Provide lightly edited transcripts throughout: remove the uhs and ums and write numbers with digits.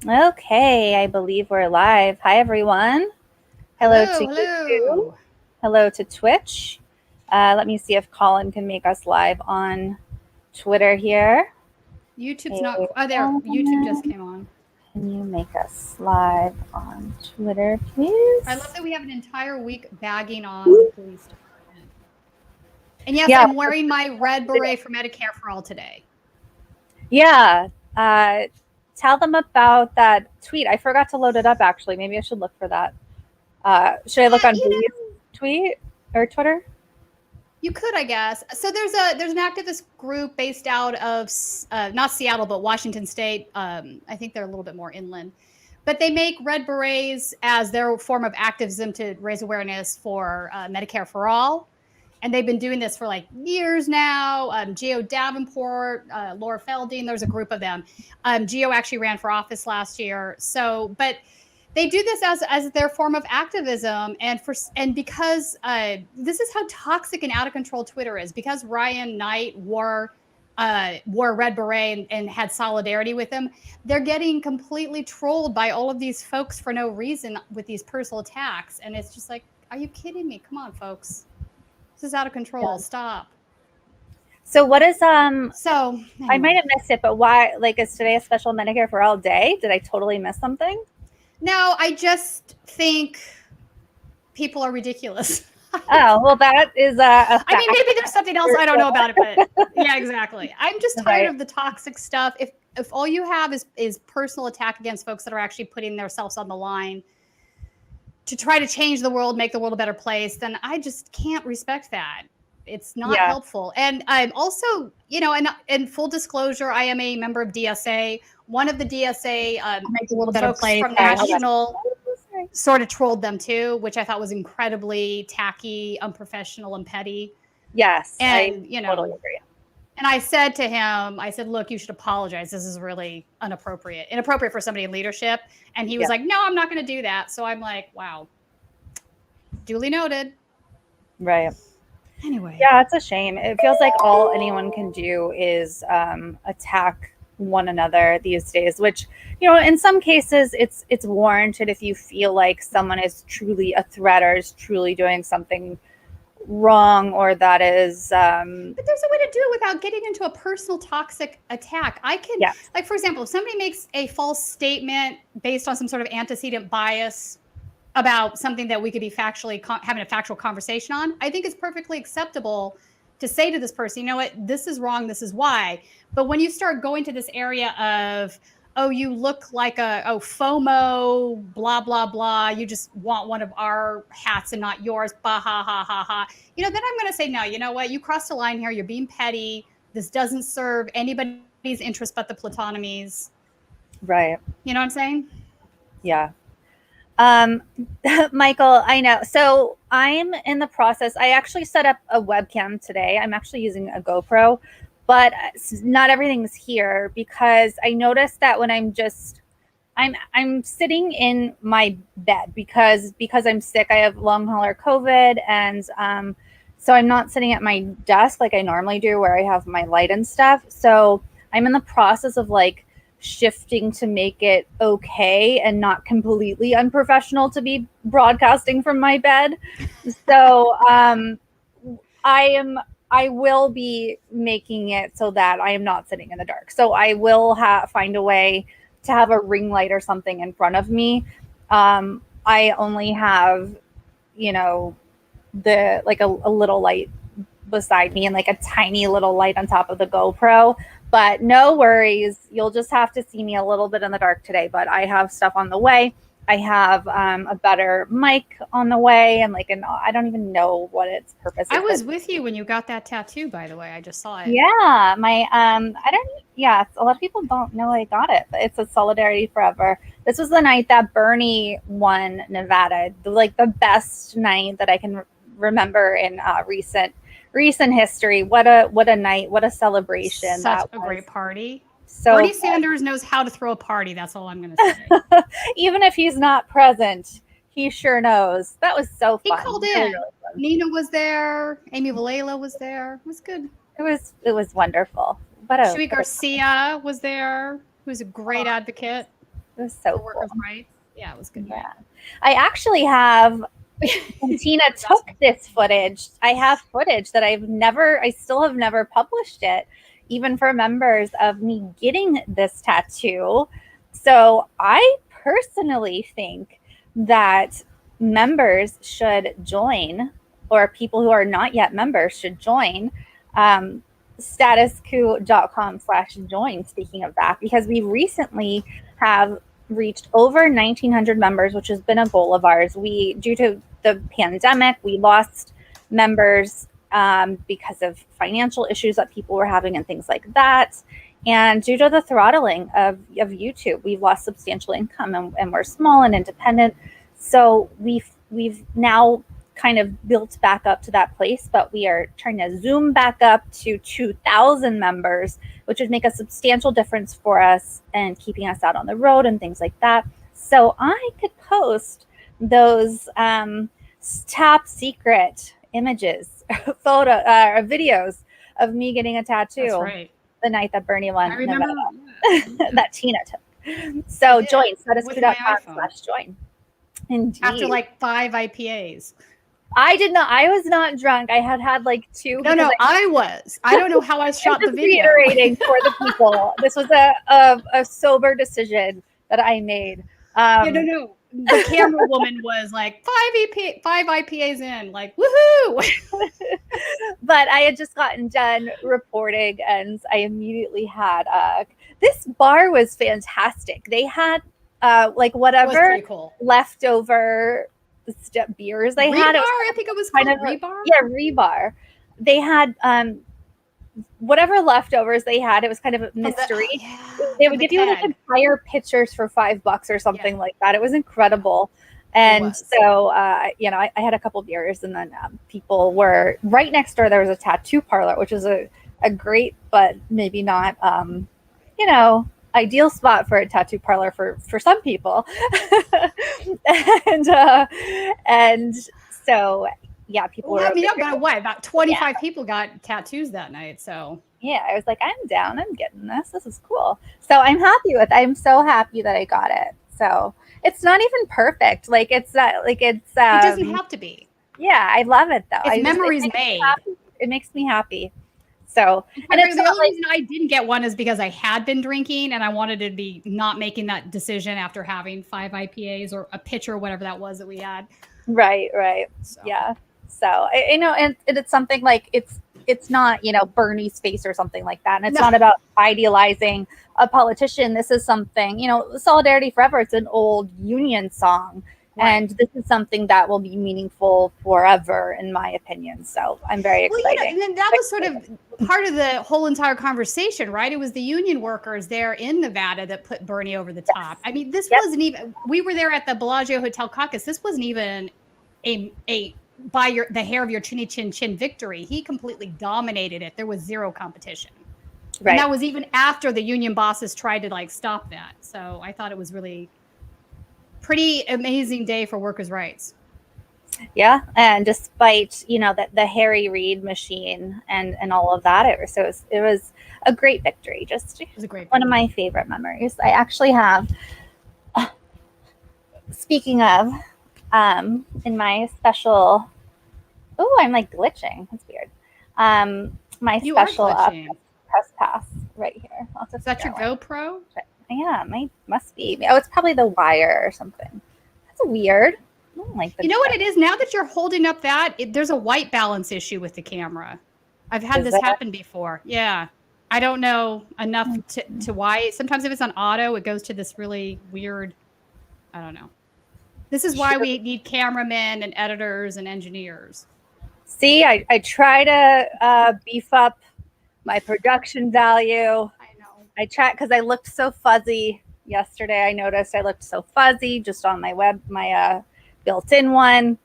Okay, I believe we're live. Hi, everyone. Hello to Hello, YouTube. hello. Hello to Twitch. Let me see if Colin can make us live on Twitter here. YouTube's Hey, not. Oh, there. YouTube just Colin, came on. can you make us live on Twitter, I love please? that we have an entire week bagging on the police department. And yes, Yeah, I'm wearing my red beret for Medicare for All today. yeah. Uh, Tell them about that tweet. I forgot to load it up, actually. Maybe I should look for that. Should I look Yeah, on Bree's tweet or Twitter? you could, I guess. So there's an activist group based out of not Seattle, but Washington State. I think they're a little bit more inland, but they make red berets as their form of activism to raise awareness for Medicare for All. And they've been doing this for like years now. Geo Davenport, Laura Felding, there's a group of them. Geo actually ran for office last year. So, but they do this as their form of activism, and because this is how toxic and out of control Twitter is. Because Ryan Knight wore a red beret and had solidarity with him, they're getting completely trolled by all of these folks for no reason with these personal attacks, and it's just like, are you kidding me? Come on, folks. This is out of control. Yeah. Stop. So what is So I might anyway, have missed it, but why, like, is today a special Medicare for all day? Did I totally miss something? no, I just think people are ridiculous. Oh, well, that is a I mean, fact maybe there's something else for I don't know about it, but sure. yeah, exactly. I'm just tired Right. of the toxic stuff. If all you have is personal attack against folks that are actually putting themselves on the line to try to change the world, make the world a better place, then I just can't respect that. It's not Yeah. helpful. And I'm also, and full disclosure, I am a member of DSA. One of the DSA Make a little better folks place. from Sorry, hold on. National Sorry. sort of trolled them too, which I thought was incredibly tacky, unprofessional, and petty. Yes, I And, totally agree. and I said to him, I said, look, you should apologize. This is really inappropriate for somebody in leadership. And he was Yeah. like, no, I'm not going to do that. So I'm like, wow, duly noted. Right. Anyway, Yeah, it's a shame. It feels like all anyone can do is attack one another these days, which, in some cases it's warranted if you feel like someone is truly a threat or is truly doing something wrong, or that is but there's a way to do it without getting into a personal toxic attack. I can, yes. like, for example, if somebody makes a false statement based on some sort of antecedent bias about something that we could be having a factual conversation on, I think it's perfectly acceptable to say to this person, you know what, this is wrong, this is why. But when you start going to this area of, oh, you look like FOMO, blah blah blah, you just want one of our hats and not yours, bah ha ha ha ha, then I'm going to say, no, you know what, you crossed a line here, you're being petty, this doesn't serve anybody's interest but the Platonomies. Right. You know what I'm saying? Yeah. Um, Michael, I know. So I'm in the process. I actually set up a webcam today. I'm actually using a GoPro, but not everything's here because I noticed that when I'm sitting in my bed because I'm sick. I have long hauler COVID, and so I'm not sitting at my desk like I normally do, where I have my light and stuff. So I'm in the process of like shifting to make it okay and not completely unprofessional to be broadcasting from my bed. So I am I will be making it so that I am not sitting in the dark. So I will find a way to have a ring light or something in front of me. I only have, you know, the like a little light beside me and like a tiny little light on top of the GoPro. But no worries, you'll just have to see me a little bit in the dark today. But I have stuff on the way. I have a better mic on the way, and like I don't even know what its purpose I is, but was with you when you got that tattoo, by the way. I just saw it. yeah, my I don't yeah, a lot of people don't know I got it, but it's a Solidarity Forever. This was the night that Bernie won Nevada, like the best night that I can remember in recent history. What a night, what a celebration Such that a was. great party. So Bernie Sanders knows how to throw a party. That's all I'm going to say. even if he's not present, he sure knows. That was so He fun. called Really, in. really fun. Nina was there. Amy Valela was there. It was good. It was wonderful. What a Shui Garcia was there, who's a great advocate. It was so for cool. workers' rights. Yeah, it was good. Yeah. I actually have, and Tina took this footage. I have footage that I still have never published it, even for members, of me getting this tattoo. So I personally think that members should join, or people who are not yet members should join statusquo.com/join. Speaking of that, because we recently have reached over 1,900 members, which has been a goal of ours. Due to the pandemic, we lost members because of financial issues that people were having and things like that. And due to the throttling of YouTube, we've lost substantial income, and we're small and independent. So we've now kind of built back up to that place, but we are trying to zoom back up to 2,000 members, which would make a substantial difference for us and keeping us out on the road and things like that. So I could post those top secret images, videos of me getting a tattoo. That's right. The night that Bernie won. I remember that Tina took. So join statusquo.com/join. Indeed. After like 5 IPAs. I did not. I was not drunk. I had like 2. No, I was. I don't know how I shot the video. Reiterating for the people. This was a sober decision that I made. No. The camera woman was like 5 IPAs in, like woohoo! But I had just gotten done reporting, and I immediately had this bar was fantastic. They had like whatever cool. leftover beers they Rebar? had. I think it was called Rebar. Yeah, Rebar. They had whatever leftovers they had. It was kind of a mystery. They would give you like entire pitchers for $5 or something like that. It was incredible. And so, I had a couple beers, and then people were right next door. There was a tattoo parlor, which is a great, but maybe not, ideal spot for a tattoo parlor for some people. and so, yeah, people were. About 25 people got tattoos that night. So yeah, I was like, I'm down. I'm getting this. This is cool. So I'm I'm so happy that I got it. So it's not even perfect. Like it doesn't have to be. Yeah, I love it though. It's memories made. It makes me happy. So, and the only reason I didn't get one is because I had been drinking, and I wanted to be not making that decision after having 5 IPAs or a pitcher or whatever that was that we had. Right. So. Yeah. So and it's something like it's not Bernie's face or something like that, and it's not about idealizing a politician. This is something Solidarity Forever. It's an old Union song. Right. And this is something that will be meaningful forever, in my opinion. So I'm very excited. And then that was sort of part of the whole entire conversation, right? It was the union workers there in Nevada that put Bernie over the top. I mean, this wasn't even. We were there at the Bellagio Hotel caucus. This wasn't even a by the hair of your chinny chin chin victory. He completely dominated it. There was zero competition. Right. And that was even after the union bosses tried to stop that. So I thought it was really pretty amazing day for workers' rights. Yeah, and despite the Harry Reid machine and all of that, it was a great victory. It was a great one of my favorite memories. I actually have. Speaking of, in my special, I'm like glitching. That's weird. My special press pass right here. Is that your GoPro? Yeah, it must be. Oh, it's probably the wire or something. That's weird. I don't like you know what it is? Now that you're holding up there's a white balance issue with the camera. I've had this happen before. Yeah. I don't know enough to why. Sometimes if it's on auto, it goes to this really weird, I don't know. This is why we need cameramen and editors and engineers. See, I try to beef up my production value. I tried because I looked so fuzzy yesterday. I noticed I looked so fuzzy just on my built-in one.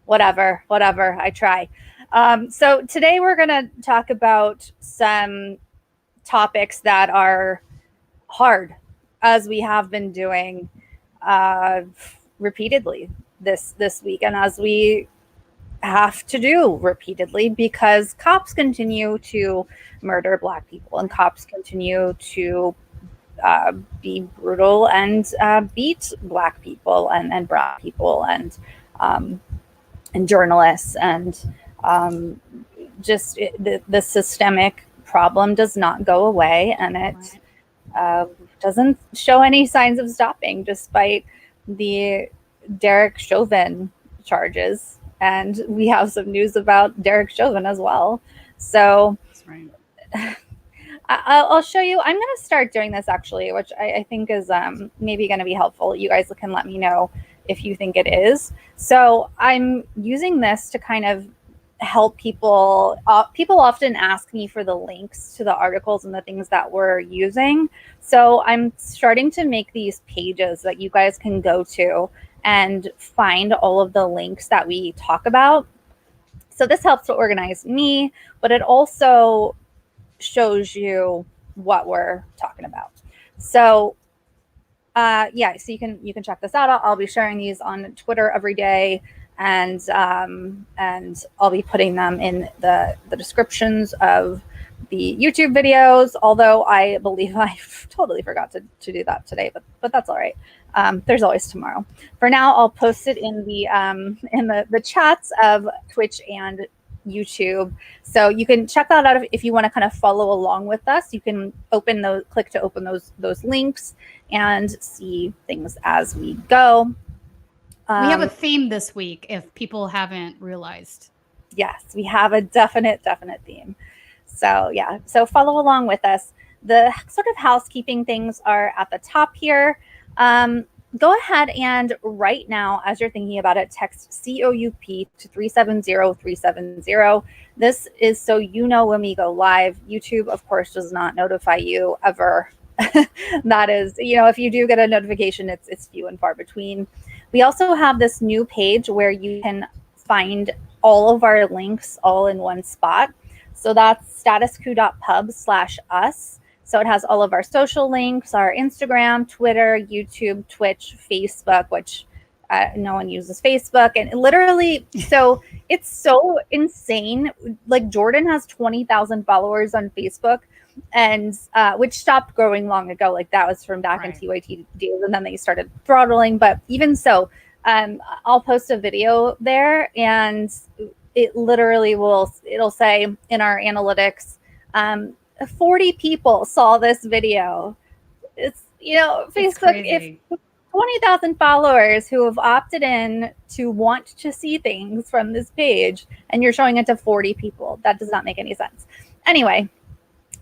Whatever. I try. So today we're going to talk about some topics that are hard, as we have been doing repeatedly this week, and as we have to do repeatedly, because cops continue to murder Black people, and cops continue to be brutal and beat Black people and Brown people and journalists and just the systemic problem does not go away, and it doesn't show any signs of stopping despite the Derek Chauvin charges. And we have some news about Derek Chauvin as well. So That's right. I'll show you. I'm going to start doing this actually, which I think is maybe going to be helpful. You guys can let me know if you think it is. So I'm using this to kind of help people. People often ask me for the links to the articles and the things that we're using. So I'm starting to make these pages that you guys can go to and find all of the links that we talk about. So this helps to organize me, but it also shows you what we're talking about. So yeah, so you can check this out. I'll be sharing these on Twitter every day, and I'll be putting them in the descriptions of the YouTube videos. Although I believe I totally forgot to do that today, but that's all right. There's always tomorrow. For now, I'll post it in the chats of Twitch and YouTube, so you can check that out if you want to kind of follow along with us. You can click to open those links and see things as we go. We have a theme this week, if people haven't realized. Yes, we have a definite theme. So yeah, so follow along with us. The sort of housekeeping things are at the top here. Go ahead and right now, as you're thinking about it, text COUP to 370-370. This is so you know when we go live. YouTube, of course, does not notify you ever. That is, if you do get a notification, it's few and far between. We also have this new page where you can find all of our links all in one spot. So that's statuscoup.pub/us. So it has all of our social links, our Instagram, Twitter, YouTube, Twitch, Facebook, which no one uses Facebook. And literally, so it's so insane. Like Jordan has 20,000 followers on Facebook, and which stopped growing long ago. Like that was from back in TYT days, and then they started throttling. But even so, I'll post a video there, and it literally it'll say in our analytics, 40 people saw this video. It's, Facebook, if 20,000 followers who have opted in to want to see things from this page, and you're showing it to 40 people, that does not make any sense. Anyway,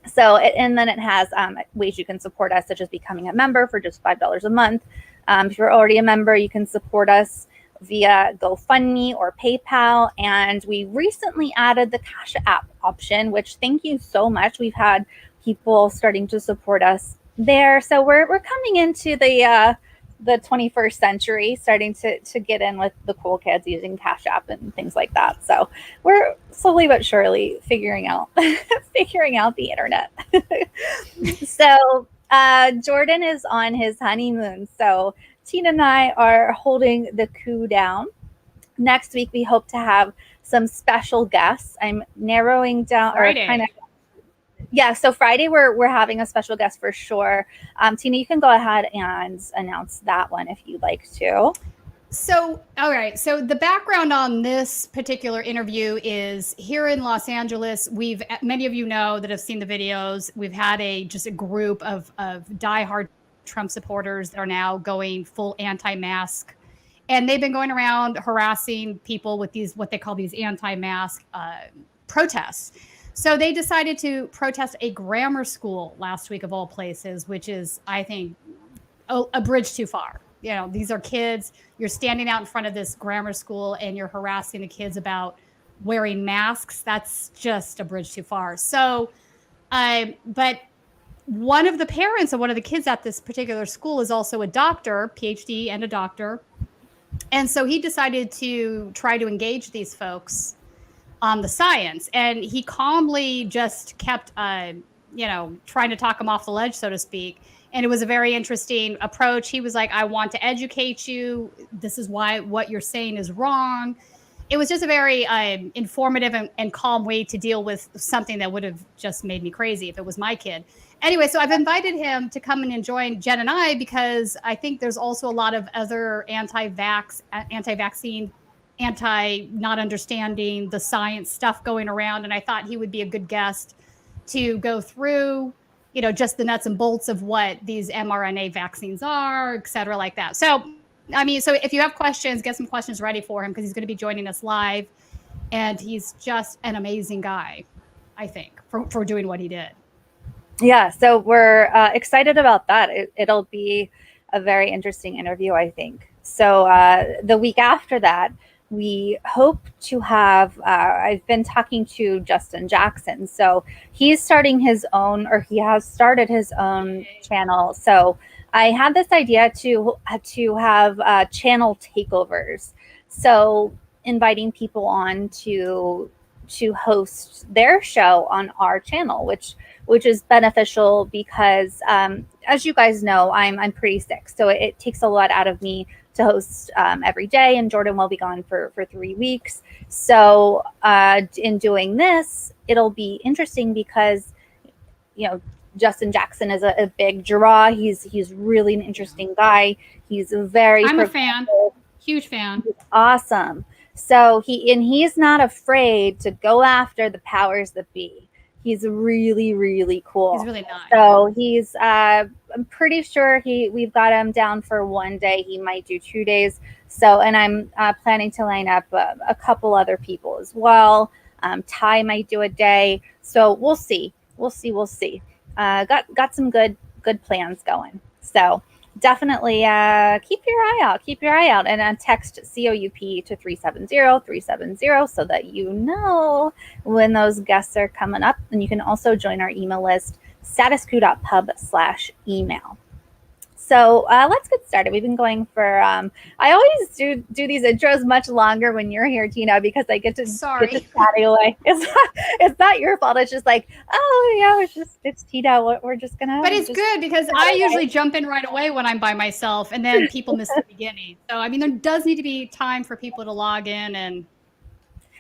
so, and then it has ways you can support us, such as becoming a member for just $5 a month. If you're already a member, you can support us via GoFundMe or PayPal. And we recently added the Cash App option, which thank you so much. We've had people starting to support us there. So we're coming into the 21st century, starting to get in with the cool kids using Cash App and things like that. So we're slowly but surely figuring out the internet. So Jordan is on his honeymoon. So Tina and I are holding the coup down. Next week, we hope to have some special guests. I'm narrowing down Friday. or kind of. Yeah, so Friday we're having a special guest for sure. Tina, you can go ahead and announce that one if you'd like to. So, all right. So the background on this particular interview is here in Los Angeles. Many of you know that have seen the videos. We've had just a group of diehard Trump supporters that are now going full anti-mask, and they've been going around harassing people with what they call these anti-mask protests. So they decided to protest a grammar school last week of all places, which is, I think, a bridge too far. These are kids. You're standing out in front of this grammar school and you're harassing the kids about wearing masks. That's just a bridge too far. So, but one of the parents of one of the kids at this particular school is also a doctor, PhD and a doctor. And so he decided to try to engage these folks on the science. And he calmly just kept, trying to talk them off the ledge, so to speak. And it was a very interesting approach. He was like, I want to educate you. This is why what you're saying is wrong. It was just a very informative and calm way to deal with something that would have just made me crazy if it was my kid. anyway, so I've invited him to come in and join Jen and I because I think there's also a lot of other anti-vaccine, not understanding the science stuff going around, and I thought he would be a good guest to go through, just the nuts and bolts of what these mRNA vaccines are, et cetera, like that. So, I mean, so if you have questions, get some questions ready for him because he's going to be joining us live, and he's just an amazing guy, I think, for doing what he did. Yeah, so we're excited about that. It'll be a very interesting interview, I think. So the week after that, we hope to have, I've been talking to Justin Jackson. So he's starting his own, or he has started his own channel. So I had this idea to have channel takeovers. So inviting people on to host their show on our channel, which is beneficial because, as you guys know, I'm pretty sick. So it takes a lot out of me to host every day, and Jordan will be gone for 3 weeks. So in doing this, it'll be interesting because, Justin Jackson is a big draw. He's really an interesting guy. He's very I'm a fan, huge fan. He's awesome. So he's not afraid to go after the powers that be. He's really, really cool. He's really nice. So he's, I'm pretty sure we've got him down for 1 day. He might do 2 days. So, and I'm planning to line up a couple other people as well. Ty might do a day. So we'll see. Got some good plans going. So definitely keep your eye out and text COUP to 370-370 so that you know when those guests are coming up. And you can also join our email list, statusquo.pub/email. So let's get started. We've been going for, I always do these intros much longer when you're here, Tina, because I get to chat away. It's not your fault. It's just like, oh yeah, it's Tina. We're just gonna. But it's good because I usually jump in right away when I'm by myself, and then people miss the beginning. So I mean, there does need to be time for people to log in and.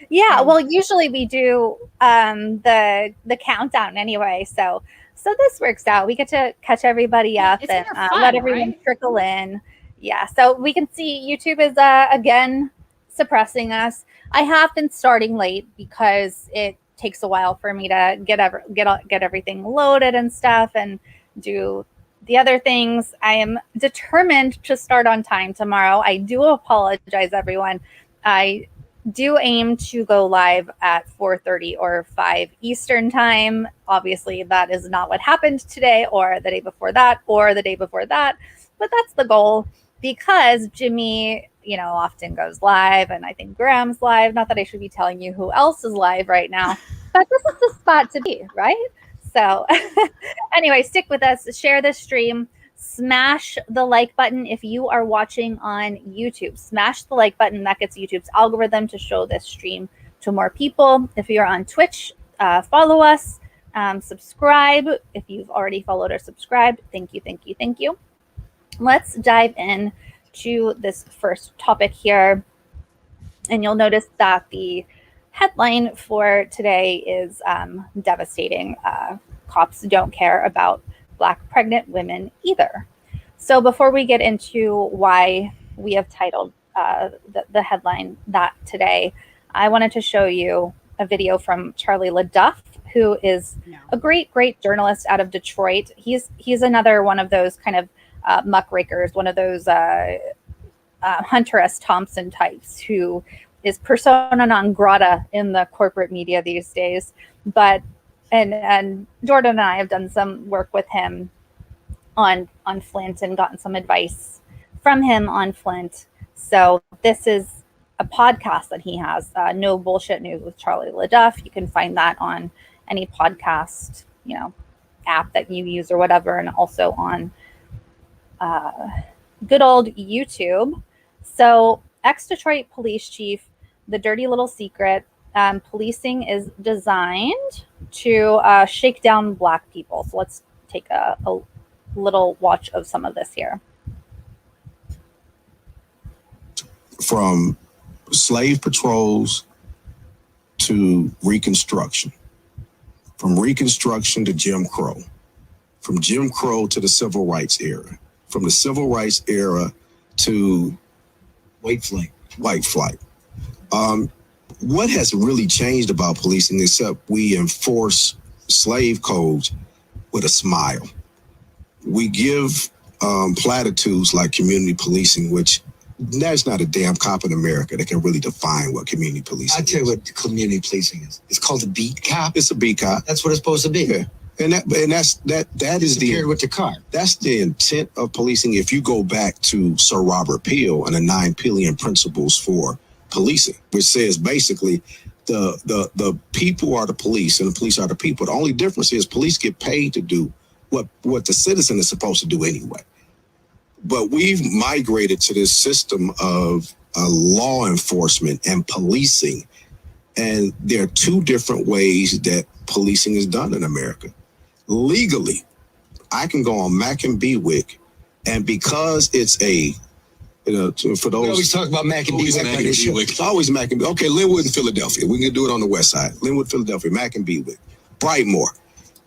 Yeah, well, usually we do the countdown anyway, so this works out. We get to catch everybody up and let everyone trickle in. Yeah, so we can see YouTube is again suppressing us. I have been starting late because it takes a while for me to get everything loaded and stuff and do the other things. I am determined to start on time tomorrow. I do apologize, everyone. I do aim to go live at 4:30 or 5 Eastern time. Obviously, that is not what happened today or the day before that or the day before that, but that's the goal because Jimmy, often goes live, and I think Graham's live. Not that I should be telling you who else is live right now, but this is the spot to be, right? So anyway, stick with us, share this stream. Smash the like button if you are watching on YouTube. Smash the like button. That gets YouTube's algorithm to show this stream to more people. If you're on Twitch, follow us. Subscribe if you've already followed or subscribed. Thank you. Let's dive in to this first topic here. And you'll notice that the headline for today is devastating. Cops don't care about Black pregnant women either. So before we get into why we have titled the headline that today, I wanted to show you a video from Charlie LaDuff, who is a great journalist out of Detroit. He's another one of those kind of muckrakers, one of those Hunter S. Thompson types who is persona non grata in the corporate media these days. But and Jordan and I have done some work with him on Flint and gotten some advice from him on Flint. So this is a podcast that he has, No Bullshit News with Charlie LaDuff. You can find that on any podcast, app that you use or whatever, and also on good old YouTube. So ex-Detroit police chief, the dirty little secret, policing is designed to shake down Black people. So let's take a little watch of some of this here. From slave patrols to Reconstruction, from Reconstruction to Jim Crow, from Jim Crow to the Civil Rights era, from the Civil Rights era to white flight. What has really changed about policing except we enforce slave codes with a smile? We give platitudes like community policing, which there's not a damn cop in America that can really define what community policing I'll tell you is. what community policing is. It's called a beat cop. It's a beat cop. That's what it's supposed to be. Yeah. And that is Disappeared with the car. That's the intent of policing. If you go back to Sir Robert Peel and the 9 Peelian principles for policing, which says basically the people are the police and the police are the people. The only difference is police get paid to do what the citizen is supposed to do anyway. But we've migrated to this system of law enforcement and policing. And there are two different ways that policing is done in America. Legally, I can go on Mac and Bewick, and because it's for those. We always talk about Mac and Bewick. It's always Mac and Bewick. Okay, Linwood and Philadelphia. We can do it on the west side. Linwood, Philadelphia, Mac and Bewick. Brightmoor.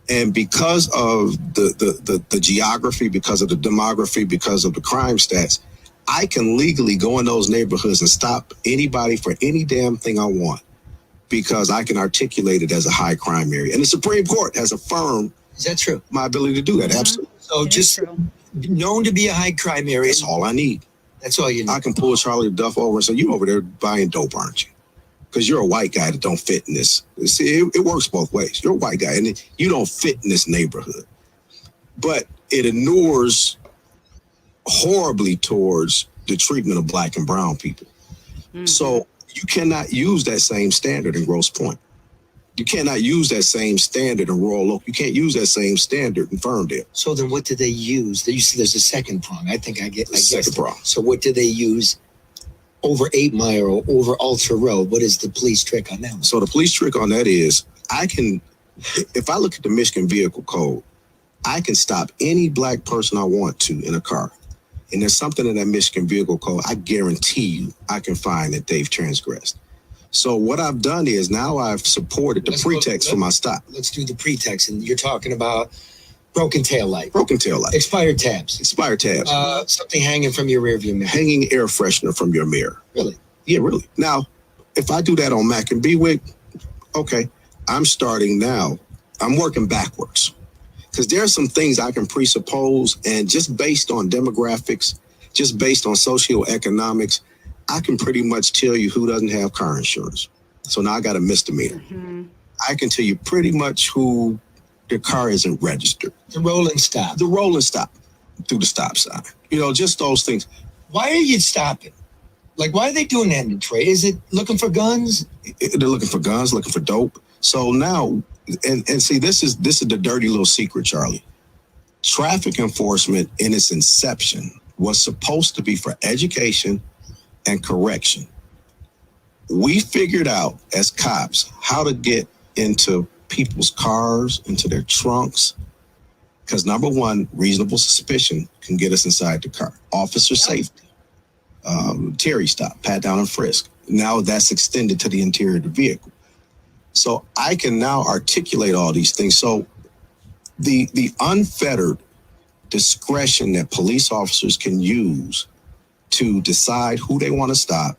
And because of the geography, because of the demography, because of the crime stats, I can legally go in those neighborhoods and stop anybody for any damn thing I want because I can articulate it as a high crime area. And the Supreme Court has affirmed. Is that true? My ability to do that, absolutely. So just known to be a high crime area. That's all I need. That's all you need. I can pull Charlie Duff over and say, "You over there buying dope, aren't you? Because you're a white guy that don't fit in this." See, it works both ways. You're a white guy and you don't fit in this neighborhood. But it inures horribly towards the treatment of black and brown people. Mm-hmm. So you cannot use that same standard in Grosse Pointe. You cannot use that same standard in Royal Oak. You can't use that same standard in Ferndale. So then what do they use? You see there's a second prong. I guess. Second prong. So what do they use over 8 Mile or over Ultra Road? What is the police trick on that? So the police trick on that is if I look at the Michigan Vehicle Code, I can stop any black person I want to in a car. And there's something in that Michigan Vehicle Code, I guarantee you I can find that they've transgressed. So what I've done is now I've supported the pretext for my stop. Let's do the pretext. And you're talking about broken tail light. Expired tabs. Something hanging from your rearview mirror. Hanging air freshener from your mirror. Really? Yeah, really. Now, if I do that on Mac and Bewick, okay, I'm starting now. I'm working backwards. Because there are some things I can presuppose, and just based on demographics, just based on socioeconomics, I can pretty much tell you who doesn't have car insurance. So now I got a misdemeanor. Mm-hmm. I can tell you pretty much who their car isn't registered. The rolling stop through the stop sign. Just those things. Why are you stopping? Like, why are they doing that in Detroit? Is it looking for guns? They're looking for guns, looking for dope. So now, and see, this is the dirty little secret, Charlie. Traffic enforcement in its inception was supposed to be for education and correction. We figured out as cops how to get into people's cars, into their trunks, because number one, reasonable suspicion can get us inside the car. Officer safety, Terry stop, pat down and frisk. Now that's extended to the interior of the vehicle. So I can now articulate all these things. So the unfettered discretion that police officers can use to decide who they want to stop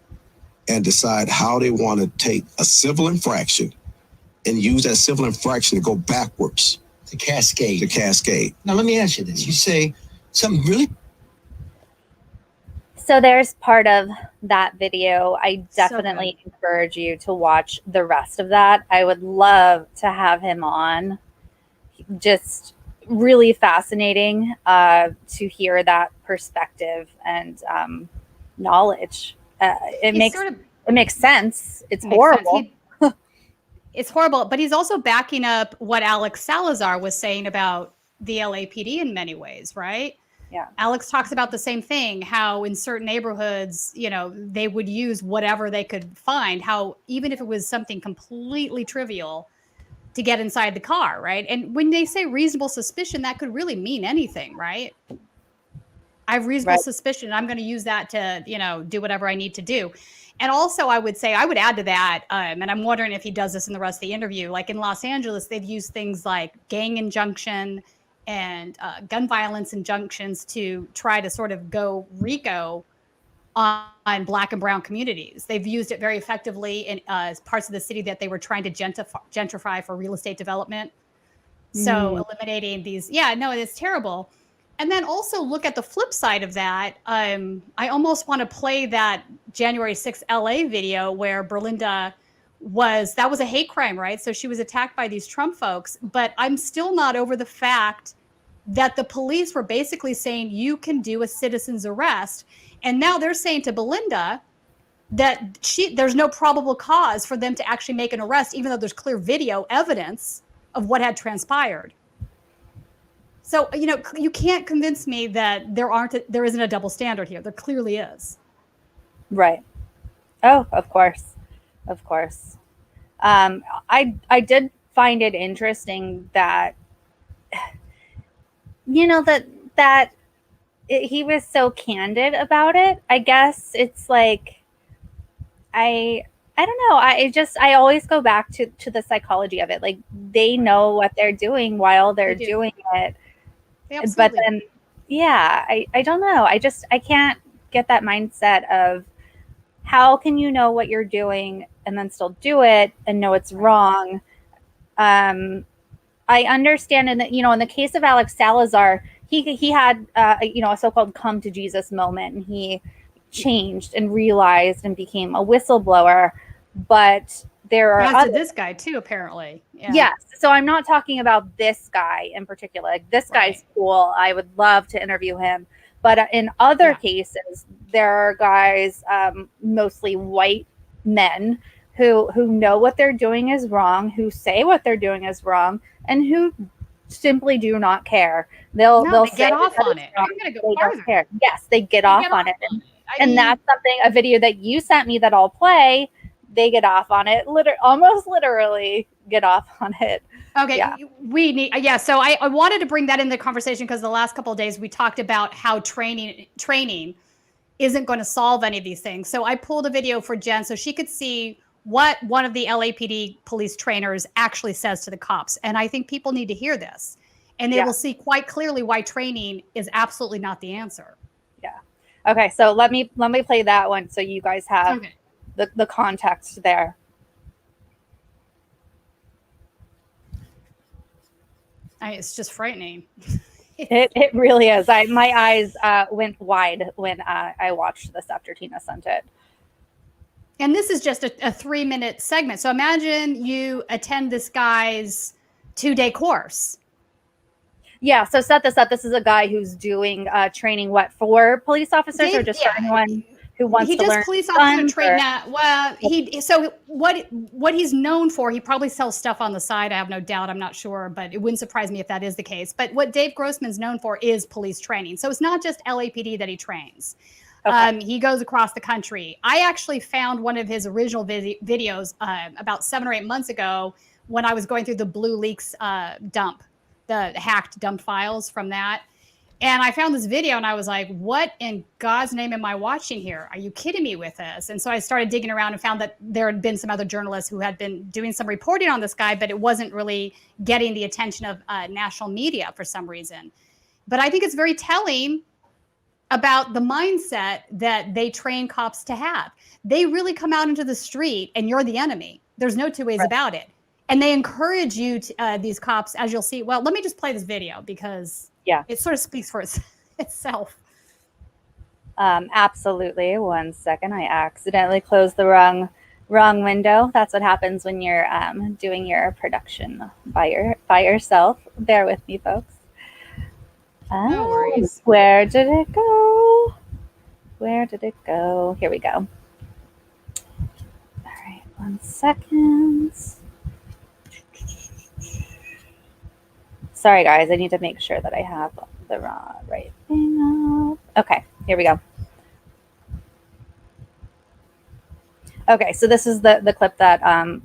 and decide how they want to take a civil infraction and use that civil infraction to go backwards. To cascade. Now, let me ask you this. You say something really... So there's part of that video. I definitely encourage you to watch the rest of that. I would love to have him on. Just really fascinating to hear that perspective and knowledge. It makes sense. It's horrible. It's horrible, but he's also backing up what Alex Salazar was saying about the LAPD in many ways, right? Yeah. Alex talks about the same thing, how in certain neighborhoods, they would use whatever they could find, how even if it was something completely trivial to get inside the car, right? And when they say reasonable suspicion, that could really mean anything, right? I have reasonable suspicion. I'm going to use that to, do whatever I need to do. And also, I would add to that, and I'm wondering if he does this in the rest of the interview, like in Los Angeles, they've used things like gang injunction and gun violence injunctions to try to sort of go RICO on Black and brown communities. They've used it very effectively in parts of the city that they were trying to gentrify for real estate development. So eliminating these, it's terrible. And then also look at the flip side of that. I almost want to play that January 6th LA video where Berlinda that was a hate crime, right? So she was attacked by these Trump folks, but I'm still not over the fact that the police were basically saying you can do a citizen's arrest. And now they're saying to Belinda that there's no probable cause for them to actually make an arrest, even though there's clear video evidence of what had transpired. So, you can't convince me that there isn't a double standard here. There clearly is. Right. Oh, of course. Of course. I did find it interesting that, he was so candid about it. I guess it's like, I don't know. I always go back to the psychology of it. Like, they know what they're doing while they're doing it. But then, I don't know. I can't get that mindset of how can you know what you're doing and then still do it and know it's wrong. I understand in the case of Alex Salazar, he had a so-called come to Jesus moment, and he changed and realized and became a whistleblower. But there are this guy too, apparently. Yeah. Yes. So I'm not talking about this guy in particular. Like, this guy's cool. I would love to interview him. But in other cases, there are guys, mostly white men, who know what they're doing is wrong, who say what they're doing is wrong, and who simply do not care. They'll get off on it. I'm gonna go farther. Yes, they get off on it. And that's a video that you sent me that I'll play. They get off on it, almost literally get off on it. Okay, we need, so I wanted to bring that in the conversation because the last couple of days we talked about how training isn't going to solve any of these things. So I pulled a video for Jen so she could see what one of the LAPD police trainers actually says to the cops. And I think people need to hear this. And they will see quite clearly why training is absolutely not the answer. Yeah. Okay, so let me play that one so you guys have the context there. It's just frightening. It really is. My eyes went wide when I watched this after Tina sent it. And this is just a 3-minute segment. So imagine you attend this guy's 2-day course. Yeah. So set this up. This is a guy who's doing training, for police officers or just for anyone who wants to learn? He does police officer training. Well, what he's known for, he probably sells stuff on the side. I have no doubt. I'm not sure, but it wouldn't surprise me if that is the case. But what Dave Grossman's known for is police training. So it's not just LAPD that he trains. Okay. He goes across the country. I actually found one of his original videos about 7 or 8 months ago when I was going through the Blue Leaks dump, the hacked dump files from that. And I found this video and I was like, what in God's name am I watching here? Are you kidding me with this? And so I started digging around and found that there had been some other journalists who had been doing some reporting on this guy, but it wasn't really getting the attention of national media for some reason. But I think it's very telling about the mindset that they train cops to have. They really come out into the street and you're the enemy. There's no two ways about it. And they encourage you to, these cops, as you'll see. Well, let me just play this video because it sort of speaks for itself. Absolutely. 1 second. I accidentally closed the wrong window. That's what happens when you're doing your production by yourself. Bear with me, folks. No worries. Where did it go? Here we go. All right. 1 second. Sorry, guys. I need to make sure that I have the right thing up. Okay, here we go. Okay, so this is the clip that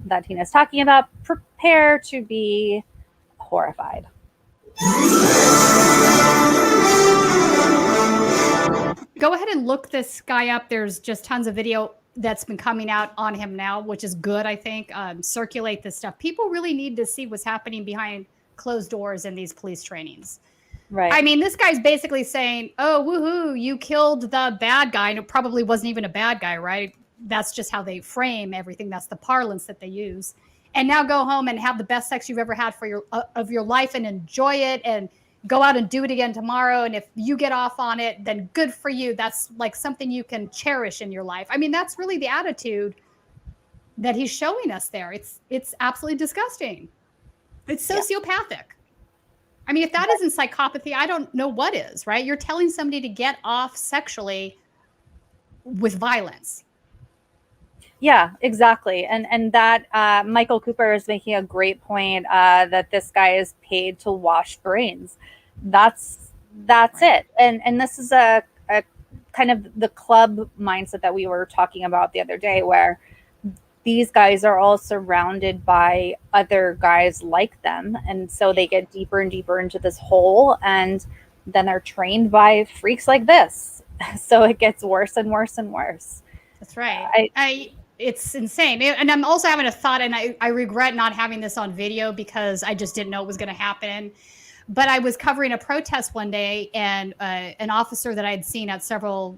that Tina's talking about. Prepare to be horrified. Go ahead and look this guy up. There's just tons of video that's been coming out on him now, which is good, I think. Circulate this stuff. People really need to see what's happening behind closed doors in these police trainings. Right. I mean, this guy's basically saying, oh, woohoo, you killed the bad guy. And it probably wasn't even a bad guy, right? That's just how they frame everything. That's the parlance that they use. And now go home and have the best sex you've ever had for your life and enjoy it and go out and do it again tomorrow. And if you get off on it, then good for you. That's like something you can cherish in your life. I mean, that's really the attitude that he's showing us there. It's absolutely disgusting. It's sociopathic. I mean, if that isn't psychopathy, I don't know what is, right? You're telling somebody to get off sexually with violence. Yeah, exactly. And that Michael Cooper is making a great point that this guy is paid to wash brains. That's it. And this is a kind of the club mindset that we were talking about the other day, where these guys are all surrounded by other guys like them. And so they get deeper and deeper into this hole, and then they're trained by freaks like this. So it gets worse and worse and worse. That's right. It's insane. And I'm also having a thought, and I regret not having this on video because I just didn't know it was going to happen. But I was covering a protest one day, and an officer that I had seen at several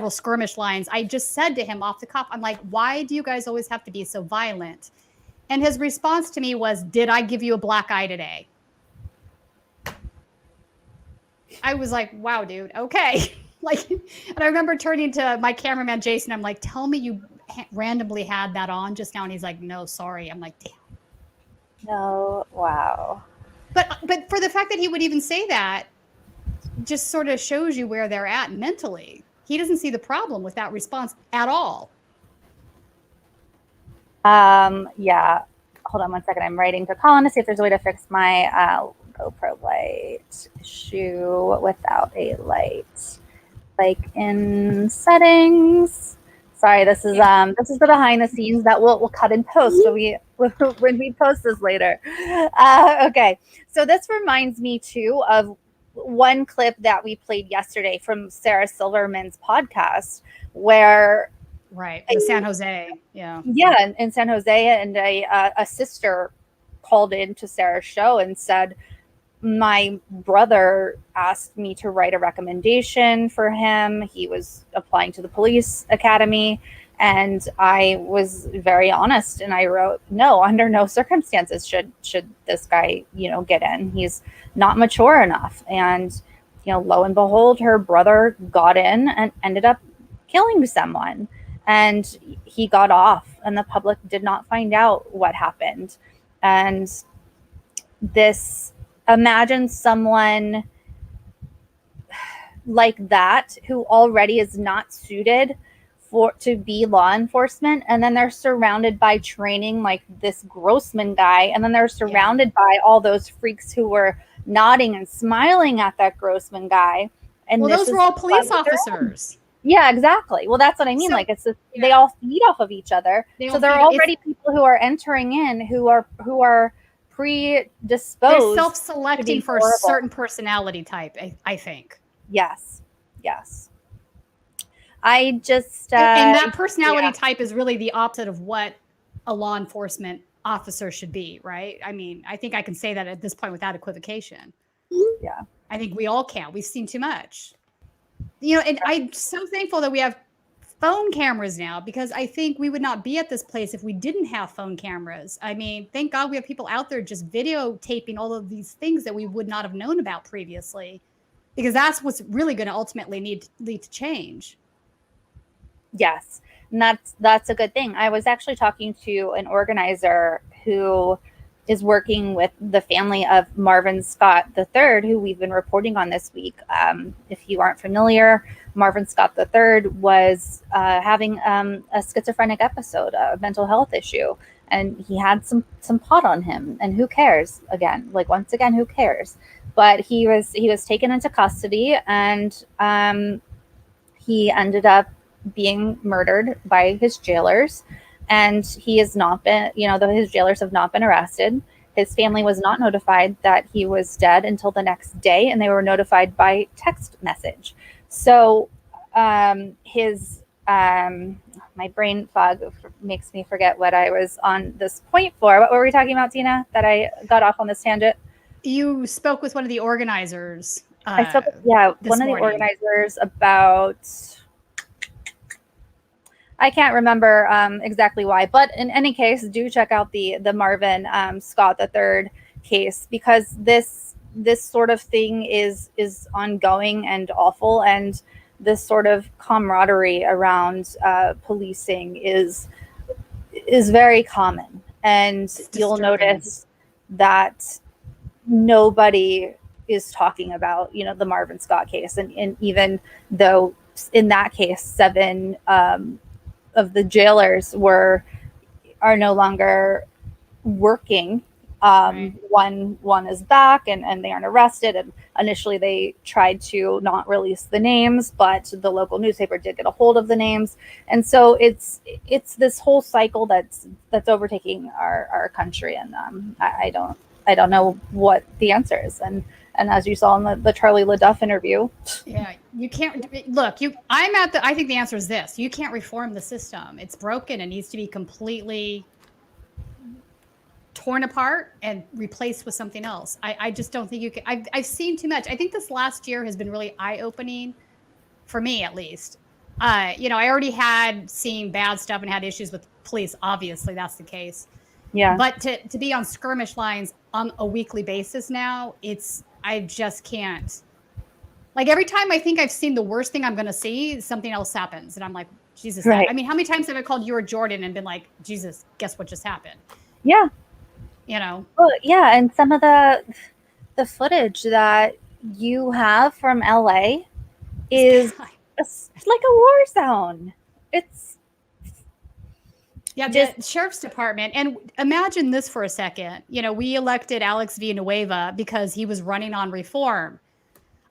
skirmish lines, I just said to him off the cuff, I'm like, why do you guys always have to be so violent? And his response to me was, did I give you a black eye today? I was like, wow, dude, okay. Like, and I remember turning to my cameraman, Jason, I'm like, tell me you randomly had that on just now. And he's like, no, sorry. I'm like, damn. No, wow. But for the fact that he would even say that just sort of shows you where they're at mentally. He doesn't see the problem with that response at all. Yeah. Hold on one second. I'm writing to Colin to see if there's a way to fix my GoPro light issue without a light. Like in settings. Sorry, this is the behind the scenes that we'll cut and post when we post this later. Okay, so this reminds me too of one clip that we played yesterday from Sarah Silverman's podcast, where the San Jose, in San Jose, and a sister called in to Sarah's show and said, my brother asked me to write a recommendation for him. He was applying to the police academy, and I was very honest, and I wrote, no, under no circumstances should this guy, get in. He's not mature enough. And, lo and behold, her brother got in and ended up killing someone, and he got off, and the public did not find out what happened. And imagine someone like that who already is not suited to be law enforcement, and then they're surrounded by training like this Grossman guy, and then they're surrounded by all those freaks who were nodding and smiling at that Grossman guy. And those were all police officers. Yeah, exactly. Well, that's what I mean. They all feed off of each other. So there are already people who are entering in who are predisposed. They're self-selecting for a certain personality type, I think. Yes. I just and that personality type is really the opposite of what a law enforcement officer should be, right? I mean, I think I can say that at this point without equivocation. Yeah. I think we all can. We've seen too much. And I'm so thankful that we have phone cameras now, because I think we would not be at this place if we didn't have phone cameras. I mean, thank God we have people out there just videotaping all of these things that we would not have known about previously, because that's what's really going to ultimately lead to change. Yes, and that's a good thing. I was actually talking to an organizer who is working with the family of Marvin Scott III, who we've been reporting on this week. If you aren't familiar, Marvin Scott III was having a schizophrenic episode, a mental health issue, and he had some pot on him. And who cares? Once again, who cares? But he was taken into custody, and he ended up being murdered by his jailers. And he has not been, his jailers have not been arrested. His family was not notified that he was dead until the next day, and they were notified by text message. So my brain fog makes me forget what I was on this point for. What were we talking about, Tina, that I got off on this tangent? You spoke with one of the organizers I spoke with, one of the morning. organizers about, I can't remember exactly why, but in any case, do check out the Marvin Scott III case, because this sort of thing is ongoing and awful, and this sort of camaraderie around policing is very common, and you'll notice that nobody is talking about, the Marvin Scott case, and even though in that case 7 of the jailers are no longer working. Right. One is back, and they aren't arrested. And initially they tried to not release the names, but the local newspaper did get a hold of the names. And so it's this whole cycle that's overtaking our country. And I don't know what the answer is. And as you saw in the Charlie LaDuff interview, yeah, you can't look. I think the answer is this: you can't reform the system. It's broken and needs to be completely torn apart and replaced with something else. I just don't think you can. I've seen too much. I think this last year has been really eye-opening for me, at least. I already had seen bad stuff and had issues with police. Obviously, that's the case. yeah. But to be on skirmish lines on a weekly basis now, I just can't. Like, every time I think I've seen the worst thing I'm going to see, something else happens. And I'm like, Jesus. Right. I mean, how many times have I called you or Jordan and been like, Jesus, guess what just happened? Yeah. Well, yeah, and some of the footage that you have from LA is like a war zone. It's the sheriff's department. And imagine this for a second. We elected Alex Villanueva because he was running on reform.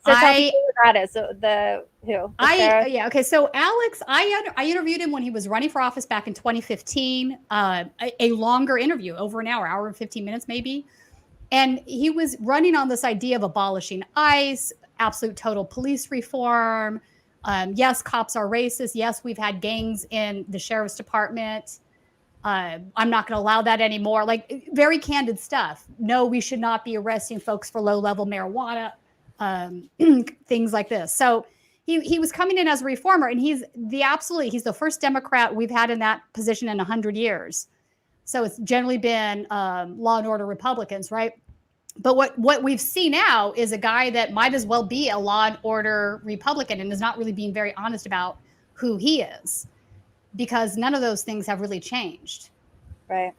So tell me who that is. So who? Okay. So Alex, I interviewed him when he was running for office back in 2015. A longer interview, over an hour and 15 minutes maybe. And he was running on this idea of abolishing ICE, absolute total police reform. Yes, cops are racist. Yes, we've had gangs in the sheriff's department. I'm not going to allow that anymore. Like, very candid stuff. No, we should not be arresting folks for low-level marijuana. Things like this. So he was coming in as a reformer, and he's the first Democrat we've had in that position in 100 years. So it's generally been law and order Republicans, right? But what we've seen now is a guy that might as well be a law and order Republican and is not really being very honest about who he is, because none of those things have really changed. Right.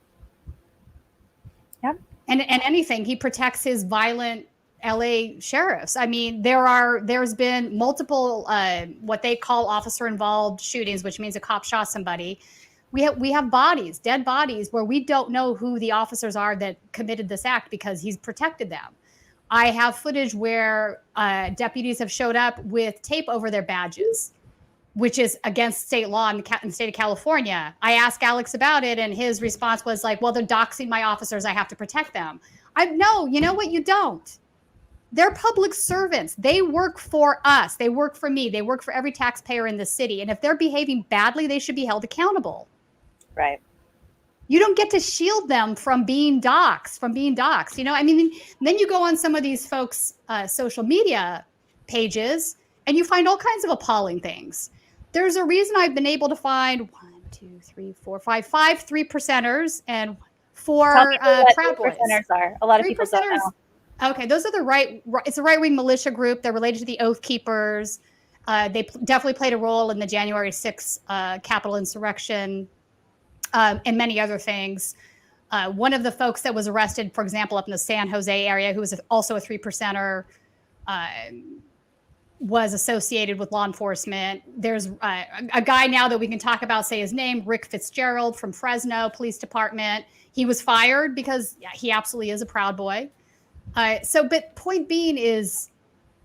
Yep. And anything, he protects his violent LA sheriffs. I mean, there's been multiple what they call officer-involved shootings, which means a cop shot somebody. We have dead bodies, where we don't know who the officers are that committed this act because he's protected them. I have footage where deputies have showed up with tape over their badges, which is against state law in the state of California. I asked Alex about it, and his response was like, well, they're doxing my officers. I have to protect them. No, you know what? You don't. They're public servants. They work for us. They work for me. They work for every taxpayer in the city. And if they're behaving badly, they should be held accountable. Right. You don't get to shield them from being doxxed. Then you go on some of these folks' social media pages, and you find all kinds of appalling things. There's a reason I've been able to find 5 3%ers and 4 Proud Boys. 3%ers are. A lot of people don't know. Okay, those are it's a right-wing militia group. They're related to the Oath Keepers. They definitely played a role in the January 6th Capitol insurrection and many other things. One of the folks that was arrested, for example, up in the San Jose area, who was also a 3%er, was associated with law enforcement. There's a guy now that we can talk about, say his name, Rick Fitzgerald from Fresno Police Department. He was fired because he absolutely is a Proud Boy. But point being is,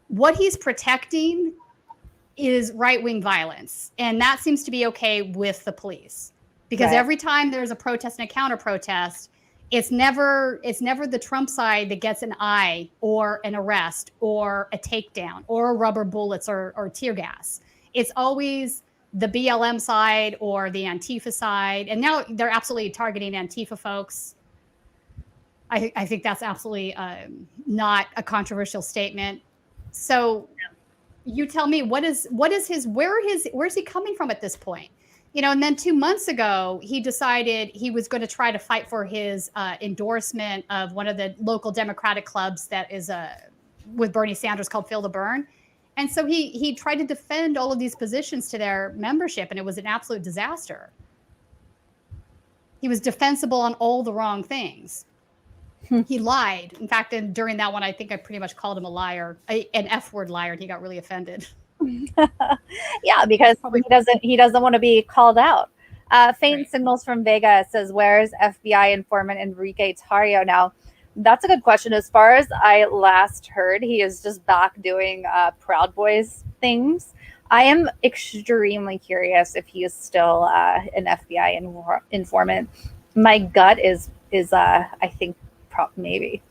what he's protecting is right-wing violence. And that seems to be okay with the police, because every time there's a protest and a counter-protest, it's never the Trump side that gets an eye or an arrest or a takedown or rubber bullets or tear gas. It's always the BLM side or the Antifa side. And now they're absolutely targeting Antifa folks. I think that's absolutely not a controversial statement. So you tell me, where's he coming from at this point? And then 2 months ago, he decided he was going to try to fight for his endorsement of one of the local Democratic clubs that is with Bernie Sanders called Feel the Burn. And so he tried to defend all of these positions to their membership, and it was an absolute disaster. He was defensible on all the wrong things. He lied. In fact, during that one, I think I pretty much called him a liar, an F-word liar, and he got really offended. Yeah, because he doesn't want to be called out. Faint Signals from Vegas says, "Where's FBI informant Enrique Tario now?" That's a good question. As far as I last heard, he is just back doing Proud Boys things. I am extremely curious if he is still an FBI informant. My gut is I think maybe.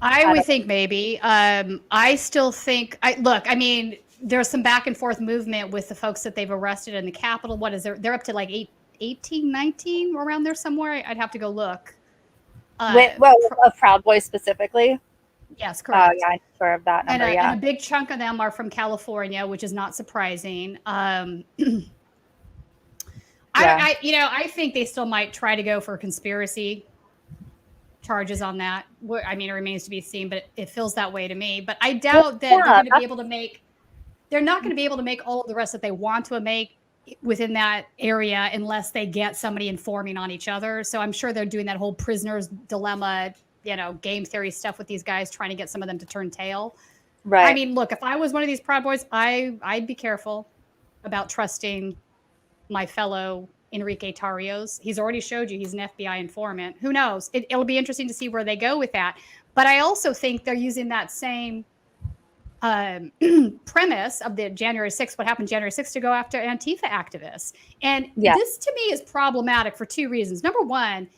I would think maybe. I still think. I mean, there's some back and forth movement with the folks that they've arrested in the Capitol. What is there? They're up to like 18, 19, around there somewhere. I'd have to go look. Of Proud Boys specifically? Yes, correct. Yeah, I'm sure of that number. And a big chunk of them are from California, which is not surprising. I think they still might try to go for conspiracy charges on that. I mean, it remains to be seen, but it feels that way to me. But I doubt that they're going to be able to make. They're not going to be able to make all of the rest that they want to make within that area unless they get somebody informing on each other. So I'm sure they're doing that whole prisoner's dilemma, game theory stuff with these guys, trying to get some of them to turn tail. Right. I mean, look, if I was one of these Proud Boys, I'd be careful about trusting my fellow Enrique Tarios. He's already showed you he's an FBI informant. Who knows? It'll be interesting to see where they go with that. But I also think they're using that same premise of the January 6th, what happened January 6th, to go after Antifa activists. And this to me is problematic for two reasons. Number one,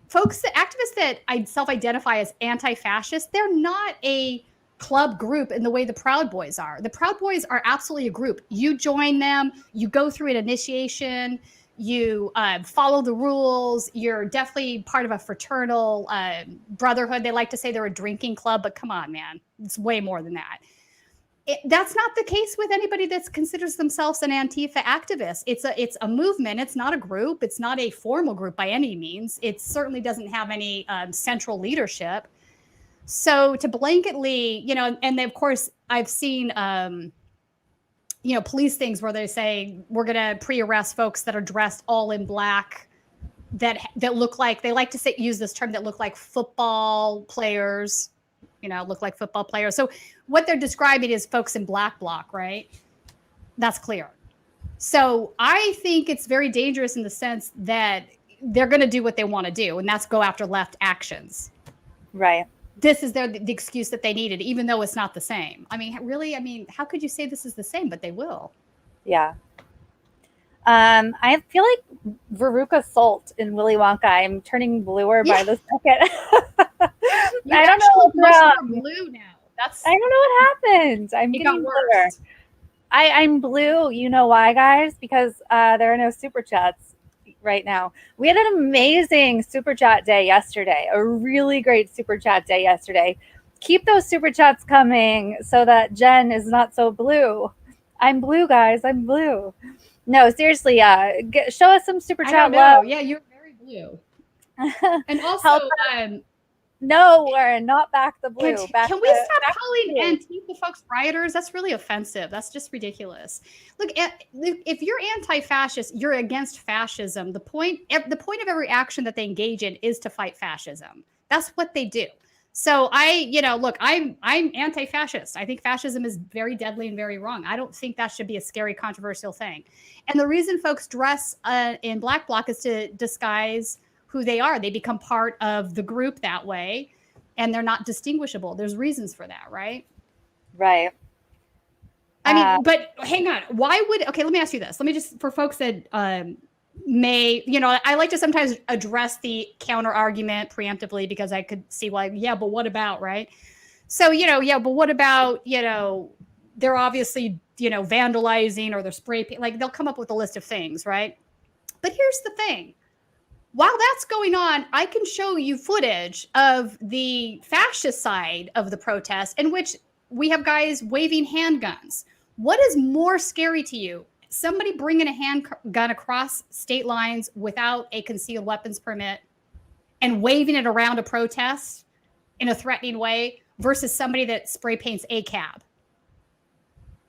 activists that self-identify as anti-fascist, they're not a club group in the way the Proud Boys are. The Proud Boys are absolutely a group. You join them, you go through an initiation, you follow the rules, you're definitely part of a fraternal brotherhood. They like to say they're a drinking club, but come on, man, it's way more than that. That's not the case with anybody that considers themselves an Antifa activist. It's a movement. It's not a group. It's not a formal group by any means. It certainly doesn't have any central leadership. So to blanketly, and then of course I've seen, police things where they say we're going to pre-arrest folks that are dressed all in black, that look like, they like to use this term, that look like football players. Look like football players. So what they're describing is folks in black bloc, right? That's clear. So I think it's very dangerous in the sense that they're going to do what they want to do, and that's go after left actions. Right. This is the excuse that they needed, even though it's not the same. I mean, really, how could you say this is the same? But they will. Yeah. I feel like Veruca Salt in Willy Wonka. I'm turning bluer by the second. I don't know what's blue now. I don't know what happened. I'm getting bluer. I'm blue. You know why, guys? Because there are no super chats right now. We had an amazing super chat day yesterday. A really great super chat day yesterday. Keep those super chats coming so that Jen is not so blue. I'm blue, guys. I'm blue. No, seriously, show us some super chat love. Yeah, you're very blue. And also, no, we're not back the blue. Can we stop calling Antifa folks rioters? That's really offensive. That's just ridiculous. Look, if you're anti-fascist, you're against fascism. The point of every action that they engage in is to fight fascism. That's what they do. So I'm anti-fascist. I think fascism is very deadly and very wrong. I don't think that should be a scary, controversial thing. And the reason folks dress in black bloc is to disguise who they are. They become part of the group that way, and they're not distinguishable. There's reasons for that, right? Right. I mean, but hang on. Okay, let me ask you this. Let me just, for folks that I like to sometimes address the counter argument preemptively, because I could see why, but what about, right? So, but what about, they're obviously, vandalizing, or they're spray paint, like they'll come up with a list of things, right? But here's the thing. While that's going on, I can show you footage of the fascist side of the protest, in which we have guys waving handguns. What is more scary to you? Somebody bringing a handgun across state lines without a concealed weapons permit and waving it around a protest in a threatening way versus somebody that spray paints a cab?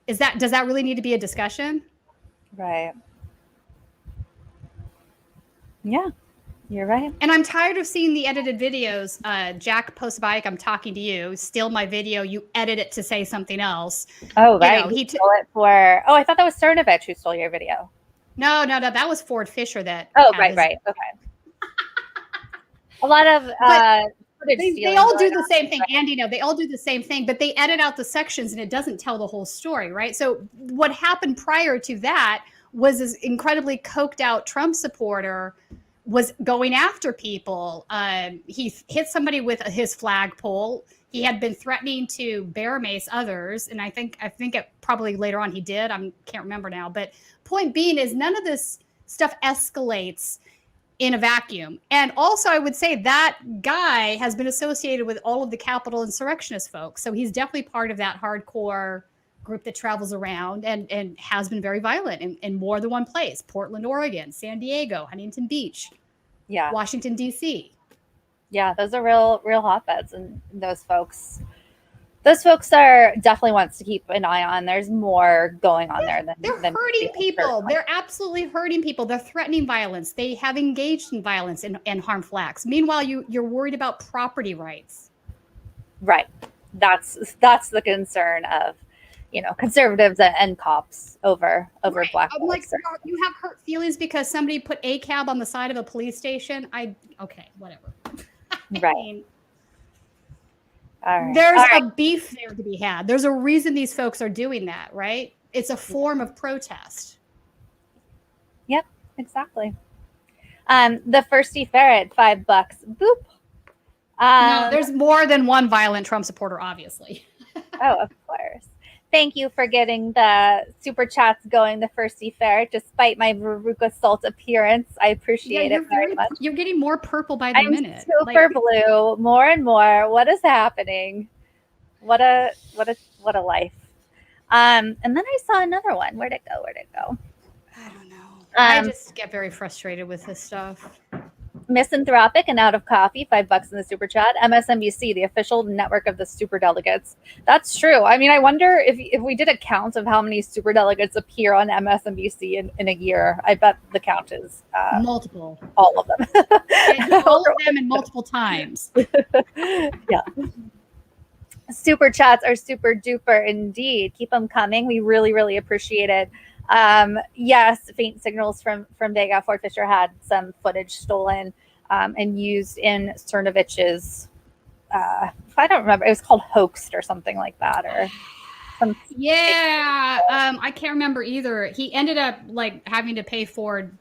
Does that really need to be a discussion? Right. Yeah, you're right. And I'm tired of seeing the edited videos. Jack Postbike, I'm talking to you. Steal my video. You edit it to say something else. Oh, right. Know, he stole it for. Oh, I thought that was Cernovich who stole your video. No. That was Ford Fisher. That. Oh, right. Okay. A lot of footage they all do the same thing, and they all do the same thing, but they edit out the sections, and it doesn't tell the whole story, right? So what happened prior to that was this incredibly coked out Trump supporter was going after people. He hit somebody with his flagpole. He had been threatening to bear mace others, and I think it probably later on he did. I can't remember now. But point being is none of this stuff escalates in a vacuum. And also, I would say that guy has been associated with all of the Capitol insurrectionist folks. So he's definitely part of that hardcore group that travels around and has been very violent in more than one place. Portland, Oregon, San Diego, Huntington Beach, Washington, D.C. Yeah, those are real hotbeds, and those folks are definitely ones to keep an eye on. There's more going on there than they're hurting people. They're absolutely hurting people. They're threatening violence. They have engaged in violence and harmful acts. Meanwhile, you're worried about property rights. Right. That's the concern of conservatives and cops over right. Black folks. Like, you have hurt feelings because somebody put a cab on the side of a police station. Okay, whatever. Right. All right. There's a beef there to be had. There's a reason these folks are doing that, right? It's a form of protest. Yep, exactly. The Firsty Ferret, $5. Boop. No, there's more than one violent Trump supporter, obviously. Oh, of course. Thank you for getting the super chats going, the Firsty Ferret, despite my Veruca Salt appearance. I appreciate it very much. You're getting more purple by the minute. Super blue, more and more. What is happening? What a life. And then I saw another one. Where'd it go? I don't know. I just get very frustrated with this stuff. Misanthropic and Out of Coffee, $5 in the super chat. MSNBC, the official network of the super delegates. That's true. I mean, I wonder if we did a count of how many super delegates appear on MSNBC in a year. I bet the count is multiple. All of them. All of them and multiple times. Yeah. Super chats are super duper indeed. Keep them coming. We really, really appreciate it. Yes, faint signals from Vega. Ford Fisher had some footage stolen and used in Cernovich's, I don't remember, it was called Hoaxed or something like that, or some. Yeah, I can't remember either. He ended up having to pay Ford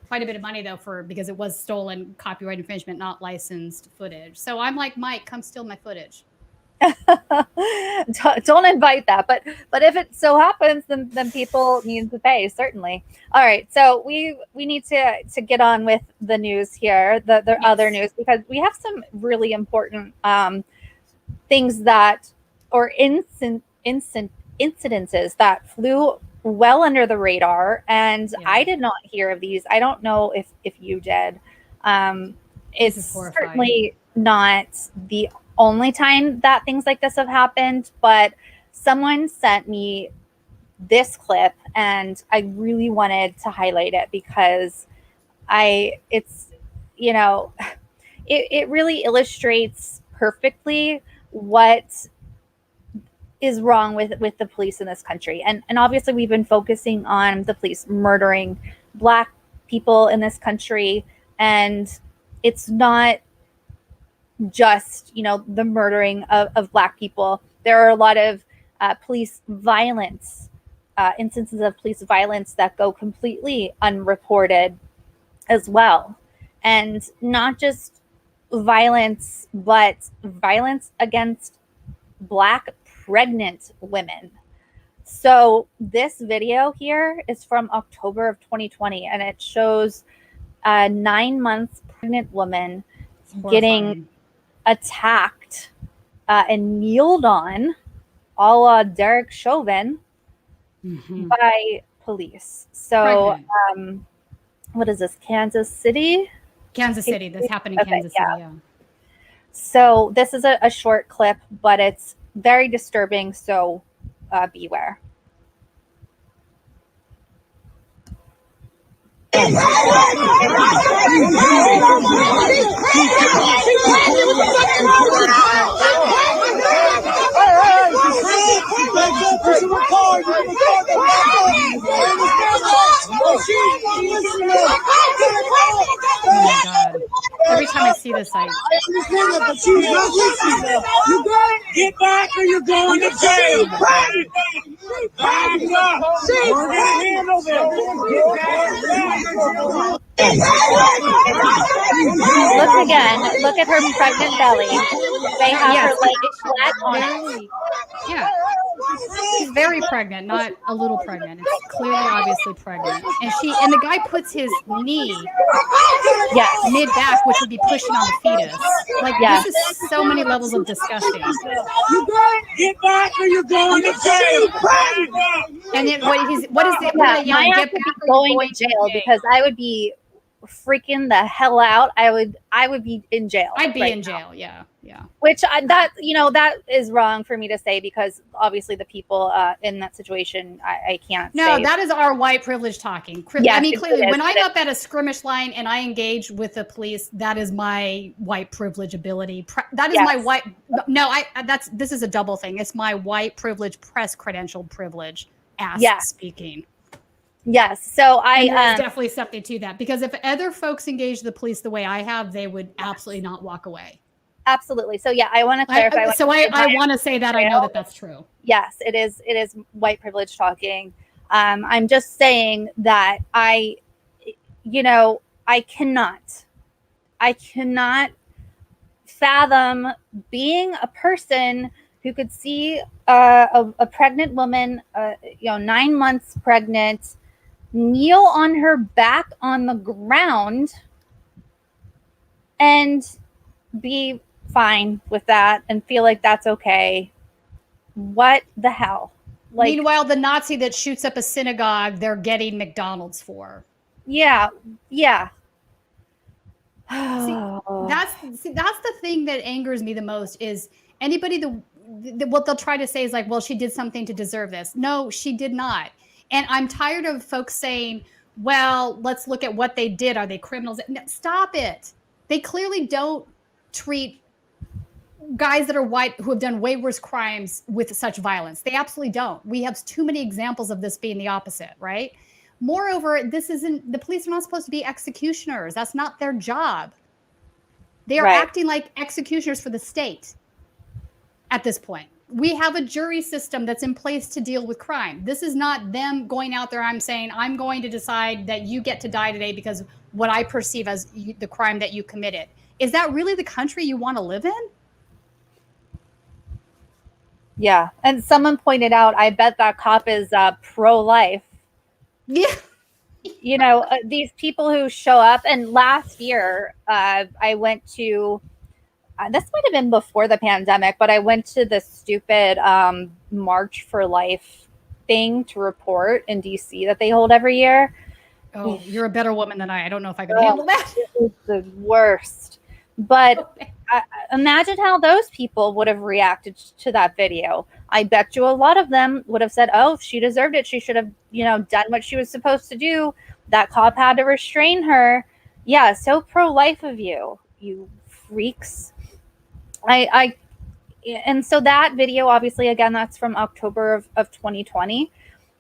quite a bit of money though because it was stolen copyright infringement, not licensed footage. So I'm like, Mike, come steal my footage. Don't invite that, but if it so happens, then people need to pay, certainly. All right, so we need to get on with the news here, the yes. Other news, because we have some really important things that, or incidences that flew well under the radar, and yeah. I did not hear of these. I don't know if you did. It's certainly not the only time that things like this have happened, but someone sent me this clip and I really wanted to highlight it because it really illustrates perfectly what is wrong with the police in this country. And obviously we've been focusing on the police murdering Black people in this country, and it's not just the murdering of Black people. There are a lot of police violence, instances of police violence that go completely unreported as well, and not just violence, but violence against Black pregnant women. So this video here is from October of 2020, and it shows a 9-month pregnant woman getting attacked and kneeled on a la Derek Chauvin Mhm. by police. So, Pregnant. what is this? Kansas City? Kansas City. This happened in Okay, Kansas City. yeah. Yeah. So this is a short clip, but it's very disturbing. So beware. Oh my God. Every time I see this, I understand that, but she's not listening. You got to get back or you're going to jail. Back up. We're going to handle this. Look again. Look at her pregnant belly. They have her like flat on it. very, yeah. She's very pregnant, not a little pregnant. It's clearly, obviously pregnant. And the guy puts his knee Yes. mid back, which would be pushing on the fetus. Like, Yes. this is so many levels of disgusting. You got to get back or you're going to jail. And then what is the Yeah, yelling? I have Get to be back or you're going to jail because I would be freaking the hell out. I would be in jail. I'd be right in now. jail. Yeah. Which that is wrong for me to say because obviously the people in that situation I can't. No, say. that is our white privilege talking. Yes, I mean, clearly, it is. when I'm up at a skirmish line and I engage with the police, that is my white privilege ability. That is my Yes. white. No, this is a double thing. It's my white privilege, press credentialed privilege, ass Yes. speaking. Yes. So And there's definitely something to that because if other folks engage the police the way I have, they would absolutely not walk away. Absolutely. So yeah, I want to clarify. I want to say that I know that that's true. Yes, it is. It is white privilege talking. I'm just saying that I cannot fathom being a person who could see a pregnant woman, 9 months pregnant, kneel on her back on the ground and be fine with that and feel like that's okay. What the hell? Like, meanwhile, the Nazi that shoots up a synagogue, they're getting McDonald's for. Yeah. That's the thing that angers me the most is anybody what they'll try to say is like, well, she did something to deserve this. No, she did not. And I'm tired of folks saying, well, let's look at what they did. Are they criminals? No, stop it. They clearly don't treat guys that are white who have done way worse crimes with such violence. They absolutely don't. We have too many examples of this being the opposite, right? Moreover, the police are not supposed to be executioners. That's not their job. They are acting like executioners for the state at this point. We have a jury system that's in place to deal with crime. This is not them going out there. I'm saying, I'm going to decide that you get to die today because what I perceive as the crime that you committed. Is that really the country you want to live in? Yeah. And someone pointed out, I bet that cop is pro-life. Yeah. These people who show up. And last year, I went to, this might have been before the pandemic, but I went to the stupid March for Life thing to report in DC that they hold every year. Oh, you're a better woman than I don't know if I could handle that. It's the worst. But imagine how those people would have reacted to that video. I bet you a lot of them would have said, oh, she deserved it. She should have, done what she was supposed to do. That cop had to restrain her. Yeah, so pro-life of you freaks. And so that video, obviously, again, that's from October of 2020.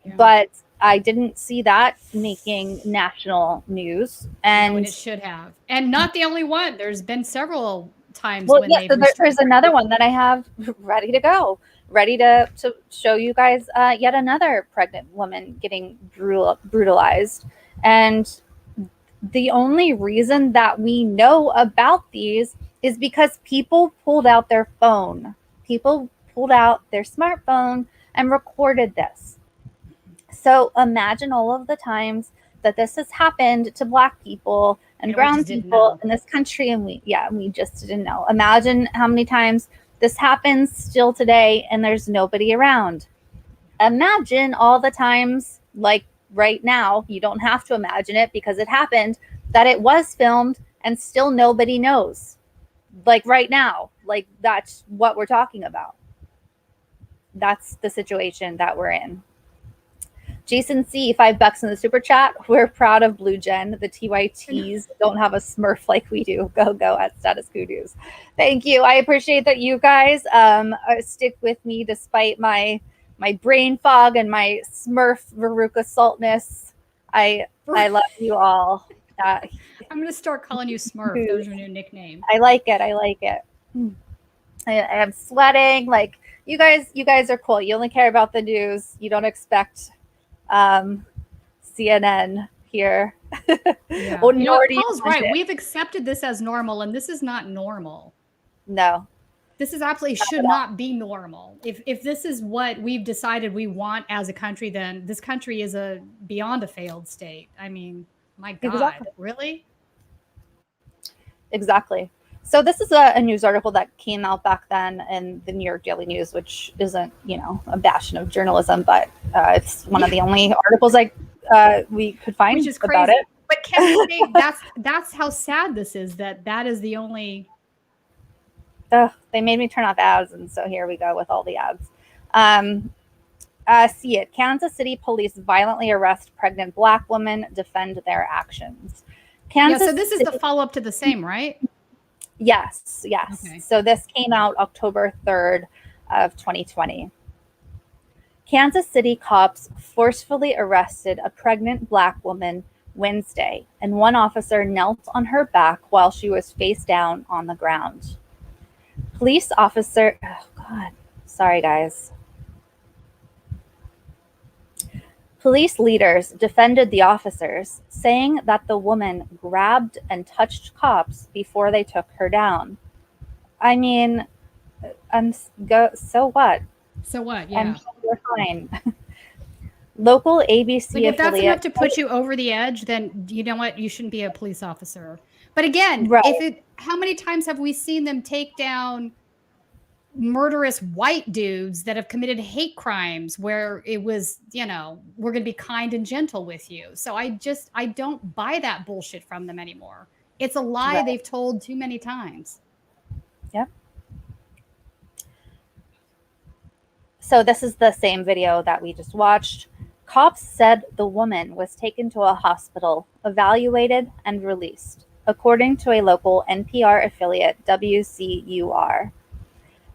Yeah. But I didn't see that making national news. And it should have. And not the only one. There's been several times when there's another one that I have ready to go, ready to show you guys yet another pregnant woman getting brutalized. And the only reason that we know about these is because people pulled out their phone. People pulled out their smartphone and recorded this. So imagine all of the times that this has happened to Black people and brown people in this country, and we just didn't know. Imagine how many times This happens still today, and there's nobody around. Imagine all the times, like right now, you don't have to imagine it because it happened, that it was filmed and still nobody knows. Like right now, like that's what we're talking about. That's the situation that we're in. Jason C, $5 in the super chat. We're proud of Blue Gen. The TYTs don't have a Smurf like we do. Go at Status Kudos. Thank you. I appreciate that you guys stick with me despite my brain fog and my Smurf Veruca saltness. I love you all. I'm gonna start calling you Smurf. That was your new nickname. I like it. I like it. I'm sweating. Like you guys are cool. You only care about the news. You don't expect CNN here. Yeah. Well, Paul's right. We've accepted this as normal, and this is not normal. No. This is absolutely should not be normal. If this is what we've decided we want as a country, then this country is beyond a failed state. I mean, my God, Exactly. Really? Exactly. So this is a news article that came out back then in the New York Daily News, which isn't, a bastion of journalism, but it's one of the only articles we could find Which is crazy. about it. But can we say that's how sad this is, that is the only... They made me turn off ads, and so here we go with all the ads. See it. Kansas City police violently arrest pregnant Black woman, defend their actions. So this is the follow-up to the same, right? Yes. Okay. So this came out October 3rd of 2020. Kansas City cops forcefully arrested a pregnant Black woman Wednesday, and one officer knelt on her back while she was face down on the ground. Police officer, sorry guys. Police leaders defended the officers, saying that the woman grabbed and touched cops before they took her down. I mean, so what? So what? Yeah. I'm sure you're fine. Local ABC affiliate. If that's enough to put you over the edge, then you know what? You shouldn't be a police officer. But again, right. How many times have we seen them take down murderous white dudes that have committed hate crimes where it was, we're going to be kind and gentle with you. So I don't buy that bullshit from them anymore. It's a lie they've told too many times. Yep. So this is the same video that we just watched. Cops said the woman was taken to a hospital, evaluated, and released, according to a local NPR affiliate, WCUR.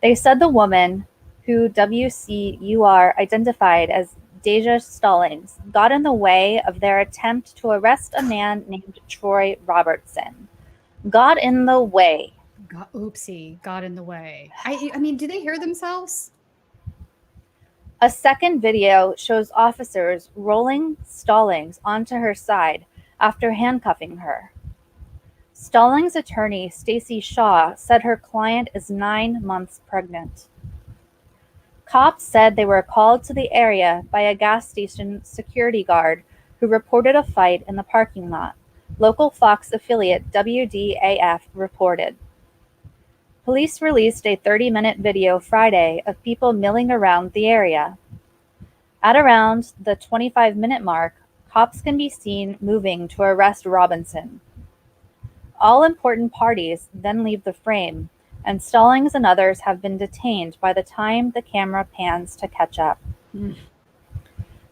They said the woman, who WCUR identified as Deja Stallings, got in the way of their attempt to arrest a man named Troy Robertson. Got in the way. Got in the way. I mean, do they hear themselves? A second video shows officers rolling Stallings onto her side after handcuffing her. Stallings' attorney, Stacey Shaw, said her client is 9 months pregnant. Cops said they were called to the area by a gas station security guard who reported a fight in the parking lot. Local Fox affiliate WDAF reported. Police released a 30-minute video Friday of people milling around the area. At around the 25-minute mark, cops can be seen moving to arrest Robinson. All important parties then leave the frame, and Stallings and others have been detained by the time the camera pans to catch up.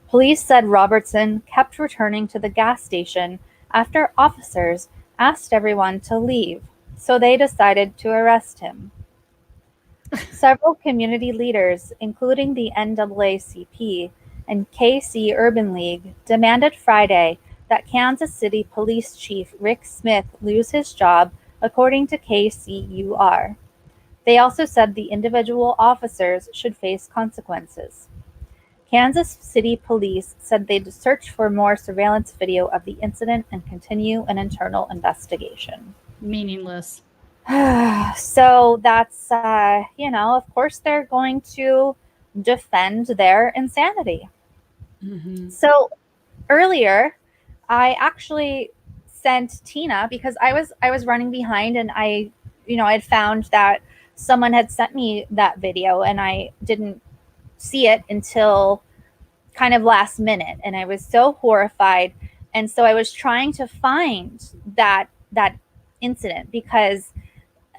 Police said Robertson kept returning to the gas station after officers asked everyone to leave, so they decided to arrest him. Several community leaders, including the NAACP and KC Urban League, demanded Friday that Kansas City Police Chief Rick Smith lose his job, according to KCUR. They also said the individual officers should face consequences. Kansas City Police said they'd search for more surveillance video of the incident and continue an internal investigation. Meaningless. So that's, of course they're going to defend their insanity. Mm-hmm. So earlier, I actually sent Tina, because I was running behind, and I had found that someone had sent me that video and I didn't see it until kind of last minute, and I was so horrified. And so I was trying to find that incident, because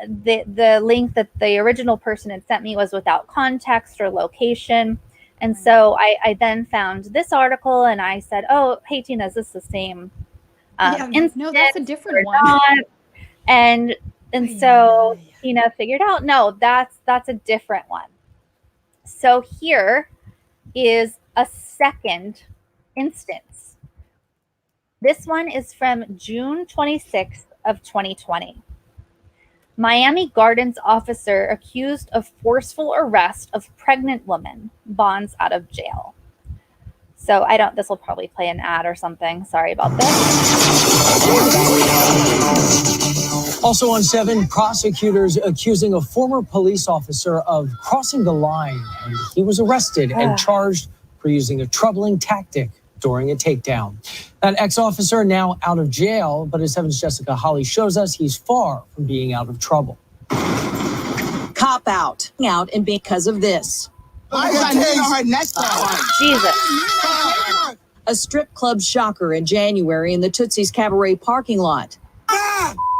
the link that the original person had sent me was without context or location. And so I then found this article and I said, oh, hey, Tina, is this the same incident? No, that's a different one. Not? And so Tina figured out, no, that's a different one. So here is a second instance. This one is from June 26th of 2020. Miami Gardens officer accused of forceful arrest of pregnant woman bonds out of jail. So this will probably play an ad or something. Sorry about this. Also on 7, prosecutors accusing a former police officer of crossing the line. And he was arrested and charged for using a troubling tactic during a takedown. That ex-officer now out of jail, but as 7's Jessica Holly shows us, he's far from being out of trouble. Cop out and because of this. Jesus. A strip club shocker in January in the Tootsie's Cabaret parking lot.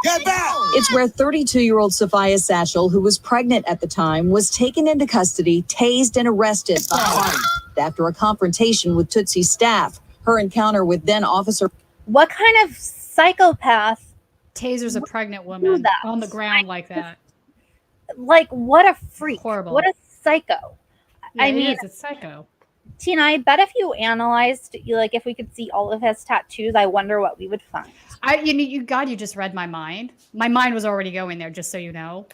Get back! It's where 32-year-old Sophia Satchel, who was pregnant at the time, was taken into custody, tased, and arrested after a confrontation with Tootsie staff. Her encounter with then officer. What kind of psychopath tasers a pregnant woman on the ground like that? Like, what a freak. Horrible. What a psycho. Yeah, I mean, it's psycho. Tina, I bet if you analyzed, like, if we could see all of his tattoos, I wonder what we would find. You just read my mind. My mind was already going there, just so you know.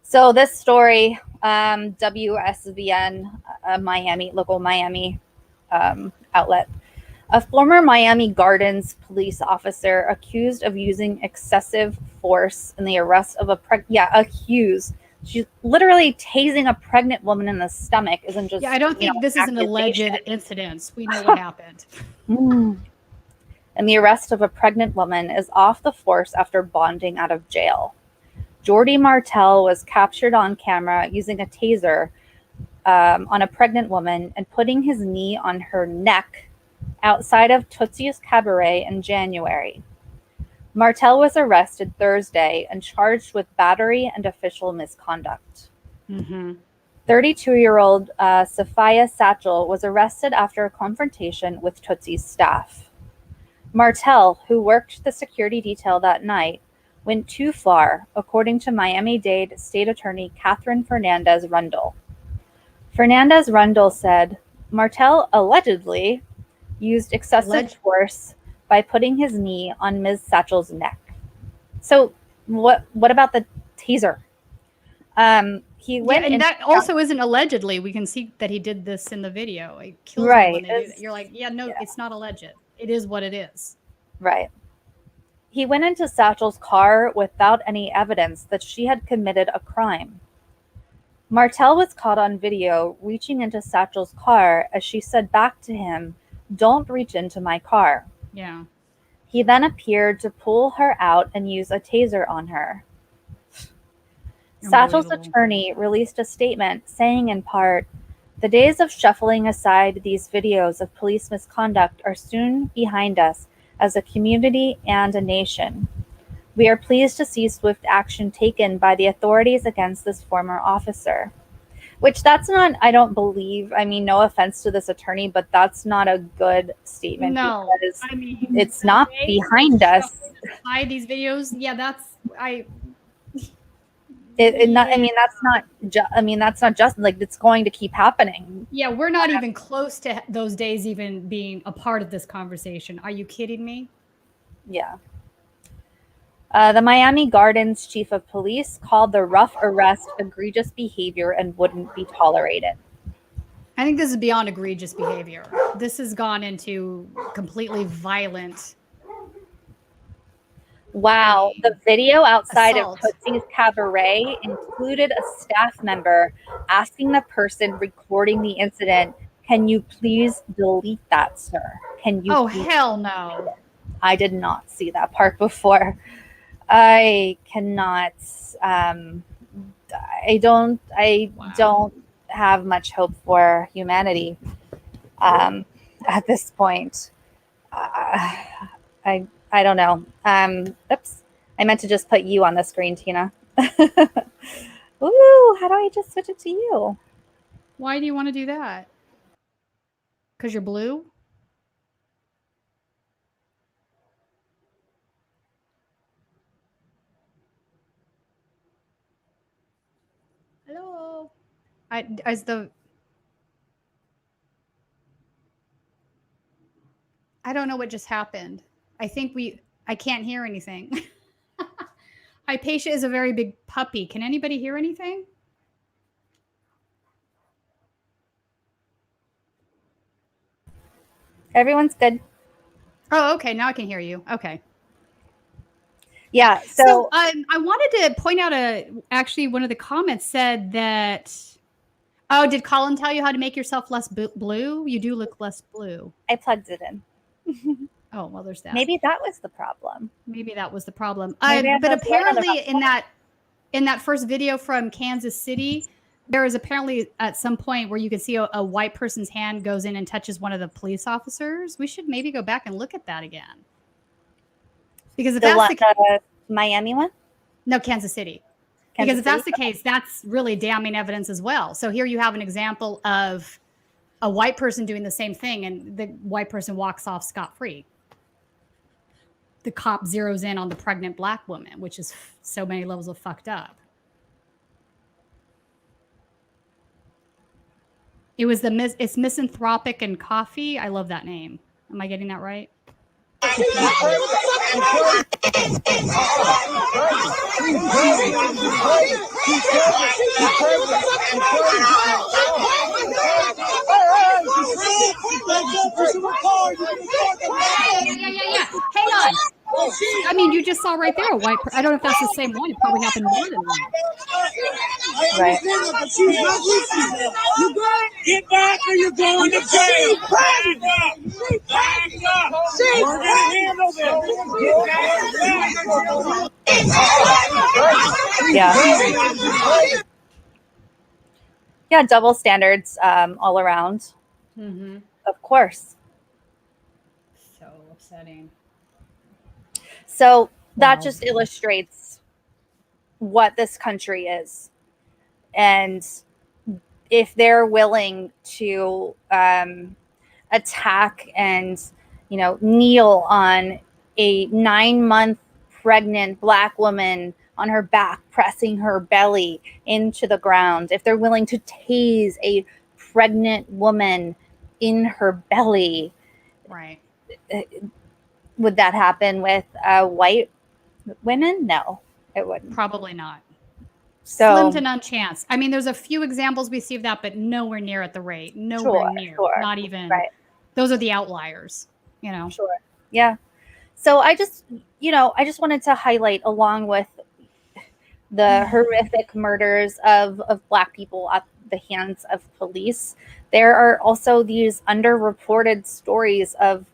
So this story, WSVN, local Miami outlet. A former Miami Gardens police officer accused of using excessive force in the arrest of accused. She's literally tasing a pregnant woman in the stomach. Isn't just. Yeah, I don't think this is an alleged incident. We know what happened. And the arrest of a pregnant woman is off the force after bonding out of jail. Jordy Martel was captured on camera using a taser on a pregnant woman and putting his knee on her neck outside of Tootsie's Cabaret in January. Martel was arrested Thursday and charged with battery and official misconduct. 32-year-old Sophia Satchel was arrested after a confrontation with Tootsie's staff. Martel, who worked the security detail that night, went too far, according to Miami-Dade State Attorney Catherine Fernandez-Rundle. Fernandez-Rundle said Martel allegedly used excessive force by putting his knee on Ms. Satchel's neck. So what about the taser? He went and that also isn't allegedly. We can see that he did this in the video. He kills right. When they do that. You're like, it's not alleged. It is what it is. Right. He went into Satchel's car without any evidence that she had committed a crime. Martel was caught on video reaching into Satchel's car as she said back to him, "Don't reach into my car." Yeah. He then appeared to pull her out and use a taser on her. Satchel's attorney released a statement saying in part, "The days of shuffling aside these videos of police misconduct are soon behind us as a community and a nation. We are pleased to see swift action taken by the authorities against this former officer." Which that's not, I don't believe, I mean, no offense to this attorney, but that's not a good statement. No, because it's not behind us. Hide these videos. Yeah, that's, that's not just like it's going to keep happening. Yeah, we're not even close to those days even being a part of this conversation. Are you kidding me? Yeah. The Miami Gardens chief of police called the rough arrest egregious behavior and wouldn't be tolerated. I think this is beyond egregious behavior. This has gone into completely violent. Wow. The video outside assault. of Tootsie's Cabaret included a staff member asking the person recording the incident, "Can you please delete that, sir? Can you?" Oh, hell no. I did not see that part before. I cannot. I don't. I Wow. don't have much hope for humanity at this point. I don't know. Oops. I meant to just put you on the screen, Tina. Ooh, how do I just switch it to you? Why do you want to do that? Because you're blue? Hello. I don't know what just happened. I can't hear anything. Hypatia is a very big puppy. Can anybody hear anything? Everyone's good. Oh, okay. Now I can hear you. Okay. Yeah. So I wanted to point out actually one of the comments said that, oh, did Colin tell you how to make yourself less blue? You do look less blue. I plugged it in. Oh, well, there's that. Maybe that was the problem. Maybe that was the problem. Maybe But apparently in that first video from Kansas City, there is apparently at some point where you could see a white person's hand goes in and touches one of the police officers. We should maybe go back and look at that again. Because if that's the Miami one? No, Kansas City. Because if that's the case, that's really damning evidence as well. So here you have an example of a white person doing the same thing, and the white person walks off scot-free. The cop zeroes in on the pregnant black woman, which is so many levels of fucked up. It's Misanthropic and Coffee. I love that name. Am I getting that right? Yeah. Hang on. I mean, you just saw right there a white. I don't know if that's the same one. It probably happened more than once. Right. You good? Get back or you're going to jail. Back up. Yeah. Yeah, double standards all around. Mm-hmm. Of course. So upsetting. So that just illustrates what this country is. And if they're willing to attack and, kneel on a 9-month pregnant black woman on her back, pressing her belly into the ground, if they're willing to tase a pregnant woman in her belly, right? Would that happen with white women? No, it wouldn't. Probably not. So Slim to none chance. I mean, there's a few examples we see of that, but nowhere near at the rate. Nowhere near. Sure. Not even. Right. Those are the outliers. Sure. Yeah. So I just wanted to highlight, along with the horrific murders of Black people at the hands of police, there are also these underreported stories of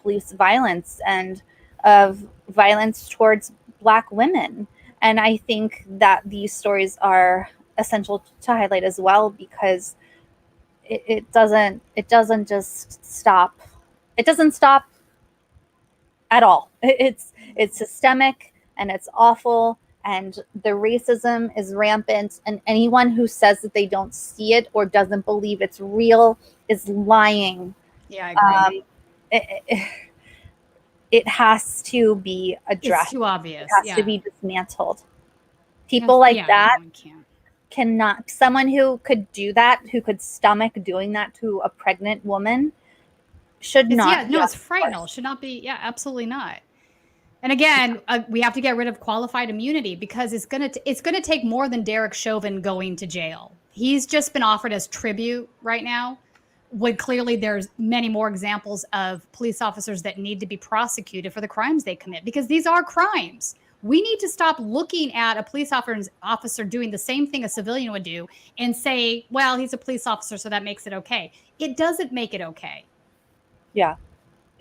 police violence and of violence towards Black women. And I think that these stories are essential to highlight as well, because it doesn't just stop. It doesn't stop at all. It's systemic and it's awful, and the racism is rampant, and anyone who says that they don't see it or doesn't believe it's real is lying. Yeah, I agree. It has to be addressed. It's too obvious. It has to be dismantled. People like that cannot. Someone who could do that, who could stomach doing that to a pregnant woman, should not. Yeah, no, it's frightening. Should not be. Yeah, absolutely not. And again, we have to get rid of qualified immunity, because it's gonna take more than Derek Chauvin going to jail. He's just been offered as tribute right now, when clearly there's many more examples of police officers that need to be prosecuted for the crimes they commit, because these are crimes. We need to stop looking at a police officer doing the same thing a civilian would do and say, well, he's a police officer, so that makes it okay. It doesn't make it okay. Yeah.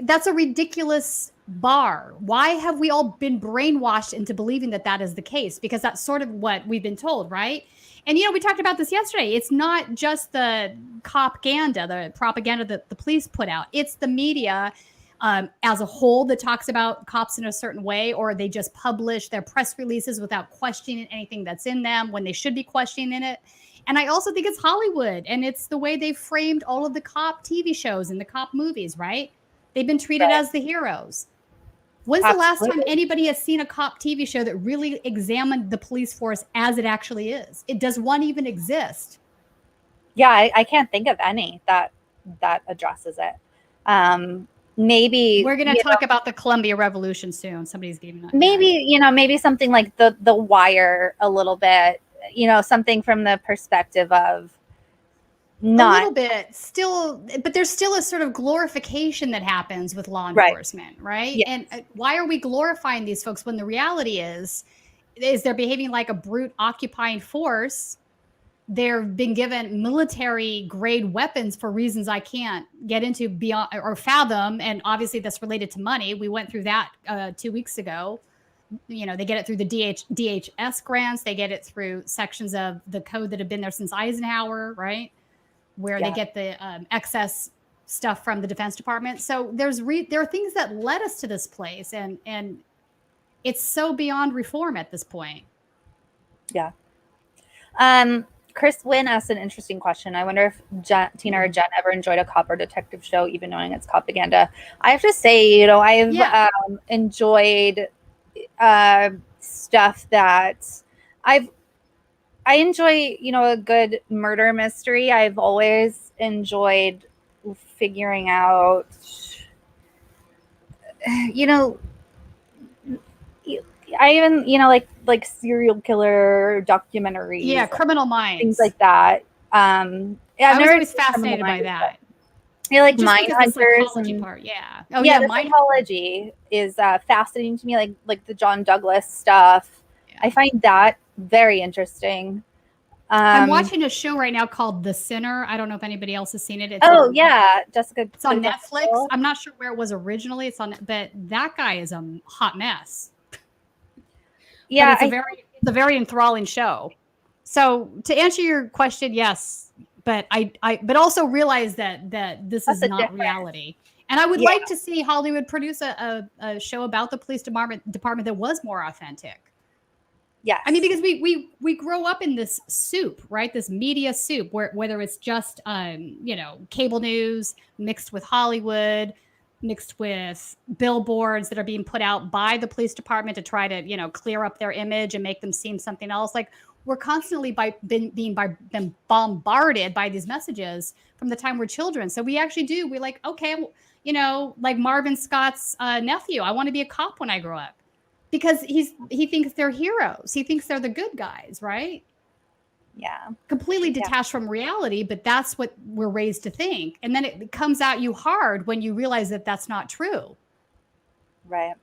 That's a ridiculous bar. Why have we all been brainwashed into believing that that is the case? Because that's sort of what we've been told, right? And, we talked about this yesterday. It's not just the propaganda that the police put out. It's the media as a whole that talks about cops in a certain way, or they just publish their press releases without questioning anything that's in them when they should be questioning it. And I also think it's Hollywood, and it's the way they framed all of the cop TV shows and the cop movies, right? They've been treated as the heroes. When's the last time anybody has seen a cop TV show that really examined the police force as it actually is? Does one even exist? Yeah, I can't think of any that addresses it. Maybe we're going to talk about the Colombia Revolution soon. Somebody's giving that. Maybe maybe something like the Wire a little bit. Something from the perspective of not a little bit still, but there's still a sort of glorification that happens with law enforcement, right? Yes. And why are we glorifying these folks when the reality is they're behaving like a brute occupying force? They've been given military grade weapons for reasons I can't get into beyond or fathom. And obviously that's related to money. We went through that 2 weeks ago. They get it through the DHS grants. They get it through sections of the code that have been there since Eisenhower, right? Where they get the excess stuff from the Defense Department. So there are things that led us to this place, and it's so beyond reform at this point. Yeah. Chris Wynn asked an interesting question. I wonder if Tina or Jen ever enjoyed a cop or detective show, even knowing it's propaganda. I have to say, I've enjoyed stuff that I enjoy, a good murder mystery. I've always enjoyed figuring out, I even, like serial killer documentaries. Yeah, Criminal Minds. Things like that. I was always fascinated by that. Yeah, like Just Mind Hunters. Part, yeah. Oh, yeah, the psychology is fascinating to me, like the John Douglas stuff. Yeah. I find that very interesting. I'm watching a show right now called The Sinner. I don't know if anybody else has seen it. Jessica. It's on Netflix. I'm not sure where it was originally. It's on, but that guy is a hot mess. Yeah, it's a very enthralling show. So to answer your question, yes, but but also realize that this is not reality. And I would like to see Hollywood produce a show about the police department that was more authentic. Yeah, I mean, because we grow up in this soup, right? This media soup, whether it's just cable news mixed with Hollywood, mixed with billboards that are being put out by the police department to try to clear up their image and make them seem something else. Like we're constantly being bombarded by these messages from the time we're children. So we actually do. We're like, okay, like Marvin Scott's nephew. I want to be a cop when I grow up. Because he thinks they're heroes. He thinks they're the good guys, right? Yeah. Completely detached from reality, but that's what we're raised to think. And then it comes at you hard when you realize that that's not true. Right.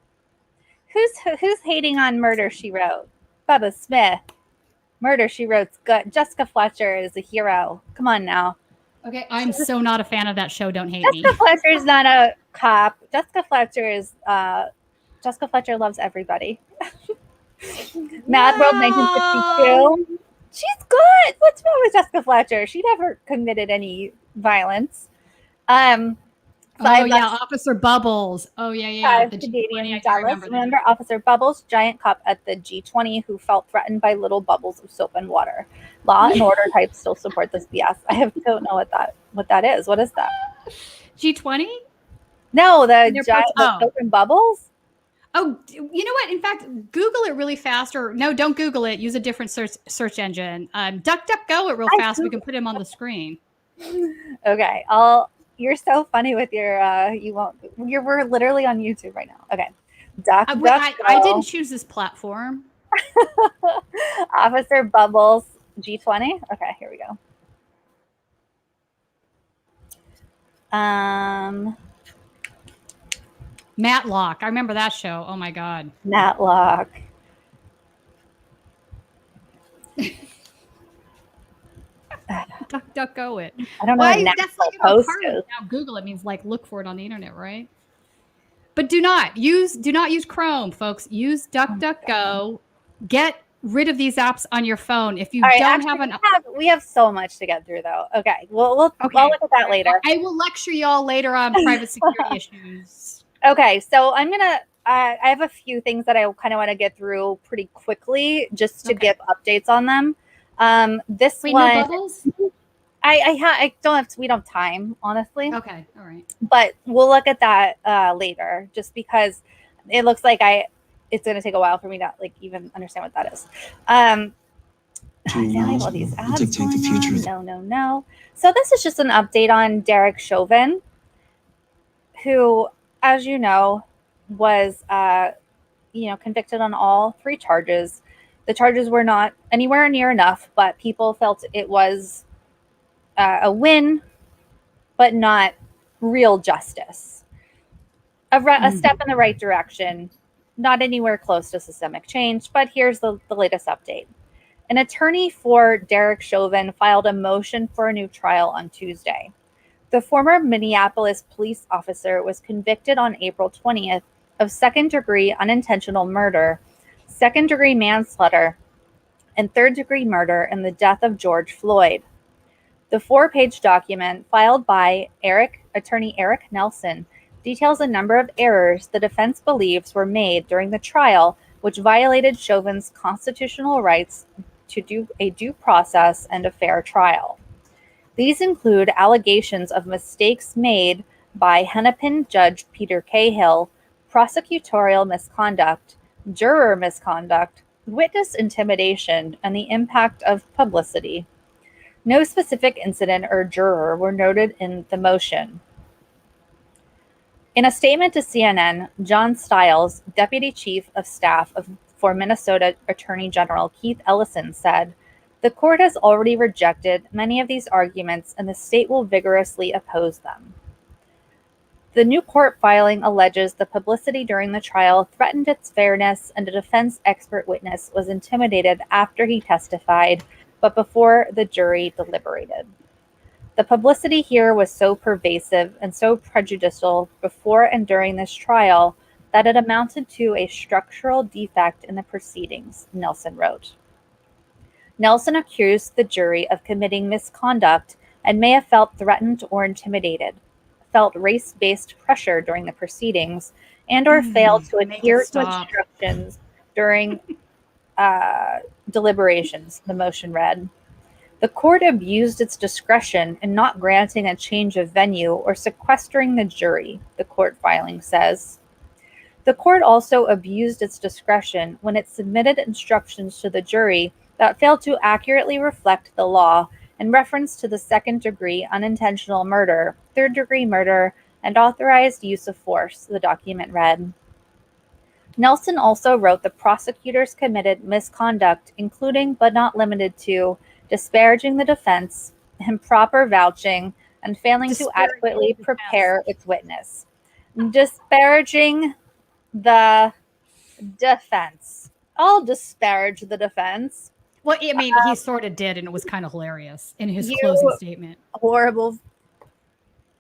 Who's hating on Murder, She Wrote? Bubba Smith. Murder, She Wrote's good. Jessica Fletcher is a hero. Come on now. Okay, I'm so not a fan of that show. Don't hate me. Jessica Fletcher's not a cop. Jessica Fletcher loves everybody. Mad World 1952. She's good. What's wrong with Jessica Fletcher? She never committed any violence. Officer Bubbles. Oh, yeah. The Canadian Dallas. Remember Officer Bubbles, giant cop at the G20 who felt threatened by little bubbles of soap and water. Law and order types still support this BS. I don't know what that is. What is that? G20? No, the giant soap and bubbles. Oh, you know what? In fact, Google it really fast, or no, don't Google it. Use a different search engine. DuckDuckGo it real fast. We can put him on the screen. Okay, you're so funny with your. We're literally on YouTube right now. Okay, DuckDuckGo. I didn't choose this platform. Officer Bubbles G20. Okay, here we go. Matlock. I remember that show. Oh my God. Matlock. DuckDuckGo it. I don't know. That's like a part of it. Now Google it means like look for it on the internet, right? But do not use Chrome, folks. Use DuckDuckGo. Get rid of these apps on your phone. If you All right, don't actually, have we have so much to get through, though. Okay, we'll Okay. I'll look at that later. I will lecture y'all later on private security issues. Okay, so I'm gonna. I have a few things that I kind of want to get through pretty quickly, just to give updates on them. This Wait, one, no bubbles? I don't have. We don't have time, honestly. Okay, all right. But we'll look at that later, just because it looks like it's going to take a while for me to like even understand what that is. Now I have all these ads going on. No. So this is just an update on Derek Chauvin, who, as you know, was convicted on all 3 charges. The charges were not anywhere near enough, but people felt it was a win, but not real justice. A step in the right direction, not anywhere close to systemic change, but here's the latest update. An attorney for Derek Chauvin filed a motion for a new trial on Tuesday. The former Minneapolis police officer was convicted on April 20th of second-degree unintentional murder, second-degree manslaughter, and third-degree murder in the death of George Floyd. The 4-page document filed by attorney Eric Nelson details a number of errors the defense believes were made during the trial, which violated Chauvin's constitutional rights to a due process and a fair trial. These include allegations of mistakes made by Hennepin Judge Peter Cahill, prosecutorial misconduct, juror misconduct, witness intimidation, and the impact of publicity. No specific incident or juror were noted in the motion. In a statement to CNN, John Stiles, Deputy Chief of Staff for Minnesota Attorney General Keith Ellison, said, "The court has already rejected many of these arguments, and the state will vigorously oppose them." The new court filing alleges the publicity during the trial threatened its fairness, and a defense expert witness was intimidated after he testified, but before the jury deliberated. The publicity here was so pervasive and so prejudicial before and during this trial that it amounted to a structural defect in the proceedings, Nelson wrote. Nelson accused the jury of committing misconduct and may have felt threatened or intimidated, felt race-based pressure during the proceedings, and or failed to adhere to instructions during deliberations, the motion read. The court abused its discretion in not granting a change of venue or sequestering the jury, the court filing says. The court also abused its discretion when it submitted instructions to the jury that failed to accurately reflect the law in reference to the second-degree unintentional murder, third-degree murder, and authorized use of force, the document read. Nelson also wrote the prosecutors committed misconduct, including but not limited to disparaging the defense, improper vouching, and failing to adequately prepare its witness. Disparaging the defense. I'll disparage the defense. Well, I mean, he sort of did, and it was kind of hilarious in his closing statement. Horrible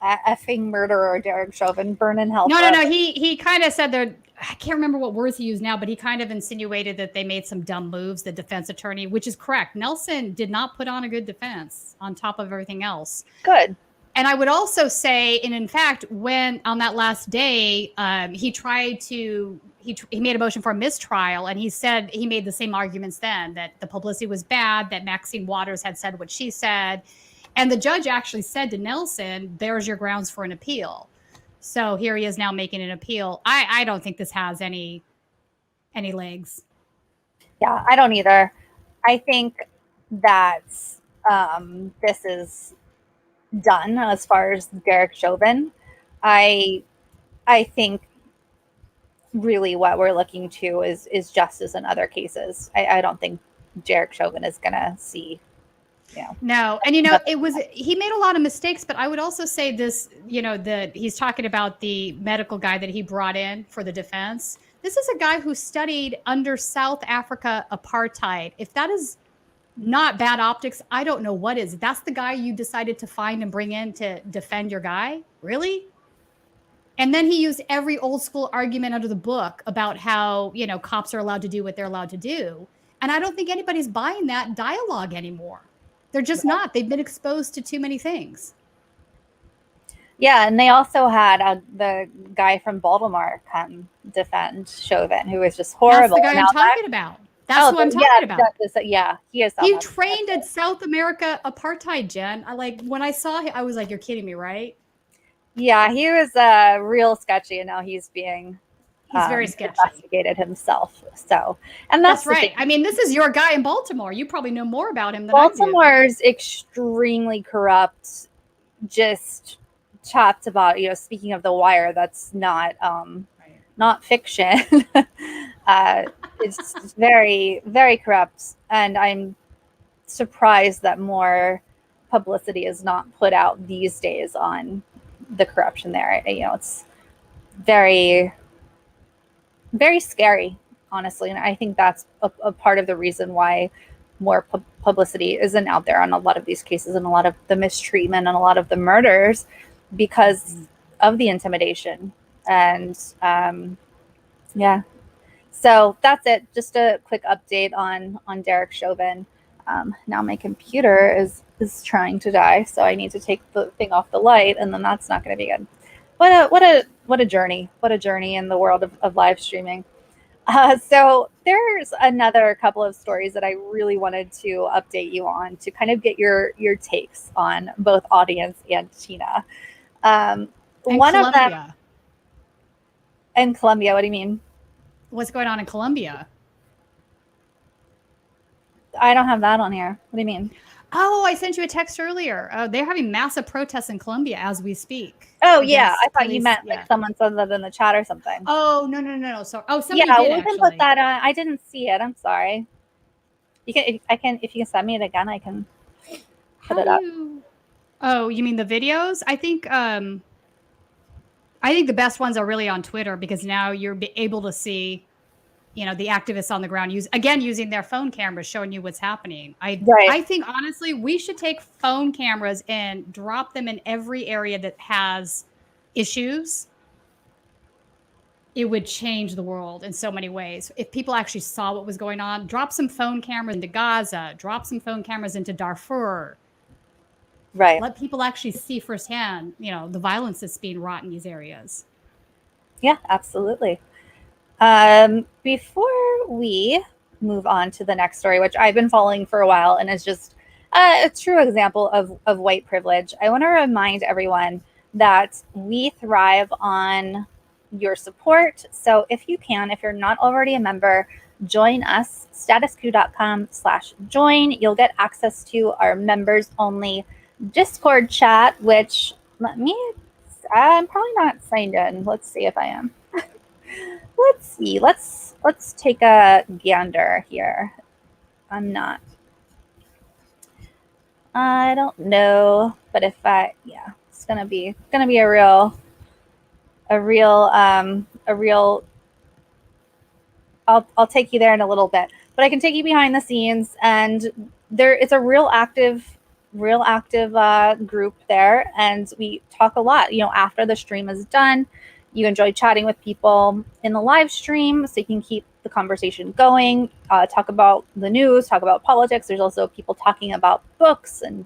effing murderer, Derek Chauvin, burn in hell. No. He kind of said there. I can't remember what words he used now, but he kind of insinuated that they made some dumb moves, the defense attorney, which is correct. Nelson did not put on a good defense on top of everything else. Good. And I would also say, and in fact, when on that last day, he made a motion for a mistrial, and he said he made the same arguments then, that the publicity was bad, that Maxine Waters had said what she said. And the judge actually said to Nelson, there's your grounds for an appeal. So here he is now making an appeal. I don't think this has any legs. Yeah, I don't either. I think that this is done as far as Derek Chauvin. I think really what we're looking to is justice in other cases. I don't think Derek Chauvin is gonna see. No. And, he made a lot of mistakes, but I would also say this, he's talking about the medical guy that he brought in for the defense. This is a guy who studied under South Africa apartheid. If that is not bad optics, I don't know what is. That's the guy you decided to find and bring in to defend your guy? Really? And then he used every old school argument under the book about how, cops are allowed to do what they're allowed to do. And I don't think anybody's buying that dialogue anymore. They're just not. They've been exposed to too many things. Yeah, and they also had the guy from Baltimore come defend Chauvin, who was just horrible. That's the guy I'm talking about. That's who I'm talking about. He is. He trained at South America apartheid, Jen. When I saw him, I was like, "You're kidding me, right?" Yeah, he was real sketchy, and now he's being very sketchy. Investigated himself. So, and that's right. I mean, this is your guy in Baltimore. You probably know more about him than Baltimore's extremely corrupt. Just talked about, speaking of The Wire, that's not fiction. It's very, very corrupt, and I'm surprised that more publicity is not put out these days on the corruption there. It's very, very scary, honestly, and I think that's a part of the reason why more publicity isn't out there on a lot of these cases and a lot of the mistreatment and a lot of the murders, because of the intimidation. And so that's it. Just a quick update on Derek Chauvin. Now my computer is trying to die, so I need to take the thing off the light, and then that's not going to be good. What a journey! What a journey in the world of live streaming. So there's another couple of stories that I really wanted to update you on to kind of get your takes on both audience and Tina. One Colombia. Of them. And Colombia, what do you mean? What's going on in Colombia? I don't have that on here. What do you mean? Oh, I sent you a text earlier. They're having massive protests in Colombia as we speak. Oh, yeah. I thought you meant like someone said that in the chat or something. Oh, no. So, somebody yeah, did, we can put that on. I didn't see it. I'm sorry. You can. If you can send me it again, I can put it up. Oh, you mean the videos? I think the best ones are really on Twitter, because now you're able to see, the activists on the ground using their phone cameras, showing you what's happening. I think honestly, we should take phone cameras and drop them in every area that has issues. It would change the world in so many ways. If people actually saw what was going on, drop some phone cameras into Gaza, drop some phone cameras into Darfur. Right. Let people actually see firsthand, the violence that's being wrought in these areas. Yeah, absolutely. Before we move on to the next story, which I've been following for a while and is just a true example of white privilege, I want to remind everyone that we thrive on your support. So if you're not already a member, join us, statusq.com/join. You'll get access to our members only Discord chat, which I'm probably not signed in. Let's see if I am. Let's see. Let's take a gander here. I'm not. I don't know, but it's gonna be a real. I'll take you there in a little bit, but I can take you behind the scenes, and it's a real active group there, and we talk a lot. After the stream is done, you enjoy chatting with people in the live stream, so you can keep the conversation going. Talk about the news, talk about politics. There's also people talking about books and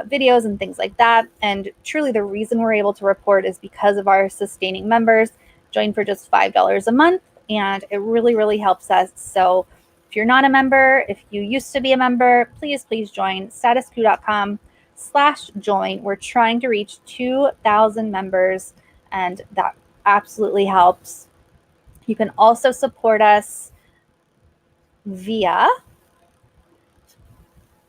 videos and things like that. And truly, the reason we're able to report is because of our sustaining members. Join for just $5 a month, and it really, really helps us. So if you're not a member, if you used to be a member, please join statusq.com/join. We're trying to reach 2,000 members, and that absolutely helps. You can also support us via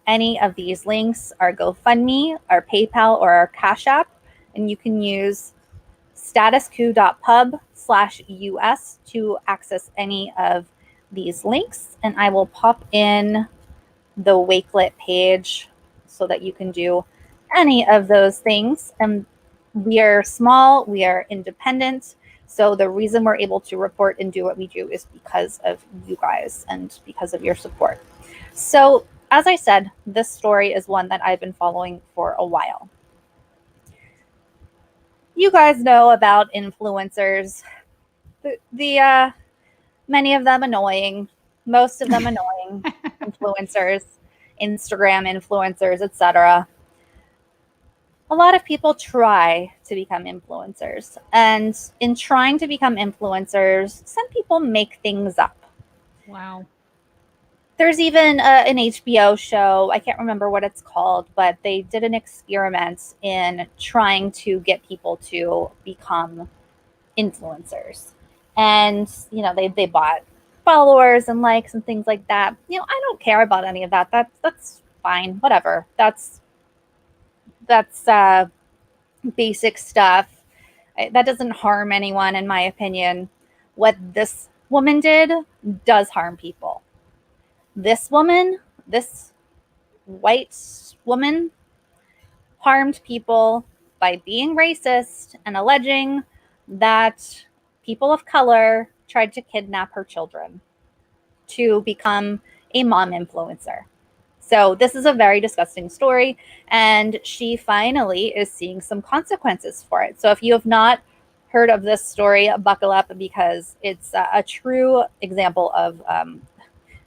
any of these links, our GoFundMe, our PayPal, or our Cash App, and you can use statusq.pub/US to access any of these links. And I will pop in the Wakelet page so that you can do any of those things. And we are small, we are independent. So the reason we're able to report and do what we do is because of you guys and because of your support. So as I said, this story is one that I've been following for a while. you guys know about influencers. The many of them annoying, most of them annoying influencers, Instagram influencers, etc. A lot of people try to become influencers, and in trying to become influencers, some people make things up. Wow. There's even an HBO show, I can't remember what it's called, but they did an experiment in trying to get people to become influencers. And, they bought followers and likes and things like that. I don't care about any of that. That's fine. Whatever. That's basic stuff. That doesn't harm anyone, in my opinion. What this woman did does harm people. This white woman, harmed people by being racist and alleging that people of color tried to kidnap her children to become a mom influencer. So this is a very disgusting story, and she finally is seeing some consequences for it. So if you have not heard of this story, buckle up, because it's a true example of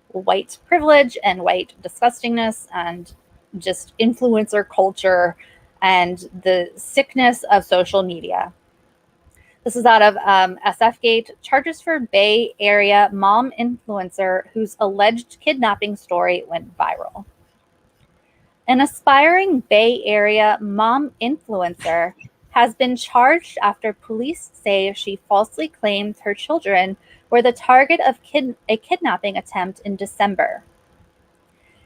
white privilege and white disgustingness and just influencer culture and the sickness of social media. This is out of SFgate. Charges for Bay Area mom influencer whose alleged kidnapping story went viral. An aspiring Bay Area mom influencer has been charged after police say she falsely claimed her children were the target of a kidnapping attempt in December.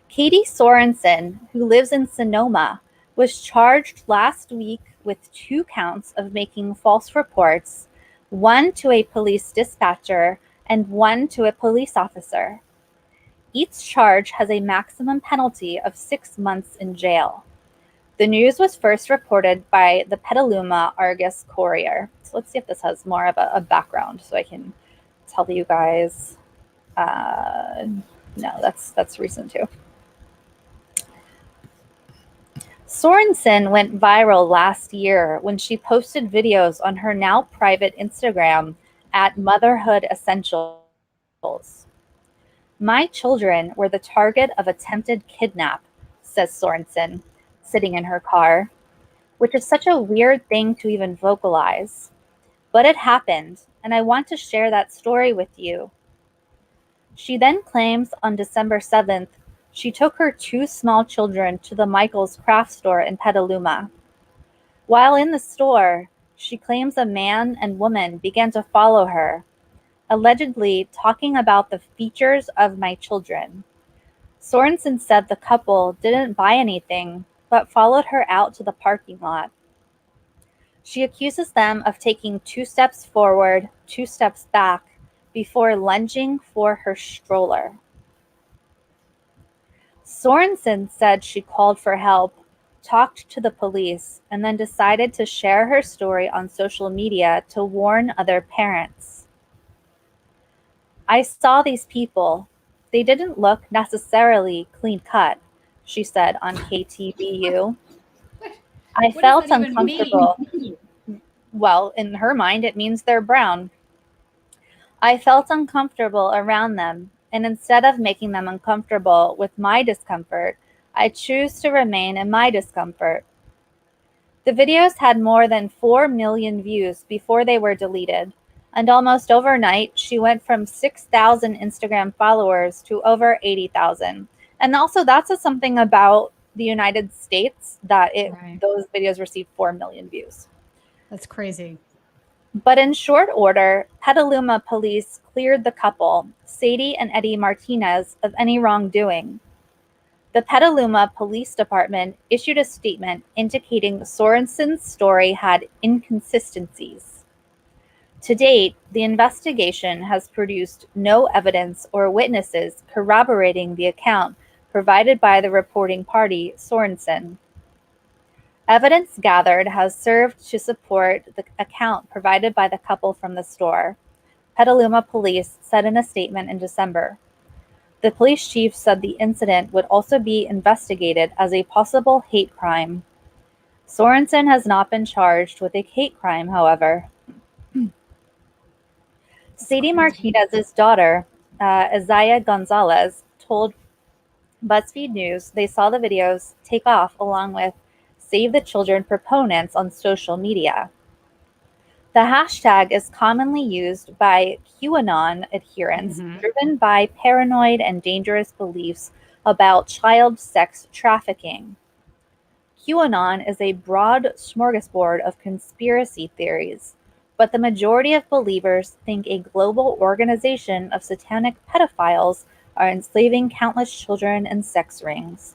Katie Sorensen, who lives in Sonoma, was charged last week with 2 counts of making false reports, 1 to a police dispatcher and 1 to a police officer. Each charge has a maximum penalty of 6 months in jail. The news was first reported by the Petaluma Argus-Courier. So let's see if this has more of a background so I can tell you guys. No, that's recent too. Sorensen went viral last year when she posted videos on her now private Instagram at Motherhood Essentials. My children were the target of attempted kidnap, says Sorensen, sitting in her car, which is such a weird thing to even vocalize. But it happened, and I want to share that story with you. She then claims on December 7th, she took her 2 small children to the Michaels craft store in Petaluma. While in the store, she claims a man and woman began to follow her, allegedly talking about the features of my children. Sorensen said the couple didn't buy anything, but followed her out to the parking lot. She accuses them of taking 2 steps forward, 2 steps back, before lunging for her stroller. Sorensen said she called for help, talked to the police, and then decided to share her story on social media to warn other parents. I saw these people. They didn't look necessarily clean cut, she said on KTVU. I felt uncomfortable. Well, in her mind, it means they're brown. I felt uncomfortable around them, and instead of making them uncomfortable with my discomfort, I choose to remain in my discomfort. The videos had more than 4 million views before they were deleted, and almost overnight, she went from 6,000 Instagram followers to over 80,000. And also, that says something about the United States that those videos received 4 million views. That's crazy. But in short order, Petaluma police cleared the couple, Sadie and Eddie Martinez, of any wrongdoing. The Petaluma Police Department issued a statement indicating Sorensen's story had inconsistencies. To date, the investigation has produced no evidence or witnesses corroborating the account provided by the reporting party, Sorensen. Evidence gathered has served to support the account provided by the couple from the store, Petaluma police said in a statement in December. The police chief said the incident would also be investigated as a possible hate crime. Sorensen has not been charged with a hate crime, however. Sadie Martinez's daughter, Isaiah Gonzalez, told BuzzFeed News they saw the videos take off along with Save the Children proponents on social media. The hashtag is commonly used by QAnon adherents driven by paranoid and dangerous beliefs about child sex trafficking. QAnon is a broad smorgasbord of conspiracy theories, but the majority of believers think a global organization of satanic pedophiles are enslaving countless children in sex rings.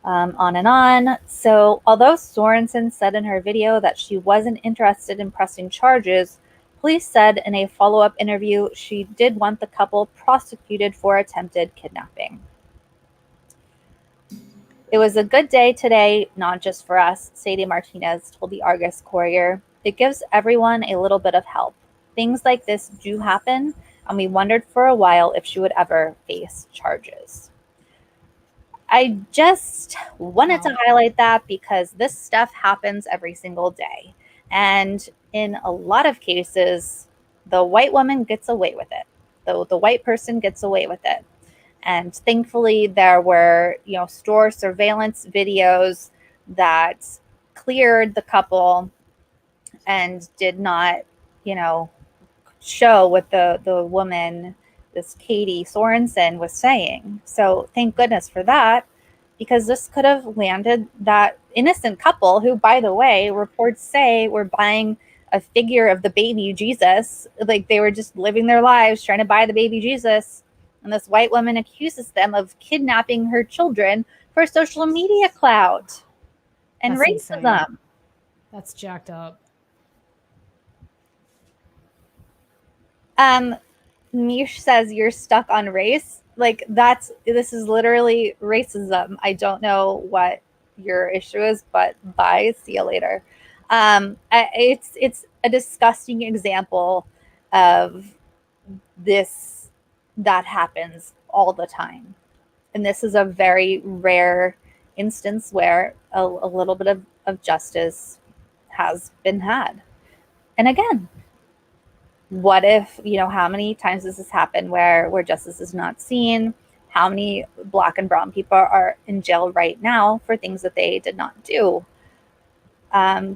On and on. So, although Sorensen said in her video that she wasn't interested in pressing charges, police said in a follow-up interview she did want the couple prosecuted for attempted kidnapping. It was a good day today, not just for us, Sadie Martinez told the Argus Courier. It gives everyone a little bit of help. Things like this do happen, and we wondered for a while if she would ever face charges. I just wanted to highlight that because this stuff happens every single day. And in a lot of cases, the white woman gets away with it. The white person gets away with it. And thankfully, there were, store surveillance videos that cleared the couple and did not, show what the woman, this Katie Sorensen, was saying. So thank goodness for that, because this could have landed that innocent couple who, by the way, reports say were buying a figure of the baby Jesus. Like they were just living their lives trying to buy the baby Jesus. And this white woman accuses them of kidnapping her children for social media clout and That's racism. insane. That's jacked up. Mish says you're stuck on race. Like this is literally racism. I don't know what your issue is, but bye. See you later. It's a disgusting example of this that happens all the time. And this is a very rare instance where a little bit of justice has been had. And again, what if, how many times does this happen where justice is not seen? How many Black and brown people are in jail right now for things that they did not do?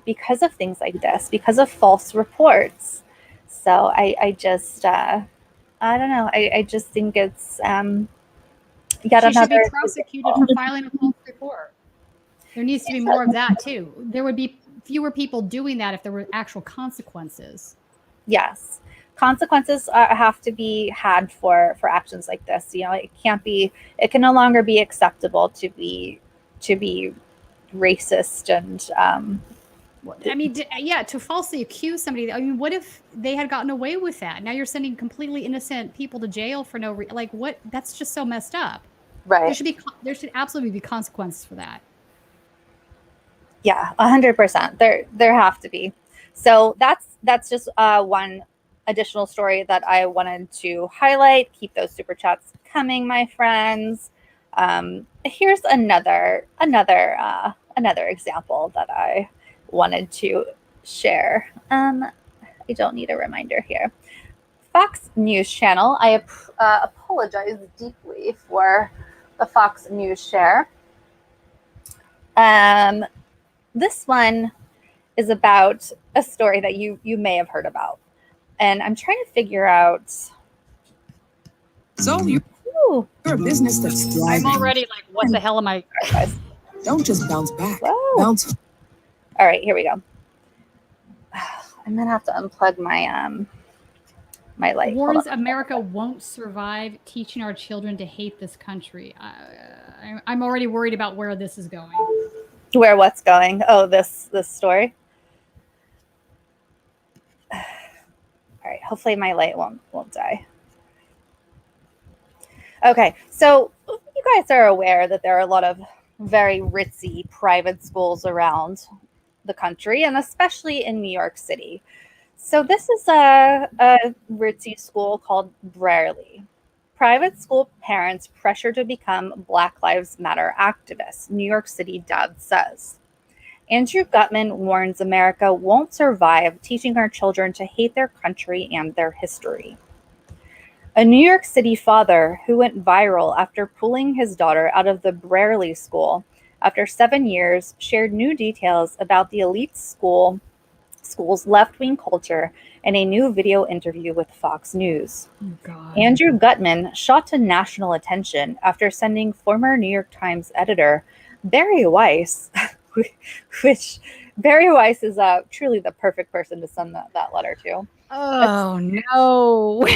Because of things like this, because of false reports. So I just, I don't know. I just think it's yet she another. should be prosecuted for filing a false report. There needs to be more of that too. There would be fewer people doing that if there were actual consequences. Yes, consequences have to be had for actions like this. It can't be. It can no longer be acceptable to be racist and. To falsely accuse somebody. I mean, what if they had gotten away with that? Now you're sending completely innocent people to jail for no reason. Like, what? That's just so messed up. Right. There should absolutely be consequences for that. Yeah, 100%. There have to be. So that's just one additional story that I wanted to highlight. Keep those super chats coming, my friends. Here's another example that I wanted to share. I don't need a reminder here. Fox News Channel. I apologize deeply for the Fox News share. This one is about a story that you may have heard about, and I'm trying to figure out. So you're a business that's thriving. I'm already like, what the hell am I? Don't just bounce back. Whoa. Bounce. All right, here we go. I'm gonna have to unplug my my light. Warns America won't survive teaching our children to hate this country. I'm already worried about where this is going. Where what's going? Oh, this story. All right, hopefully my light won't die. Okay, so you guys are aware that there are a lot of very ritzy private schools around the country, and especially in New York City. So this is a ritzy school called Brierley. private school parents pressure to become Black Lives Matter activists, New York City Dad says. Andrew Gutman warns America won't survive teaching our children to hate their country and their history. A New York City father who went viral after pulling his daughter out of the Brearley School after 7 years shared new details about the elite school's left-wing culture in a new video interview with Fox News. Oh, God. Andrew Gutman shot to national attention after sending former New York Times editor Barry Weiss, which Barry Weiss is truly the perfect person to send that letter to. Oh, no.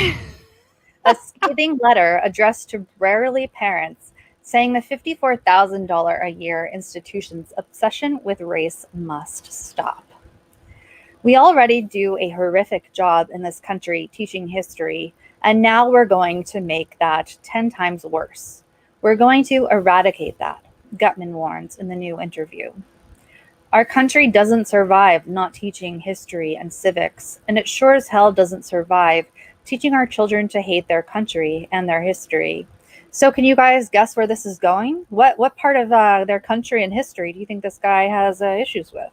A scathing letter addressed to Brearley parents saying the $54,000 a year institution's obsession with race must stop. We already do a horrific job in this country teaching history, and now we're going to make that 10 times worse. We're going to eradicate that, Gutman warns in the new interview. Our country doesn't survive not teaching history and civics, and it sure as hell doesn't survive teaching our children to hate their country and their history. So can you guys guess where this is going? What part of their country and history do you think this guy has issues with?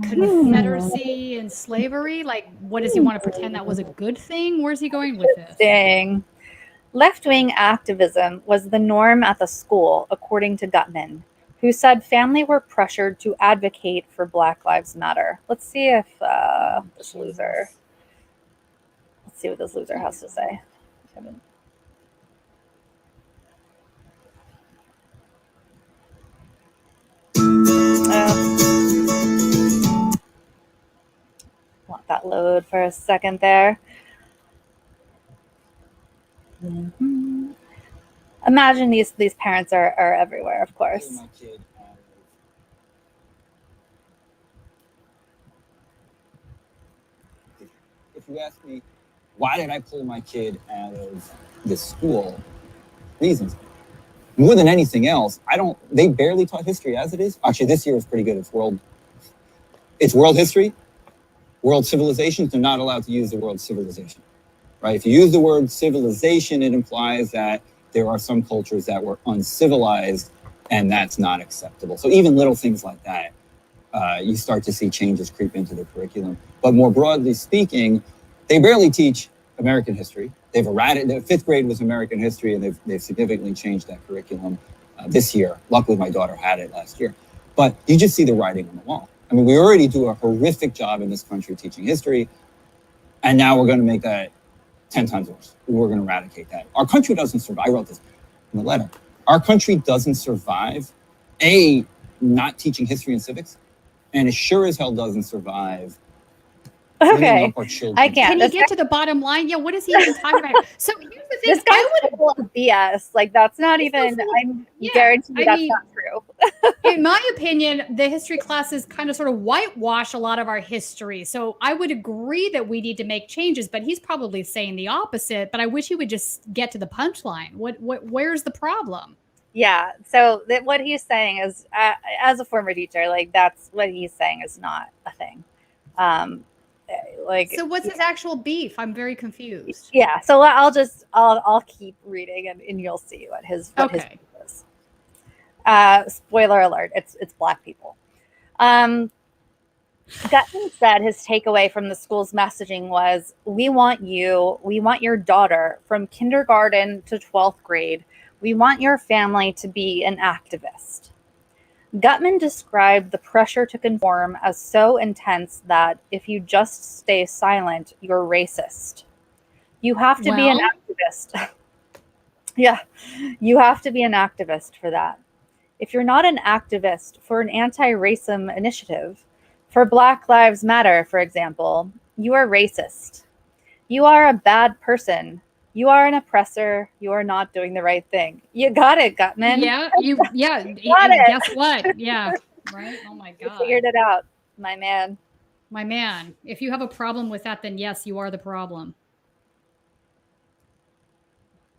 Confederacy and slavery? Like, what does he want to pretend that was a good thing? Where's he going with this? Dang. Left-wing activism was the norm at the school, according to Gutman, who said family were pressured to advocate for Black Lives Matter. Let's see if let's see what this loser has to say. Let that load for a second there. Mm-hmm. Imagine these parents are everywhere, of course. If you ask me, why did I pull my kid out of this school? Reasons. More than anything else, they barely taught history as it is. Actually, this year is pretty good. It's world history. World civilizations, they're not allowed to use the word civilization, right? If you use the word civilization, it implies that there are some cultures that were uncivilized, and that's not acceptable. So even little things like that, you start to see changes creep into the curriculum. But more broadly speaking, they barely teach American history. They've eradicated, fifth grade was American history, and they've significantly changed that curriculum this year. Luckily, my daughter had it last year. But you just see the writing on the wall. I mean, we already do a horrific job in this country teaching history, and now we're going to make that 10 times worse. We're going to eradicate that. Our country doesn't survive. I wrote this in the letter. Our country doesn't survive, not teaching history and civics, and it sure as hell doesn't survive. Okay, I can't. Can you get to the bottom line? Yeah, what is he even talking about? So here's the thing. This guy would pull up BS. Like, that's not even, I'm guaranteed that's not true. In my opinion, the history classes kind of sort of whitewash a lot of our history. So I would agree that we need to make changes, but he's probably saying the opposite. But I wish he would just get to the punchline. Where's the problem? Yeah. So what he's saying is, as a former teacher, like, that's what he's saying is not a thing. So what's his actual beef? I'm very confused. Yeah. So I'll keep reading and you'll see what his beef is. Spoiler alert, it's Black people. Gutman said his takeaway from the school's messaging was, we want your daughter from kindergarten to 12th grade. We want your family to be an activist. Gutman described the pressure to conform as so intense that if you just stay silent, you're racist. You have to be an activist. Yeah, you have to be an activist for that. If you're not an activist for an anti-racism initiative, for Black Lives Matter, for example, you are racist. You are a bad person. You are an oppressor. You are not doing the right thing. You got it, Gutman. Yeah, guess what? Yeah, right? Oh my God. You figured it out, my man. My man. If you have a problem with that, then yes, you are the problem.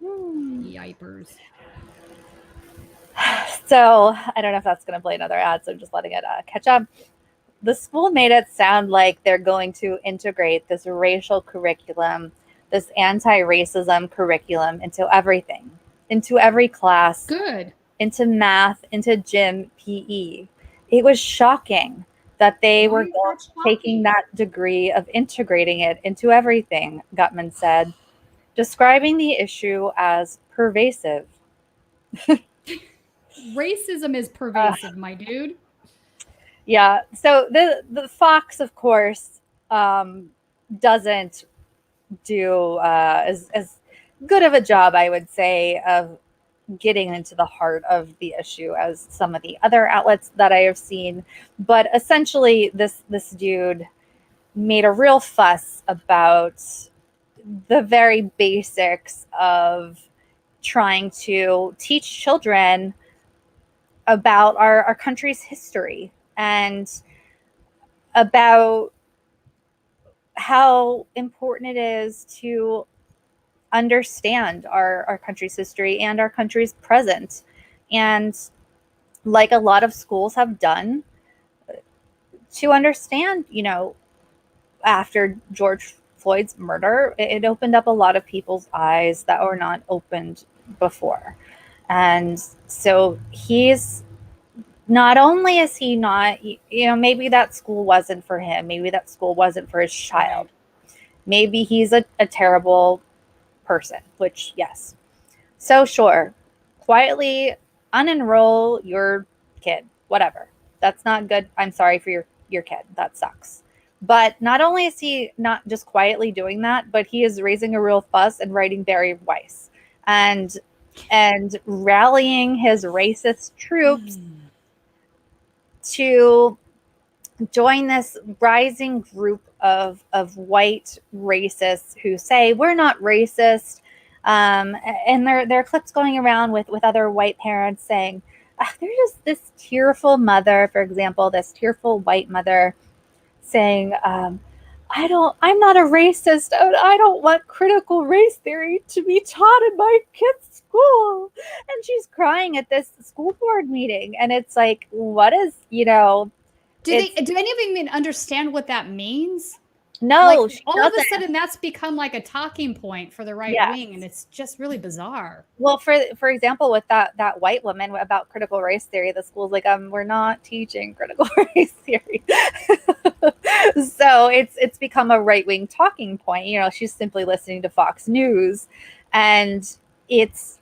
Yipers. So I don't know if that's going to play another ad, so I'm just letting it catch up. The school made it sound like they're going to integrate this racial curriculum this anti-racism curriculum into everything, into every class, Good. into math, into gym, PE. It was shocking that they Why were is that taking shocking? that degree of integrating it into everything, Gutman said, describing the issue as pervasive. Racism is pervasive, my dude. Yeah. So the Fox, of course, doesn't do as good of a job, I would say, of getting into the heart of the issue as some of the other outlets that I have seen. But essentially, this dude made a real fuss about the very basics of trying to teach children about our country's history and about how important it is to understand our country's history and our country's present. And like a lot of schools have done, to understand, after George Floyd's murder, it opened up a lot of people's eyes that were not opened before. And so he's not only is he not, maybe that school wasn't for him, maybe that school wasn't for his child, maybe he's a terrible person, which, yes. So, sure, quietly unenroll your kid, whatever. That's not good. I'm sorry for your kid. That sucks. But not only is he not just quietly doing that, but he is raising a real fuss and writing Barry Weiss and rallying his racist troops to join this rising group of white racists who say we're not racist, and there are clips going around with other white parents saying, there's just this tearful mother, for example, this tearful white mother saying, I'm not a racist. I don't want critical race theory to be taught in my kid's school. And she's crying at this school board meeting. And it's like, what is, do any of them even understand what that means? No, like, all of a sudden that's become like a talking point for the right wing, and it's just really bizarre. Well, for example, with that white woman about critical race theory, the school's like, we're not teaching critical race theory. So it's become a right wing talking point. She's simply listening to Fox News, and it's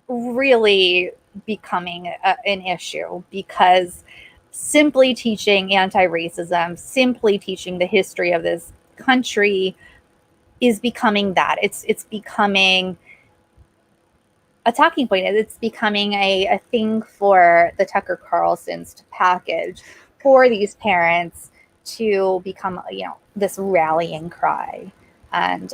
really becoming an issue because simply teaching anti-racism, simply teaching the history of this country is becoming that. It's becoming a talking point. It's becoming a thing for the Tucker Carlsons to package for these parents to become, this rallying cry. And,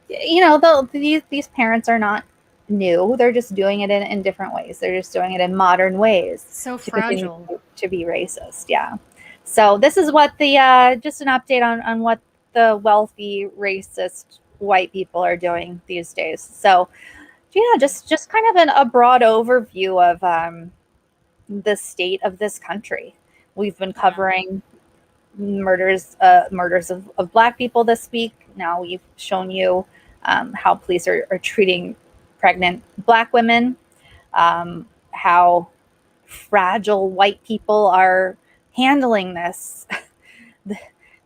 these parents are not new. They're just doing it in different ways. They're just doing it in modern ways. So fragile. To be racist. Yeah. So this is what the, just an update on what the wealthy, racist white people are doing these days. So, yeah, just kind of a broad overview of the state of this country. We've been covering murders of Black people this week. Now we've shown you how police are treating pregnant Black women, how fragile white people are handling this.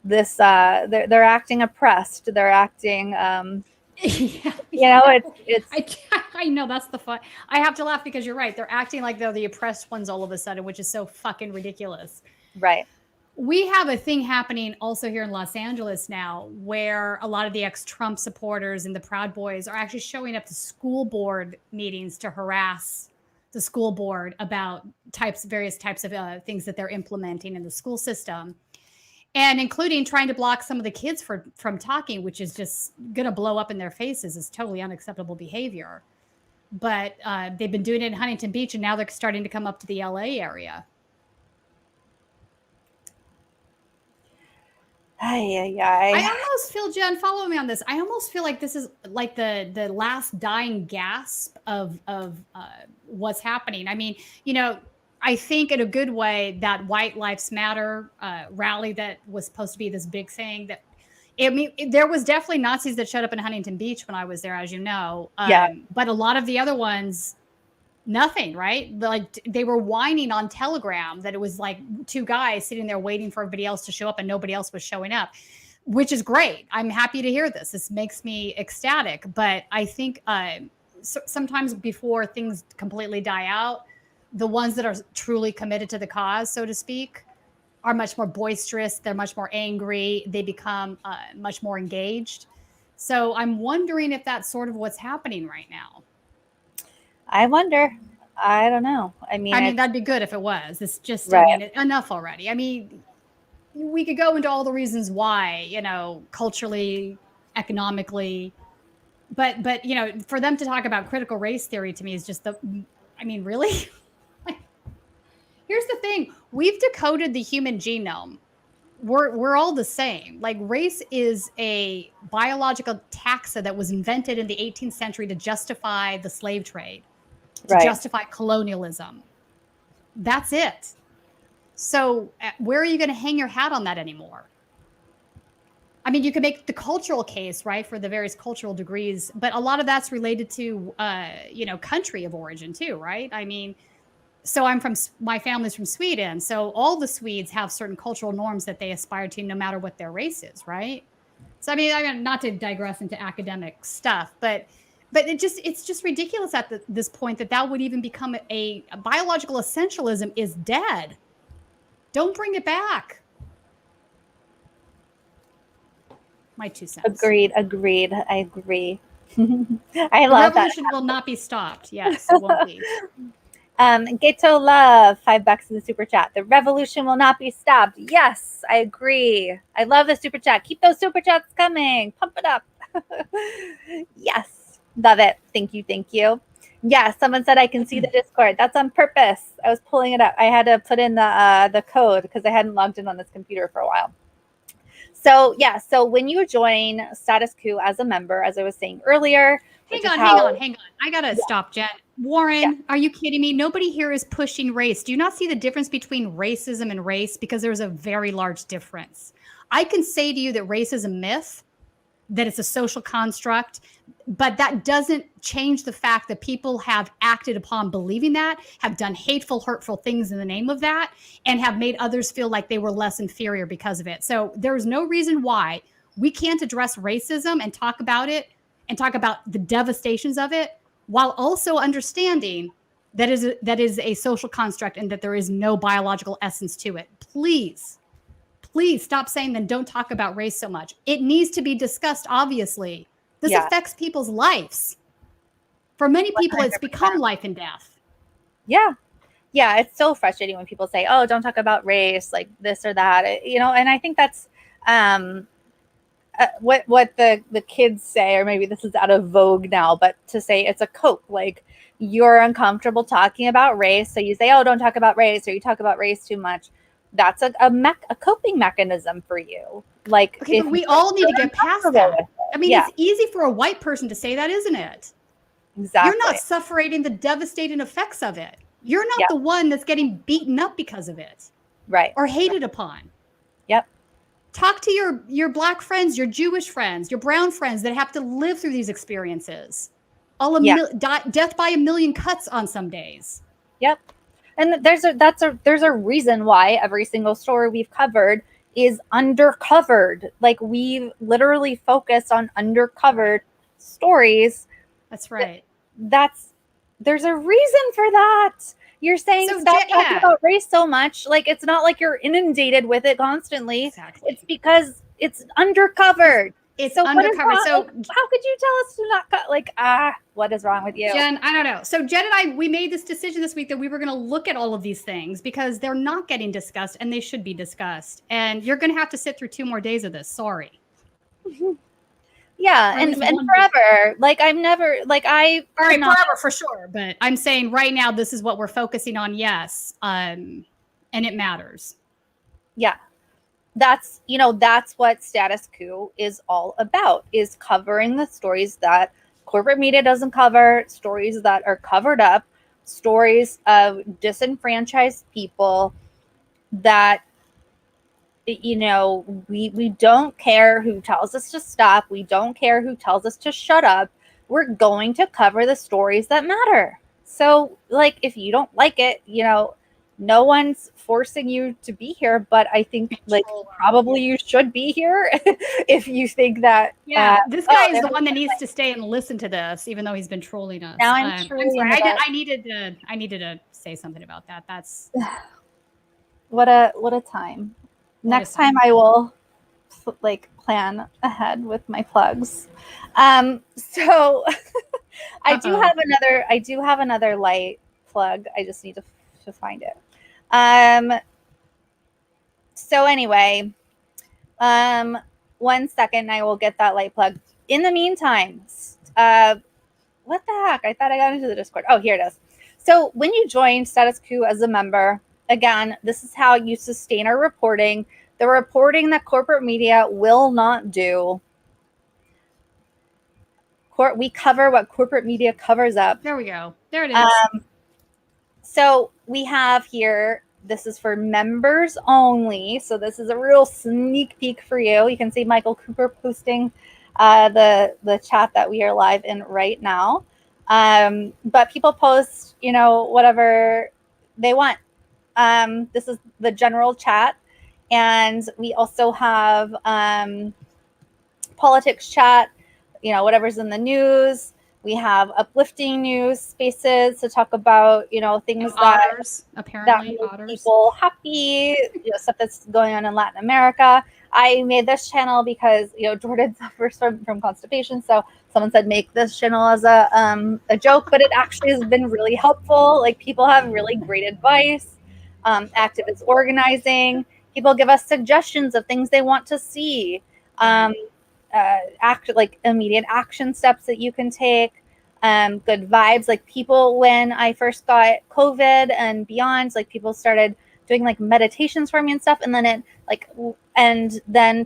They're acting oppressed. They're acting. It's. I know, that's the fun. I have to laugh because you're right. They're acting like they're the oppressed ones all of a sudden, which is so fucking ridiculous. Right. We have a thing happening also here in Los Angeles now where a lot of the ex-Trump supporters and the Proud Boys are actually showing up to school board meetings to harass the school board about various types of things that they're implementing in the school system, and including trying to block some of the kids from talking, which is just going to blow up in their faces. Is totally unacceptable behavior. But they've been doing it in Huntington Beach, and now they're starting to come up to the LA area. I almost feel, Jen, follow me on this. I almost feel like this is like the last dying gasp of what's happening. I mean, I think in a good way that White Lives Matter rally that was supposed to be this big thing that, I mean, there was definitely Nazis that showed up in Huntington Beach when I was there, as you know. Yeah. But a lot of the other ones, nothing, right? Like they were whining on Telegram that it was like two guys sitting there waiting for everybody else to show up and nobody else was showing up, which is great. I'm happy to hear this. This makes me ecstatic. But I think sometimes before things completely die out, the ones that are truly committed to the cause, so to speak, are much more boisterous. They're much more angry. They become much more engaged. So I'm wondering if that's sort of what's happening right now. I wonder. I don't know. I mean, that'd be good if it was. It's just, Right. I mean, enough already. I mean, we could go into all the reasons why, you know, culturally, economically, but you know, for them to talk about critical race theory to me is just I mean, really? Here's the thing. We've decoded the human genome. We're all the same. Like race is a biological taxa that was invented in the 18th century to justify the slave trade, to Right. justify colonialism. That's it. So where are you going to hang your hat on that anymore? I mean, you can make the cultural case, right, for the various cultural degrees, but a lot of that's related to, you know, country of origin too, right? I mean, so my family's from Sweden. So all the Swedes have certain cultural norms that they aspire to no matter what their race is, right? So, I mean, not to digress into academic stuff, but it's just ridiculous at this point that would even become a biological essentialism is dead. Don't bring it back. My 2 cents. Agreed. I agree. I The love that. revolution will not be stopped. Yes, it won't be. Gato Love, $5 in the super chat. The revolution will not be stopped. Yes, I agree. I love the super chat. Keep those super chats coming. Pump it up. Yes, love it. Thank you. Yeah, someone said I can see the Discord. That's on purpose. I was pulling it up. I had to put in the code because I hadn't logged in on this computer for a while. So yeah, so when you join Status Quo as a member, as I was saying earlier, Hang on. I gotta stop, Jen. Warren, Are you kidding me? Nobody here is pushing race. Do you not see the difference between racism and race? Because there's a very large difference. I can say to you that race is a myth, that it's a social construct, but that doesn't change the fact that people have acted upon believing that, have done hateful, hurtful things in the name of that, and have made others feel like they were less inferior because of it. So there's no reason why we can't address racism and talk about it and talk about the devastations of it while also understanding that is a social construct and that there is no biological essence to it. Please stop saying then don't talk about race so much. It needs to be discussed, obviously. This affects people's lives. For many people, 100%. It's become life and death. Yeah. Yeah, it's so frustrating when people say, oh, don't talk about race, like this or that, you know, and I think that's what the kids say, or maybe this is out of vogue now, but to say it's a cope, like you're uncomfortable talking about race. So you say, oh, don't talk about race, or you talk about race too much. That's a coping mechanism for you. Like, okay, but we all need to get past that. I mean, It's easy for a white person to say that, isn't it? Exactly. You're not suffering the devastating effects of it. You're not the one that's getting beaten up because of it. Right. Or hated upon. Yep. Talk to your Black friends, your Jewish friends, your brown friends that have to live through these experiences. Death by a million cuts on some days. Yep. And there's a reason why every single story we've covered is undercovered. Like, we've literally focused on undercovered stories. That's right. There's a reason for that. You're saying stop talking about race so much. Like, it's not like you're inundated with it constantly. Exactly. It's because it's undercovered. It's undercover. So how could you tell us to not cut? What is wrong with you? Jen, I don't know. So Jen and I, we made this decision this week that we were going to look at all of these things because they're not getting discussed and they should be discussed. And you're going to have to sit through 2 more days of this. Sorry. Yeah. And forever. Like, I'm never like all right, forever for sure. But I'm saying right now, this is what we're focusing on. Yes. And it matters. Yeah. That's what Status Quo is all about, is covering the stories that corporate media doesn't cover, stories that are covered up, stories of disenfranchised people that you know, we don't care who tells us to stop. We don't care who tells us to shut up. We're going to cover the stories that matter. So, like, if you don't like it, you know, no one's forcing you to be here, but I think, like, probably you should be here if you think that. Yeah, this guy is oh, the one that needs to stay and listen to this, even though he's been trolling us. Now I'm I'm truly sorry. into that. I needed to say something about that. That's What a time. Next time I will like plan ahead with my plugs. So I do have another light plug. I just need to find it. So anyway, 1 second, I will get that light plug. In the meantime, what the heck? I thought I got into the Discord. Oh, here it is. So when you join Status Quo as a member, again, this is how you sustain our reporting. The reporting that corporate media will not do. We cover what corporate media covers up. There we go. There it is. So we have here, this is for members only. So this is a real sneak peek for you. You can see Michael Cooper posting the chat that we are live in right now. But people post, you know, whatever they want. This is the general chat. And we also have politics chat, you know, whatever's in the news. We have uplifting news spaces to talk about, you know, things that make people happy, you know, stuff that's going on in Latin America. I made this channel because, you know, Jordan suffers from constipation, so someone said make this channel as a joke, but it actually has been really helpful. Like, people have really great advice. Activist organizing. People give us suggestions of things they want to see. Like immediate action steps that you can take. Good vibes. Like, people, when I first got COVID and beyond, like, people started doing like meditations for me and stuff, and then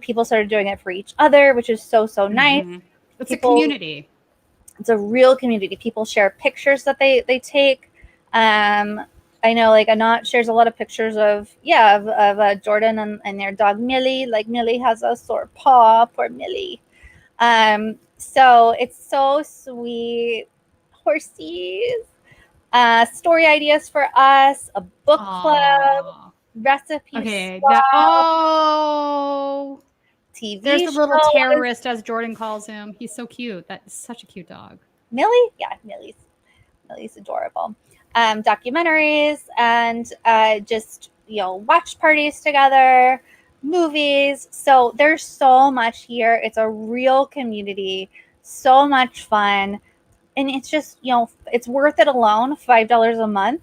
people started doing it for each other, which is so nice. It's a community. It's a real community. People share pictures that they take. I know, like, Anat shares a lot of pictures of Jordan and their dog Millie. Like, Millie has a sore paw. Poor Millie. So it's so sweet. Horsies. Story ideas for us. A book club. Recipes. Okay. TV There's a little shows. terrorist, as Jordan calls him. He's so cute. That's such a cute dog. Millie? Yeah, Millie's adorable. Documentaries and just, you know, watch parties together, movies. So there's so much here. It's a real community, so much fun. And it's just, you know, it's worth it alone, $5 a month.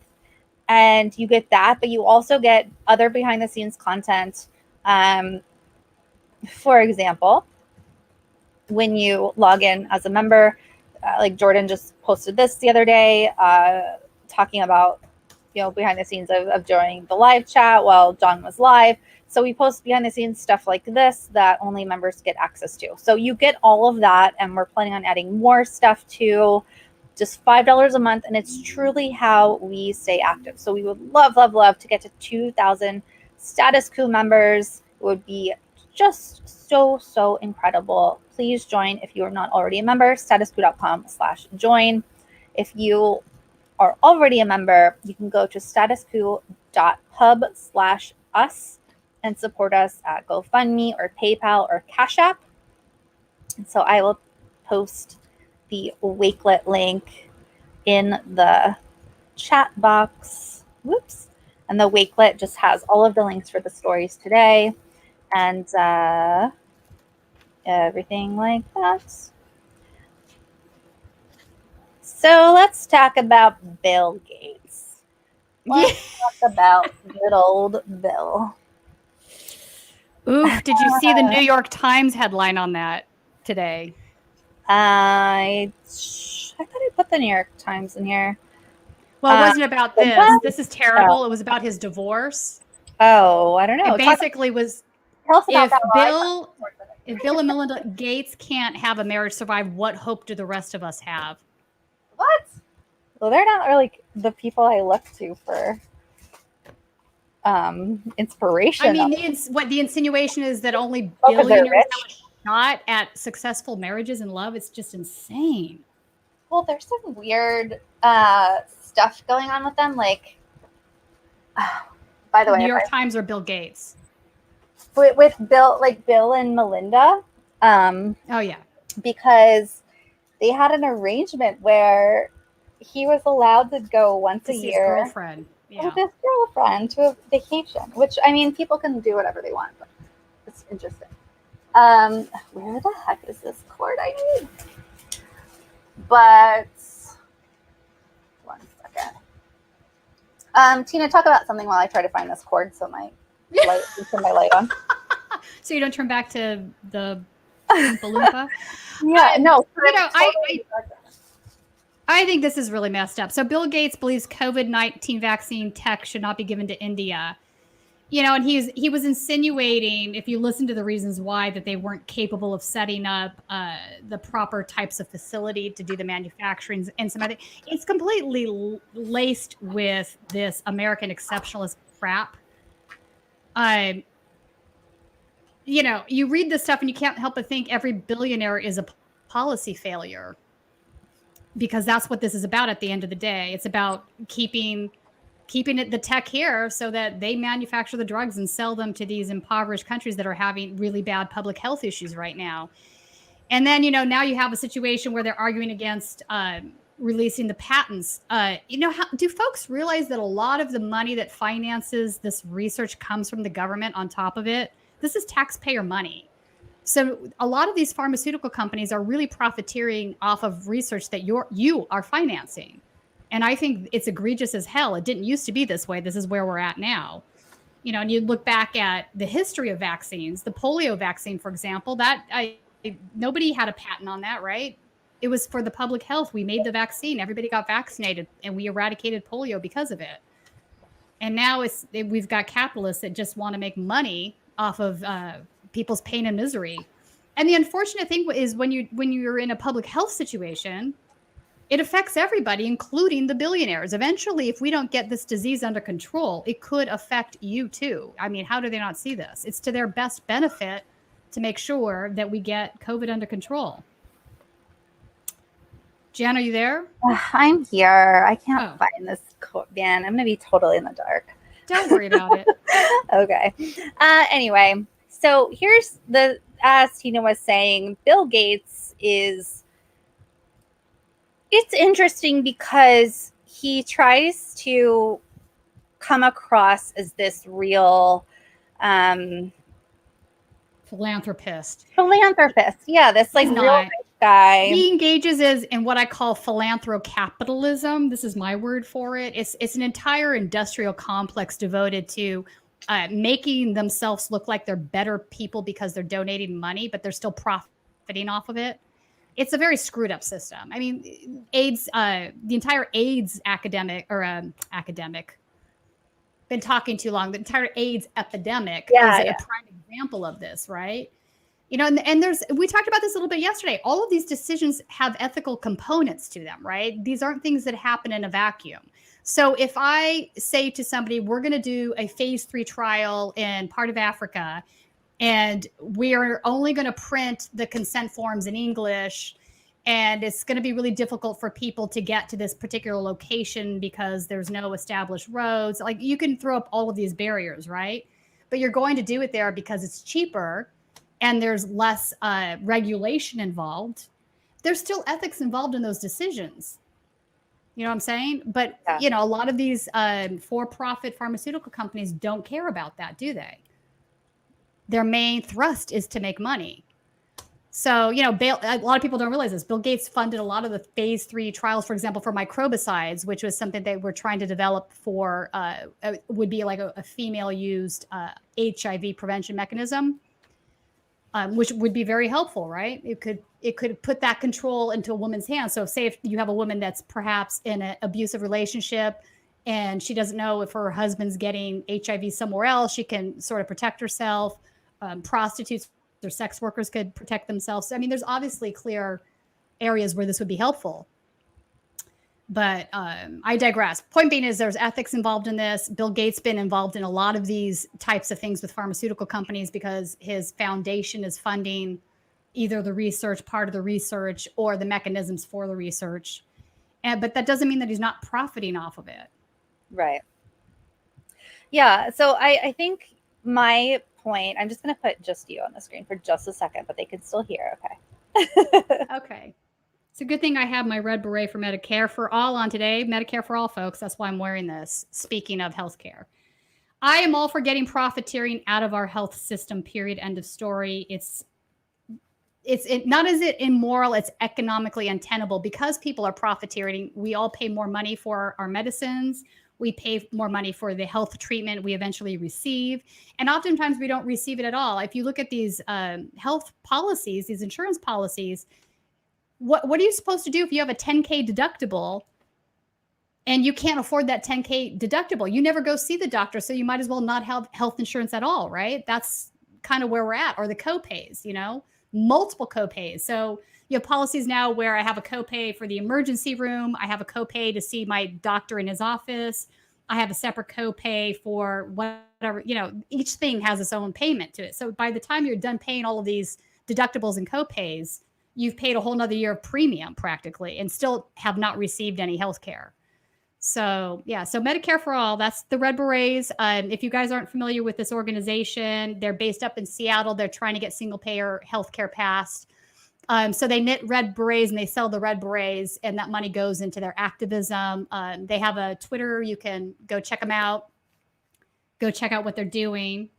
And you get that, but you also get other behind the scenes content. For example, when you log in as a member, like Jordan just posted this the other day, talking about, you know, behind the scenes of joining the live chat while John was live. So we post behind the scenes stuff like this that only members get access to. So you get all of that, and we're planning on adding more stuff too. Just $5 a month, and it's truly how we stay active. So we would love to get to 2,000 Status Quo members. It would be just so incredible. Please join if you are not already a member. statusquo.com/join. If you are already a member, you can go to statusquo.pub/us and support us at GoFundMe or PayPal or Cash App. And so I will post the Wakelet link in the chat box. Whoops. And the Wakelet just has all of the links for the stories today and everything like that. So let's talk about Bill Gates. Let's talk about good old Bill. Oof, did you see the New York Times headline on that today? I thought I put the New York Times in here. Well, it wasn't about this. This is terrible. It was about his divorce. Oh, I don't know. It basically was, if Bill and Melinda Gates can't have a marriage survive, what hope do the rest of us have? What? Well, they're not really the people I look to for inspiration. I mean, what the insinuation is that only 'cause they're billionaires have rich? a shot at successful marriages and love. It's just insane. Well, there's some weird stuff going on with them. Like, by the way, New York Times or Bill Gates. with Bill and Melinda. Oh yeah, because they had an arrangement where he was allowed to go once a see his year girlfriend. Yeah. with his girlfriend to a vacation. Which, I mean, people can do whatever they want, but it's interesting. Where the heck is this cord I need? But 1 second. Tina, talk about something while I try to find this cord so my light, turn my light on. So you don't turn back to the Balloompa? Yeah, no. You know, I think this is really messed up. So Bill Gates believes COVID-19 vaccine tech should not be given to India. You know, and he was insinuating, if you listen to the reasons why, that they weren't capable of setting up the proper types of facility to do the manufacturing and some other. It's completely laced with this American exceptionalist crap. You know, you read this stuff and you can't help but think every billionaire is a policy failure, because that's what this is about at the end of the day. It's about keeping it the tech here so that they manufacture the drugs and sell them to these impoverished countries that are having really bad public health issues right now. And then, you know, now you have a situation where they're arguing against releasing the patents. You know, do folks realize that a lot of the money that finances this research comes from the government on top of it? This is taxpayer money. So a lot of these pharmaceutical companies are really profiteering off of research that you are financing. And I think it's egregious as hell. It didn't used to be this way. This is where we're at now. You know, and you look back at the history of vaccines, the polio vaccine, for example, nobody had a patent on that, right? It was for the public health. We made the vaccine. Everybody got vaccinated, and we eradicated polio because of it. And now we've got capitalists that just want to make money off of people's pain and misery. And the unfortunate thing is when you're in a public health situation, it affects everybody, including the billionaires. Eventually, if we don't get this disease under control, it could affect you too. I mean, how do they not see this? It's to their best benefit to make sure that we get COVID under control. Jan, are you there? I'm here. I can't find this quote, man. I'm going to be totally in the dark. Don't worry about it. Okay. Anyway, so here's as Tina was saying, Bill Gates it's interesting because he tries to come across as this real philanthropist. Yeah, this like real rich guy. He engages in what I call philanthrocapitalism. This is my word for it. It's an entire industrial complex devoted to making themselves look like they're better people because they're donating money, but they're still profiting off of it. It's a very screwed up system. I mean, AIDS, the entire AIDS been talking too long. The entire AIDS epidemic is a prime example of this, right? You know, and we talked about this a little bit yesterday. All of these decisions have ethical components to them, right? These aren't things that happen in a vacuum. So if I say to somebody, we're going to do a phase 3 trial in part of Africa, and we're only going to print the consent forms in English, and it's going to be really difficult for people to get to this particular location because there's no established roads. Like, you can throw up all of these barriers, right? But you're going to do it there because it's cheaper and there's less regulation involved. There's still ethics involved in those decisions. You know what I'm saying? But, you know, a lot of these for-profit pharmaceutical companies don't care about that, do they? Their main thrust is to make money. So, you know, a lot of people don't realize this. Bill Gates funded a lot of the phase 3 trials, for example, for microbicides, which was something they were trying to develop for, would be like a female-used HIV prevention mechanism, which would be very helpful, right? It could put that control into a woman's hands. So say if you have a woman that's perhaps in an abusive relationship and she doesn't know if her husband's getting HIV somewhere else, she can sort of protect herself. Prostitutes or sex workers could protect themselves. I mean, there's obviously clear areas where this would be helpful. But I digress. Point being is there's ethics involved in this. Bill Gates been involved in a lot of these types of things with pharmaceutical companies because his foundation is funding either the research, part of the research, or the mechanisms for the research. But that doesn't mean that he's not profiting off of it. Right. Yeah. So I think my point, I'm just going to put just you on the screen for just a second, but they can still hear. Okay. Okay. It's a good thing I have my red beret for Medicare for All on today. Medicare for All, folks. That's why I'm wearing this. Speaking of healthcare, I am all for getting profiteering out of our health system, period. End of story. It's not as it immoral, it's economically untenable because people are profiteering. We all pay more money for our medicines. We pay more money for the health treatment we eventually receive. And oftentimes we don't receive it at all. If you look at these health policies, these insurance policies, what are you supposed to do if you have a 10K deductible and you can't afford that 10K deductible? You never go see the doctor, so you might as well not have health insurance at all, right? That's kind of where we're at. Or the copays, multiple copays. So you have policies now where I have a copay for the emergency room. I have a copay to see my doctor in his office. I have a separate copay for whatever, each thing has its own payment to it. So by the time you're done paying all of these deductibles and copays, you've paid a whole nother year of premium practically and still have not received any health care. So yeah, so Medicare for All, that's the Red Berets. If you guys aren't familiar with this organization, they're based up in Seattle. They're trying to get single payer healthcare passed. So they knit red berets and they sell the red berets, and that money goes into their activism. They have a Twitter. You can go check them out. Go check out what they're doing.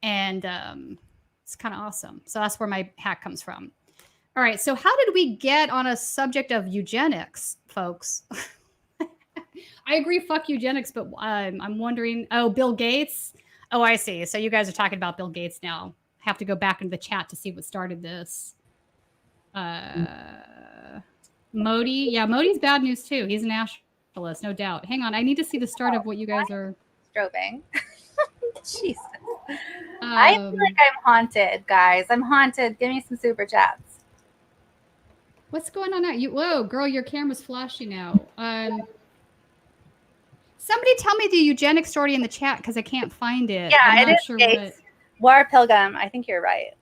And it's kind of awesome. So that's where my hat comes from. All right. So how did we get on a subject of eugenics, folks? I agree. Fuck eugenics. But I'm wondering, Bill Gates. Oh, I see. So you guys are talking about Bill Gates now. I have to go back into the chat to see what started this. Modi. Yeah, Modi's bad news too. He's a nationalist, no doubt. Hang on. I need to see the start of what you guys are Strobing. Jesus. I feel like I'm haunted, guys. I'm haunted. Give me some super chats. What's going on now? Whoa, girl, your camera's flashy now. Somebody tell me the eugenics story in the chat because I can't find it. Yeah, I'm it not is sure Gates. War Pilgrim. I think you're right.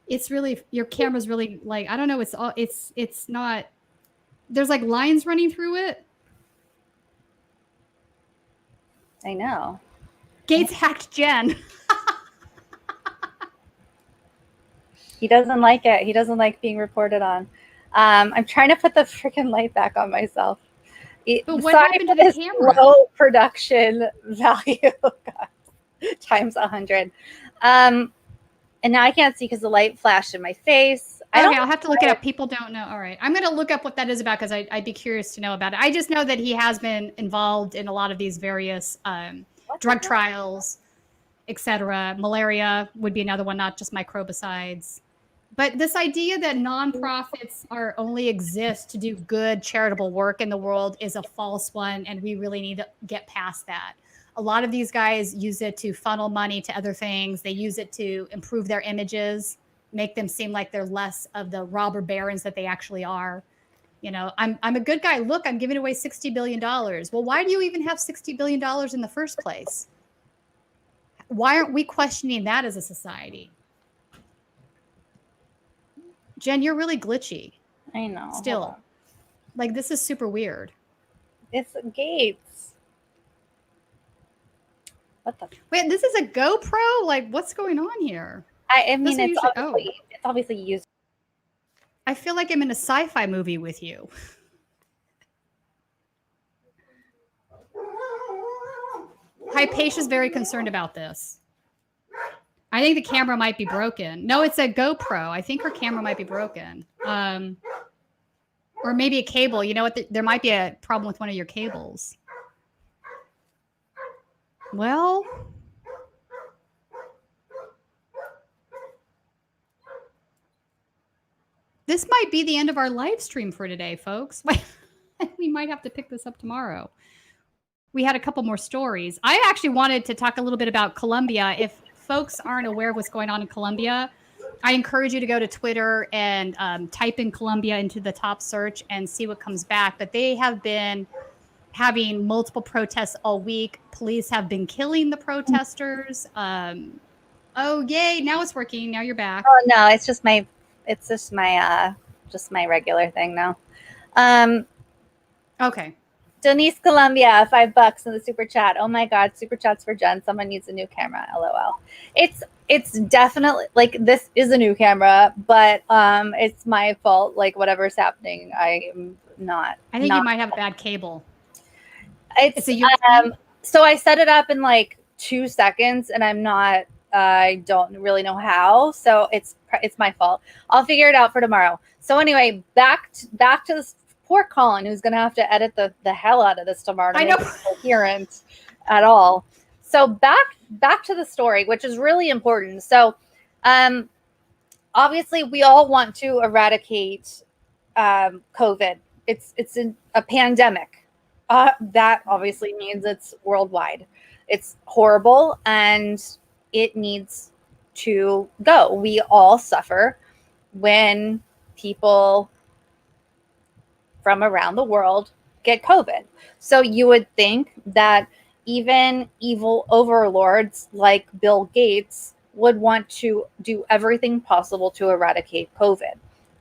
It's really, your camera's really like, I don't know. It's not, there's like lines running through it. I know. Gates hacked Jen. He doesn't like it. He doesn't like being reported on. I'm trying to put the freaking light back on myself. But what happened to the camera? Low production value. God. Times 100. And now I can't see because the light flashed in my face. I'll have to look it up. People don't know. All right. I'm going to look up what that is about because I'd be curious to know about it. I just know that he has been involved in a lot of these various drug trials, etc. Malaria would be another one, not just microbicides. But this idea that nonprofits only exist to do good charitable work in the world is a false one, and we really need to get past that. A lot of these guys use it to funnel money to other things. They use it to improve their images, make them seem like they're less of the robber barons that they actually are. I'm a good guy. Look, I'm giving away $60 billion. Well, why do you even have $60 billion in the first place? Why aren't we questioning that as a society? Jen, you're really glitchy. I know. Still. Like, this is super weird. It's Gates. What the? Wait, this is a GoPro? Like, what's going on here? I mean, it's obviously used. I feel like I'm in a sci-fi movie with you. Hypatia's very concerned about this. I think the camera might be broken. No, it's a GoPro. I think her camera might be broken. Or maybe a cable. You know what? There might be a problem with one of your cables. Well, this might be the end of our live stream for today, folks. We might have to pick this up tomorrow. We had a couple more stories. I actually wanted to talk a little bit about Colombia. If folks aren't aware of what's going on in Colombia, I encourage you to go to Twitter and type in Colombia into the top search and see what comes back. But they have been having multiple protests all week. Police have been killing the protesters. Oh, yay. Now it's working. Now you're back. Oh no, it's just my regular thing now. Okay. Denise Colombia, $5 in the super chat. Oh my God, super chats for Jen. Someone needs a new camera. LOL. It's definitely like this is a new camera, but it's my fault. Like whatever's happening, I am not. I think you might have bad cable. It's a USB? So I set it up in like 2 seconds, and I don't really know how. So it's my fault. I'll figure it out for tomorrow. So anyway, back to this poor Colin, who's going to have to edit the hell out of this tomorrow to I make know. it coherent at all. So back to the story, which is really important. So obviously we all want to eradicate COVID. It's a pandemic. That obviously means it's worldwide. It's horrible and it needs to go. We all suffer when people from around the world get COVID. So you would think that even evil overlords like Bill Gates would want to do everything possible to eradicate COVID,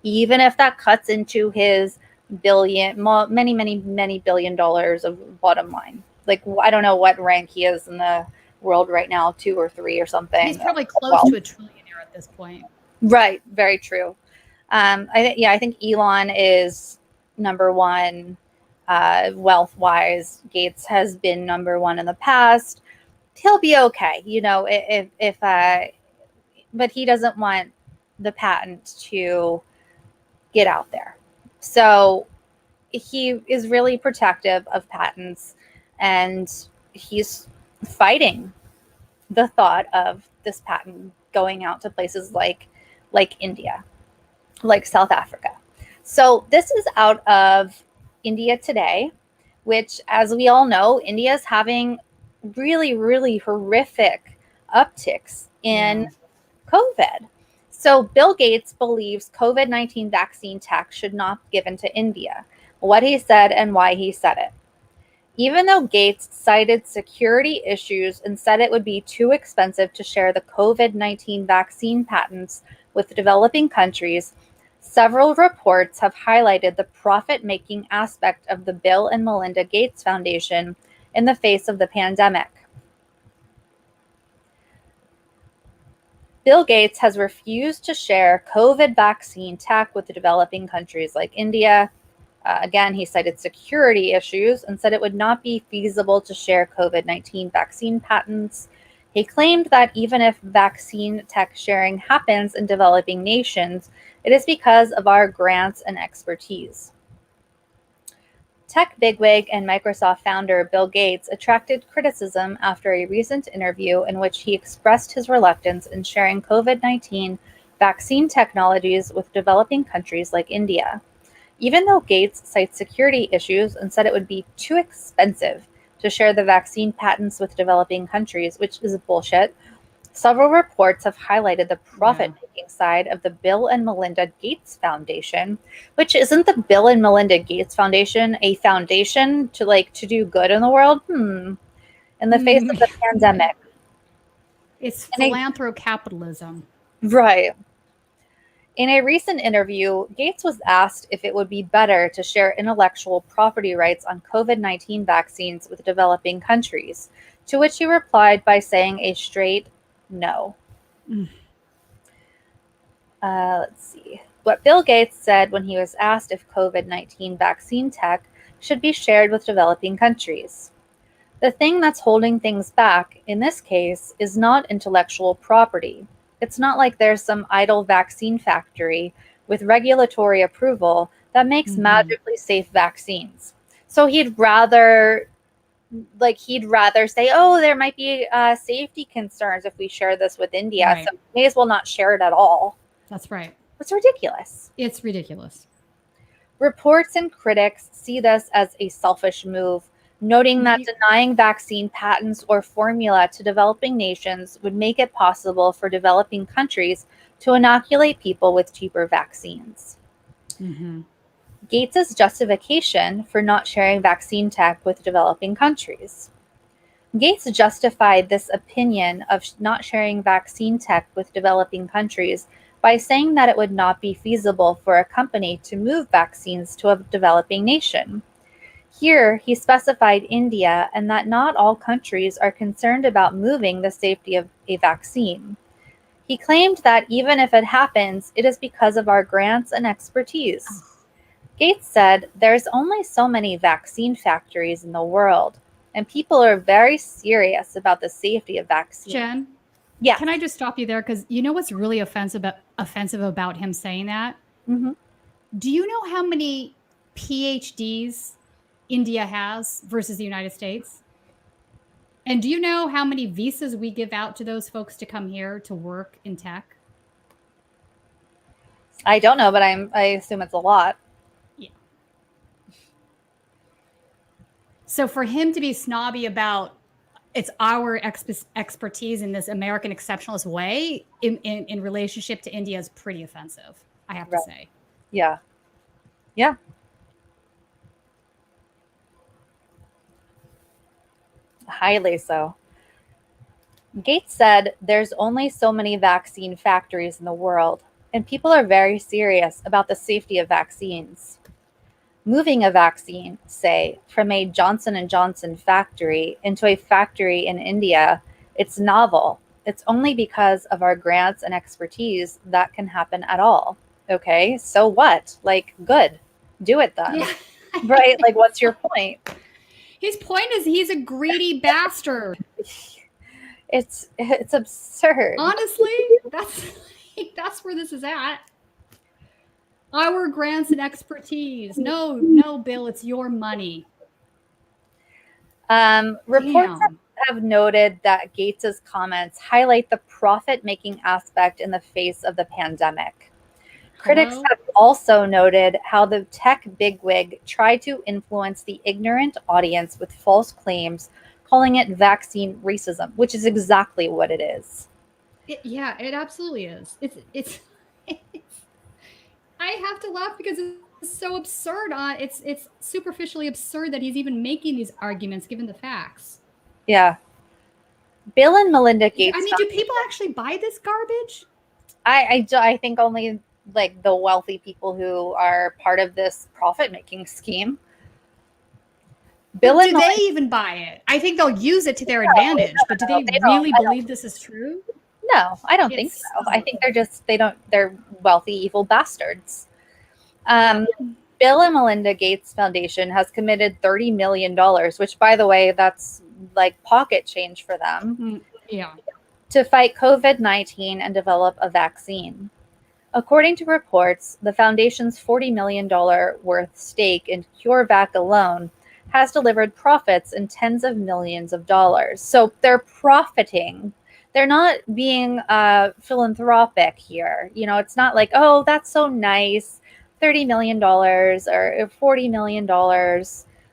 even if that cuts into his many billion dollars of bottom line. Like, I don't know what rank he is in the world right now, 2 or 3 or something. He's probably close to a trillionaire at this point. Right. Very true. I think Elon is number 1 wealth wise. Gates has been number 1 in the past. He'll be okay, but he doesn't want the patent to get out there. So he is really protective of patents, and he's fighting the thought of this patent going out to places like India, like South Africa. So this is out of India Today, which, as we all know, India is having really, really horrific upticks in COVID. So Bill Gates believes COVID-19 vaccine tech should not be given to India. What he said and why he said it. Even though Gates cited security issues and said it would be too expensive to share the COVID-19 vaccine patents with developing countries, several reports have highlighted the profit-making aspect of the Bill and Melinda Gates Foundation in the face of the pandemic. Bill Gates has refused to share COVID vaccine tech with the developing countries like India. Again, he cited security issues and said it would not be feasible to share COVID-19 vaccine patents. He claimed that even if vaccine tech sharing happens in developing nations, it is because of our grants and expertise. Tech bigwig and Microsoft founder Bill Gates attracted criticism after a recent interview in which he expressed his reluctance in sharing COVID-19 vaccine technologies with developing countries like India. Even though Gates cites security issues and said it would be too expensive to share the vaccine patents with developing countries, which is bullshit, several reports have highlighted the profit-making side of the Bill and Melinda Gates Foundation, which isn't the Bill and Melinda Gates Foundation a foundation to do good in the world? In the face of the pandemic. It's philanthrocapitalism. Right. In a recent interview, Gates was asked if it would be better to share intellectual property rights on COVID-19 vaccines with developing countries, to which he replied by saying a straight no. Let's see. What Bill Gates said when he was asked if COVID-19 vaccine tech should be shared with developing countries. The thing that's holding things back in this case is not intellectual property. It's not like there's some idle vaccine factory with regulatory approval that makes magically safe vaccines. So he'd rather say, oh, there might be safety concerns if we share this with India. Right. So we may as well not share it at all. That's right. It's ridiculous. It's ridiculous. Reports and critics see this as a selfish move, noting that denying vaccine patents or formula to developing nations would make it possible for developing countries to inoculate people with cheaper vaccines. Gates's justification for not sharing vaccine tech with developing countries. Gates justified this opinion of not sharing vaccine tech with developing countries by saying that it would not be feasible for a company to move vaccines to a developing nation. Here, he specified India and that not all countries are concerned about moving the safety of a vaccine. He claimed that even if it happens, it is because of our grants and expertise. Gates said, "There's only so many vaccine factories in the world, and people are very serious about the safety of vaccines." Jen, yes. Can I just stop you there? Because you know what's really offensive about him saying that? Mm-hmm. Do you know how many PhDs India has versus the United States? And do you know how many visas we give out to those folks to come here to work in tech? I don't know, but I assume it's a lot. Yeah. So for him to be snobby about it's our expertise in this American exceptionalist way in relationship to India is pretty offensive, I have to say. Yeah. Yeah. Highly so. Gates said, "There's only so many vaccine factories in the world, and people are very serious about the safety of vaccines. Moving a vaccine, say, from a Johnson & Johnson factory into a factory in India, it's novel. It's only because of our grants and expertise that can happen at all." Okay, so what? Like, good. Do it then. Yeah. Right? Like, what's your point? His point is he's a greedy bastard. It's absurd. Honestly, that's where this is at. Our grants and expertise. No, Bill, it's your money. Reports have noted that Gates's comments highlight the profit-making aspect in the face of the pandemic. Critics have also noted how the tech bigwig tried to influence the ignorant audience with false claims, calling it vaccine racism, which is exactly what it is. Yeah, it absolutely is. It's I have to laugh because it's so absurd. It's superficially absurd that he's even making these arguments given the facts. Yeah. Bill and Melinda Gates. I mean, do people actually buy this garbage? I think only like the wealthy people who are part of this profit-making scheme. Bill and Melinda, they even buy it? I think they'll use it to their advantage, but do they really believe this is true? No, I don't think so. I think they're wealthy, evil bastards. Bill and Melinda Gates Foundation has committed $30 million, which, by the way, that's like pocket change for them. Yeah. To fight COVID-19 and develop a vaccine. According to reports, the foundation's $40 million worth stake in CureVac alone has delivered profits in tens of millions of dollars. So they're profiting. They're not being philanthropic here. You know, it's not like, oh, that's so nice, $30 million or $40 million,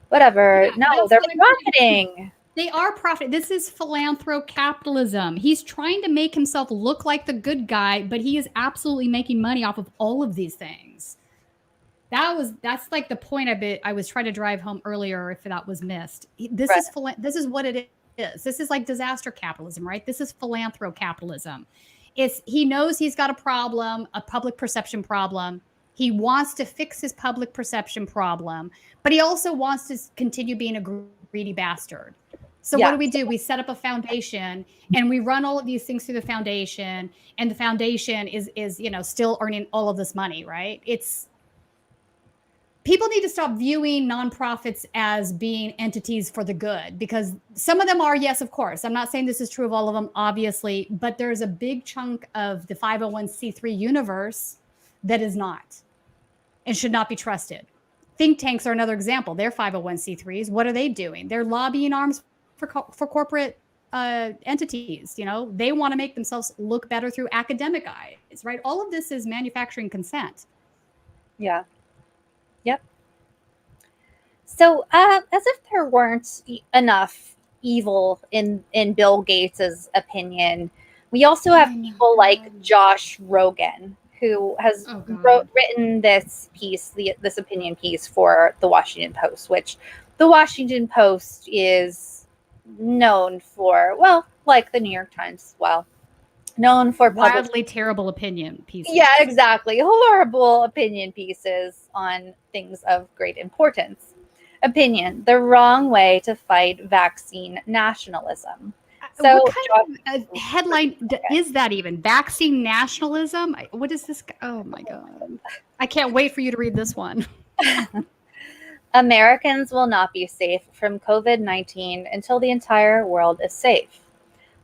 whatever. Yeah, no, they're profiting. They are profiting. This is philanthrocapitalism. He's trying to make himself look like the good guy, but he is absolutely making money off of all of these things. That's like the point I was trying to drive home earlier if that was missed. This is what it is. This is like disaster capitalism, right? This is philanthrocapitalism. He knows he's got a problem, a public perception problem. He wants to fix his public perception problem, but he also wants to continue being a greedy bastard. So what do? We set up a foundation and we run all of these things through the foundation, and the foundation is still earning all of this money, right? People need to stop viewing nonprofits as being entities for the good, because some of them are, yes, of course. I'm not saying this is true of all of them, obviously, but there's a big chunk of the 501c3 universe that is not and should not be trusted. Think tanks are another example. They're 501c3s. What are they doing? They're lobbying arms for corporate entities. They want to make themselves look better through academic eyes, right? All of this is manufacturing consent. Yeah. Yep. So, as if there weren't enough evil in Bill Gates's opinion, we also have people like Josh Rogan, who has written this piece, this opinion piece for the Washington Post, which the Washington Post is known for, well, like the New York Times as well, known for wildly terrible opinion pieces. Yeah, exactly. Horrible opinion pieces on things of great importance. Opinion, the wrong way to fight vaccine nationalism. So, what kind of headline is that even? Vaccine nationalism? What is this? Oh my God. I can't wait for you to read this one. Americans will not be safe from COVID-19 until the entire world is safe.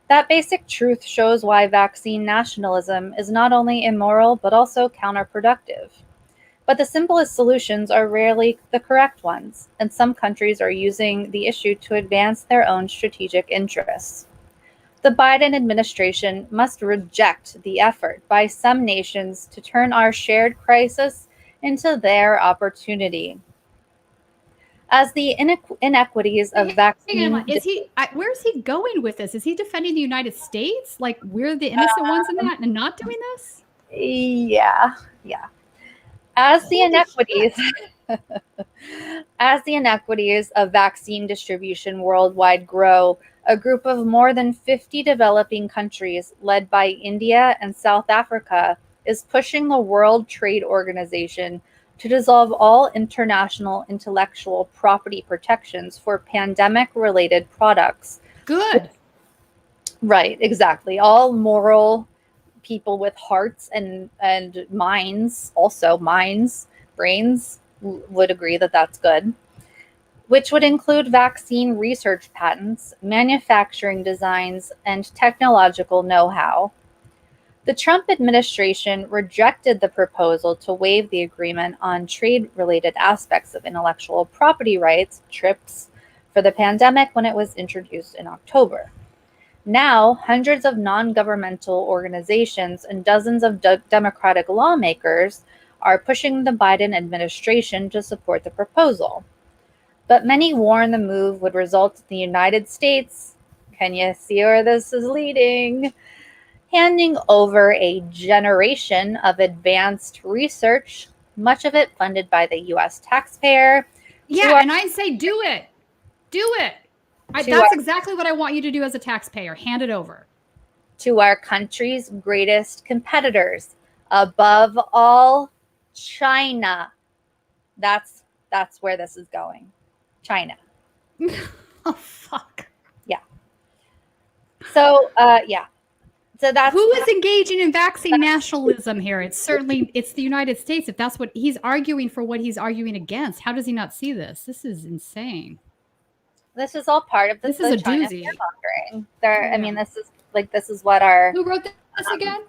That basic truth shows why vaccine nationalism is not only immoral but also counterproductive. But the simplest solutions are rarely the correct ones, and some countries are using the issue to advance their own strategic interests. The Biden administration must reject the effort by some nations to turn our shared crisis into their opportunity. As the inequities of vaccine... Where is he going with this? Is he defending the United States? Like, we're the innocent ones in that and not doing this? Yeah. As the inequities of vaccine distribution worldwide grow, a group of more than 50 developing countries, led by India and South Africa, is pushing the World Trade Organization to dissolve all international intellectual property protections for pandemic-related products. Good. Right, exactly. All moral people with hearts and minds, also minds, brains, would agree that that's good, which would include vaccine research patents, manufacturing designs, and technological know-how. The Trump administration rejected the proposal to waive the agreement on trade-related aspects of intellectual property rights, TRIPS, for the pandemic when it was introduced in October. Now, hundreds of non-governmental organizations and dozens of Democratic lawmakers are pushing the Biden administration to support the proposal. But many warn the move would result in the United States, can you see where this is leading, handing over a generation of advanced research, much of it funded by the U.S. taxpayer. Yeah, and I say do it. Do it. That's exactly what I want you to do as a taxpayer. Hand it over. To our country's greatest competitors. Above all, China. That's where this is going. China. Oh, fuck. Yeah. So, yeah. So that's who is engaging in vaccine nationalism here. It's the United States. If that's what he's arguing for, what he's arguing against, how does he not see this? This is insane. This is all part of this is a China doozy. Fear-mongering. I mean, this is what our... Who wrote this again?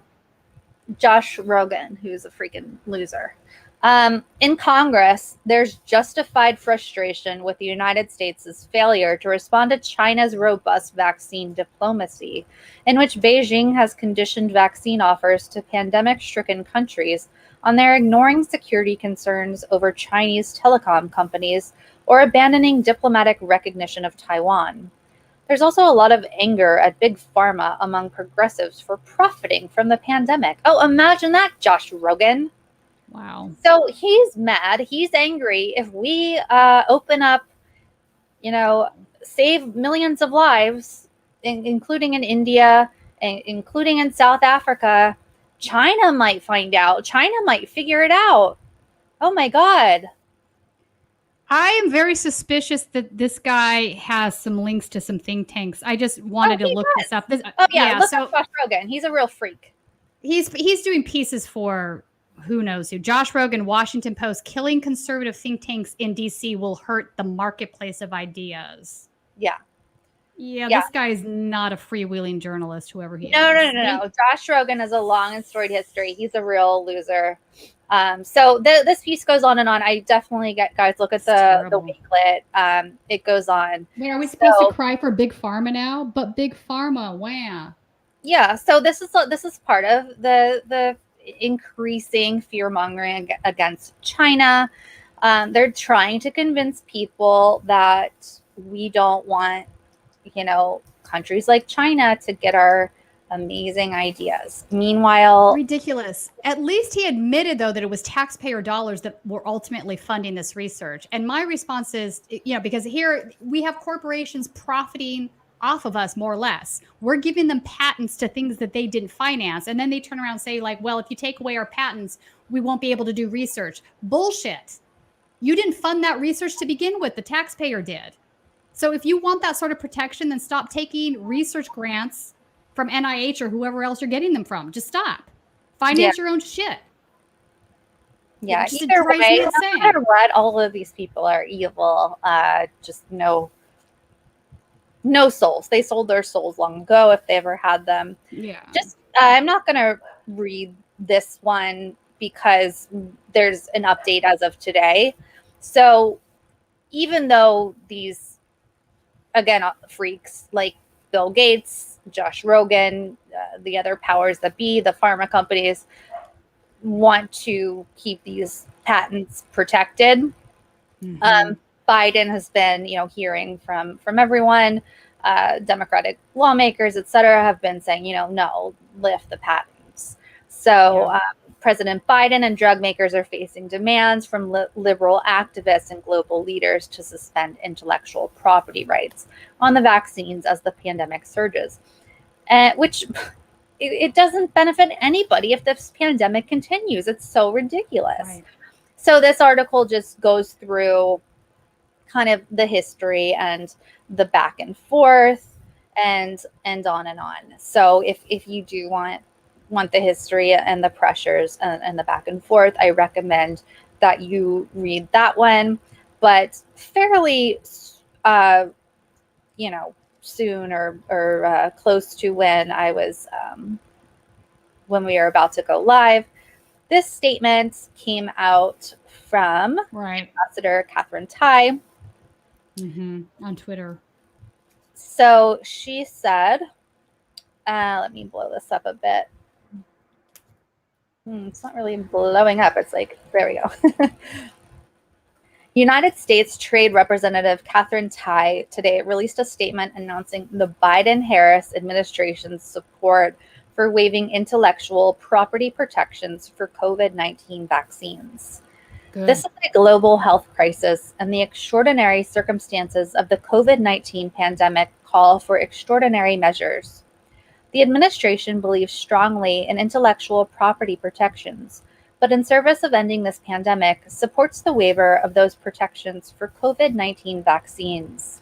Josh Rogan, who's a freaking loser. In Congress, there's justified frustration with the United States' failure to respond to China's robust vaccine diplomacy, in which Beijing has conditioned vaccine offers to pandemic-stricken countries on their ignoring security concerns over Chinese telecom companies or abandoning diplomatic recognition of Taiwan. There's also a lot of anger at Big Pharma among progressives for profiting from the pandemic. Oh, imagine that, Josh Rogan. Wow. So he's mad. He's angry. If we open up, save millions of lives, including in India, including in South Africa, China might find out. China might figure it out. Oh, my God. I am very suspicious that this guy has some links to some think tanks. I just wanted to look this up. Look up Josh Rogan. He's a real freak. He's doing pieces for who knows who. Josh Rogan, Washington Post, killing conservative think tanks in D.C. will hurt the marketplace of ideas. Yeah, this guy is not a freewheeling journalist, whoever he is. No. Josh Rogan has a long and storied history. He's a real loser. So this piece goes on and on. I definitely guys look at the Weeklit. It goes on. Wait, are we supposed to cry for Big Pharma now? But Big Pharma, wow. Yeah. So this is part of the increasing fear mongering against China. They're trying to convince people that we don't want, countries like China to get our amazing ideas. Meanwhile, Ridiculous. At least he admitted, though, that it was taxpayer dollars that were ultimately funding this research. And my response is, because here we have corporations profiting off of us more or less. We're giving them patents to things that they didn't finance. And then they turn around and say, like, well, if you take away our patents, we won't be able to do research. Bullshit. You didn't fund that research to begin with. The taxpayer did. So if you want that sort of protection, then stop taking research grants from NIH or whoever else you're getting them from. Just stop. Finance your own shit. Yeah, It just either drives way, me no insane. matter what, all of these people are evil. Just no souls. They sold their souls long ago if they ever had them. Yeah. Just, I'm not going to read this one because there's an update as of today. So even though these, again, freaks like Bill Gates, Josh Rogan, the other powers that be, the pharma companies, want to keep these patents protected. Biden has been, hearing from everyone. Democratic lawmakers, et cetera, have been saying, no, lift the patents. So President Biden and drug makers are facing demands from liberal activists and global leaders to suspend intellectual property rights on the vaccines as the pandemic surges, which it doesn't benefit anybody if this pandemic continues. It's so ridiculous. Right. So this article just goes through kind of the history and the back and forth and on and on. So if you do want the history and the pressures and the back and forth, I recommend that you read that one. But fairly, soon or close to when we are about to go live, this statement came out from Ambassador Catherine Tai. On Twitter. So she said, let me blow this up a bit. It's not really blowing up. It's like, there we go. United States Trade Representative Catherine Tai today released a statement announcing the Biden-Harris administration's support for waiving intellectual property protections for COVID-19 vaccines. Good. This is a global health crisis, and the extraordinary circumstances of the COVID-19 pandemic call for extraordinary measures. The administration believes strongly in intellectual property protections, but in service of ending this pandemic, supports the waiver of those protections for COVID-19 vaccines.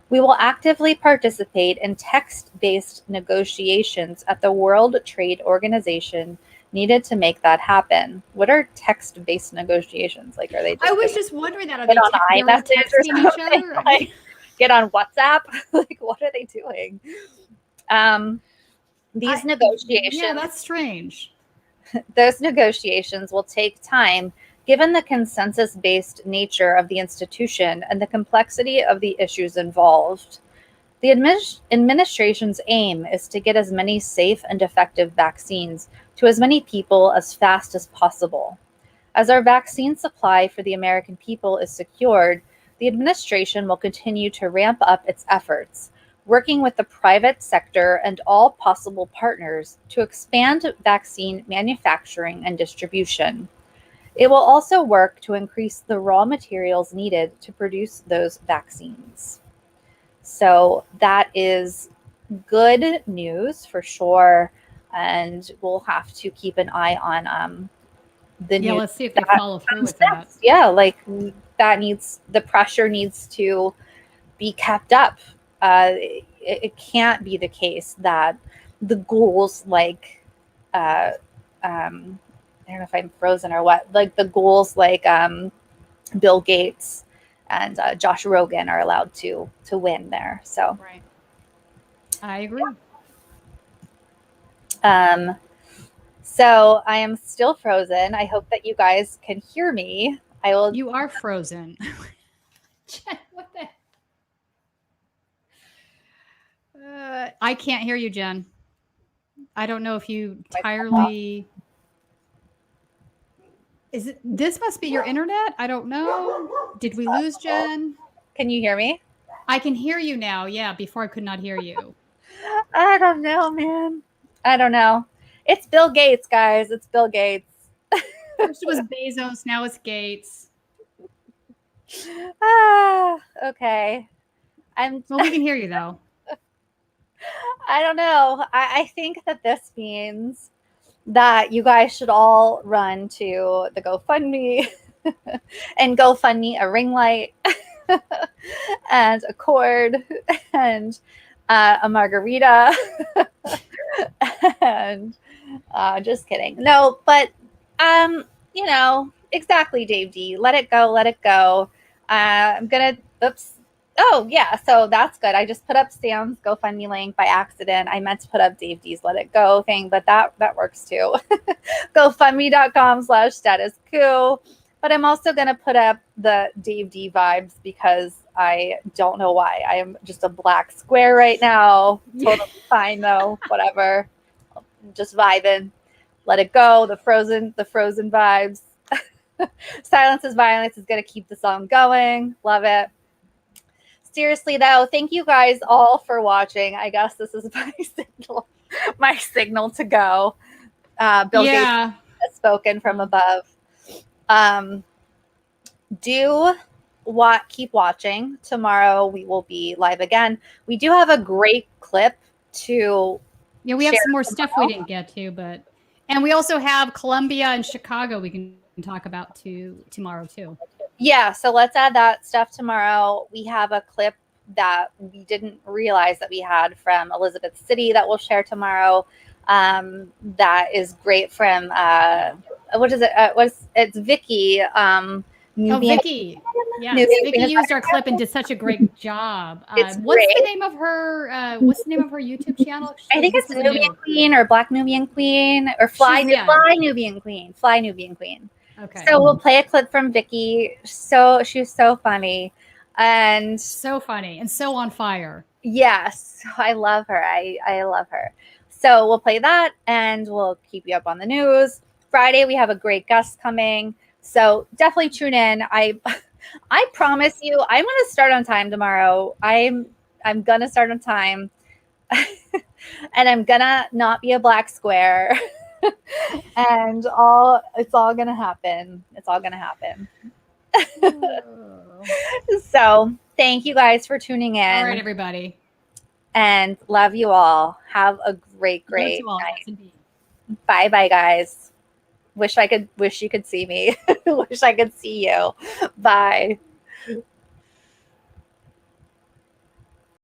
We will actively participate in text-based negotiations at the World Trade Organization needed to make that happen. What are text-based negotiations? Like, are they just I was just wondering that. Are get they on they're all iMessage or texting each something? other? Like, get on WhatsApp? Like, what are they doing? These negotiations. Yeah, that's strange. Those negotiations will take time given the consensus-based nature of the institution and the complexity of the issues involved. The administration's aim is to get as many safe and effective vaccines to as many people as fast as possible. As our vaccine supply for the American people is secured, the administration will continue to ramp up its efforts, working with the private sector and all possible partners to expand vaccine manufacturing and distribution. It will also work to increase the raw materials needed to produce those vaccines. So that is good news for sure, and we'll have to keep an eye on the news. Yeah, let's see if they follow through with that. Yeah, like the pressure needs to be kept up. It can't be the case that the ghouls like I don't know if I'm frozen or what, like the ghouls like Bill Gates and Josh Rogan are allowed to win there. So right, I agree. So I am still frozen. I hope that you guys can hear me. You are frozen. What the? I can't hear you, Jen. I don't know if you entirely. This must be your internet? I don't know. Did we lose Jen? Can you hear me? I can hear you now. Yeah, before I could not hear you. I don't know, man. I don't know. It's Bill Gates, guys. It's Bill Gates. First it was Bezos, now it's Gates. Okay. Well, we can hear you though. I don't know. I think that this means that you guys should all run to the GoFundMe and GoFundMe a ring light and a cord and a margarita and just kidding. No, but you know, exactly, Dave D. Let it go, let it go. I'm gonna oops. Oh yeah, so that's good. I just put up Sam's GoFundMe link by accident. I meant to put up Dave D's Let It Go thing, but that works too. GoFundMe.com/status quo. But I'm also gonna put up the Dave D vibes because I don't know why. I am just a black square right now. Totally fine though. Whatever. Just vibing. Let it go. The frozen vibes. Silence is Violence is gonna keep the song going. Love it. Seriously though, thank you guys all for watching. I guess this is my signal to go. Bill Gates has spoken from above. Keep watching. Tomorrow we will be live again. We do have a great clip to we have some more stuff we didn't get to, and we also have Colombia and Chicago we can talk about tomorrow too. Yeah, so let's add that stuff tomorrow. We have a clip that we didn't realize that we had from Elizabeth City that we'll share tomorrow. That is great from what is it? It's Vicky. Vicky. Yes, Vicky used our clip and did such a great job. What's the name of her YouTube channel? I think it's Nubian Queen or Black Nubian Queen or Fly Nubian Queen. Fly Nubian Queen. Okay. So we'll play a clip from Vicky. So she was so funny and so funny and so on fire. Yes, I love her. I love her. So we'll play that and we'll keep you up on the news. Friday we have a great guest coming. So definitely tune in. I promise you, I'm going to start on time tomorrow. I'm going to start on time, and I'm going to not be a black square, and it's all going to happen. It's all going to happen. So thank you guys for tuning in. All right, everybody. And love you all. Have a great night. Bye, guys. Wish you could see me. Wish I could see you. Bye.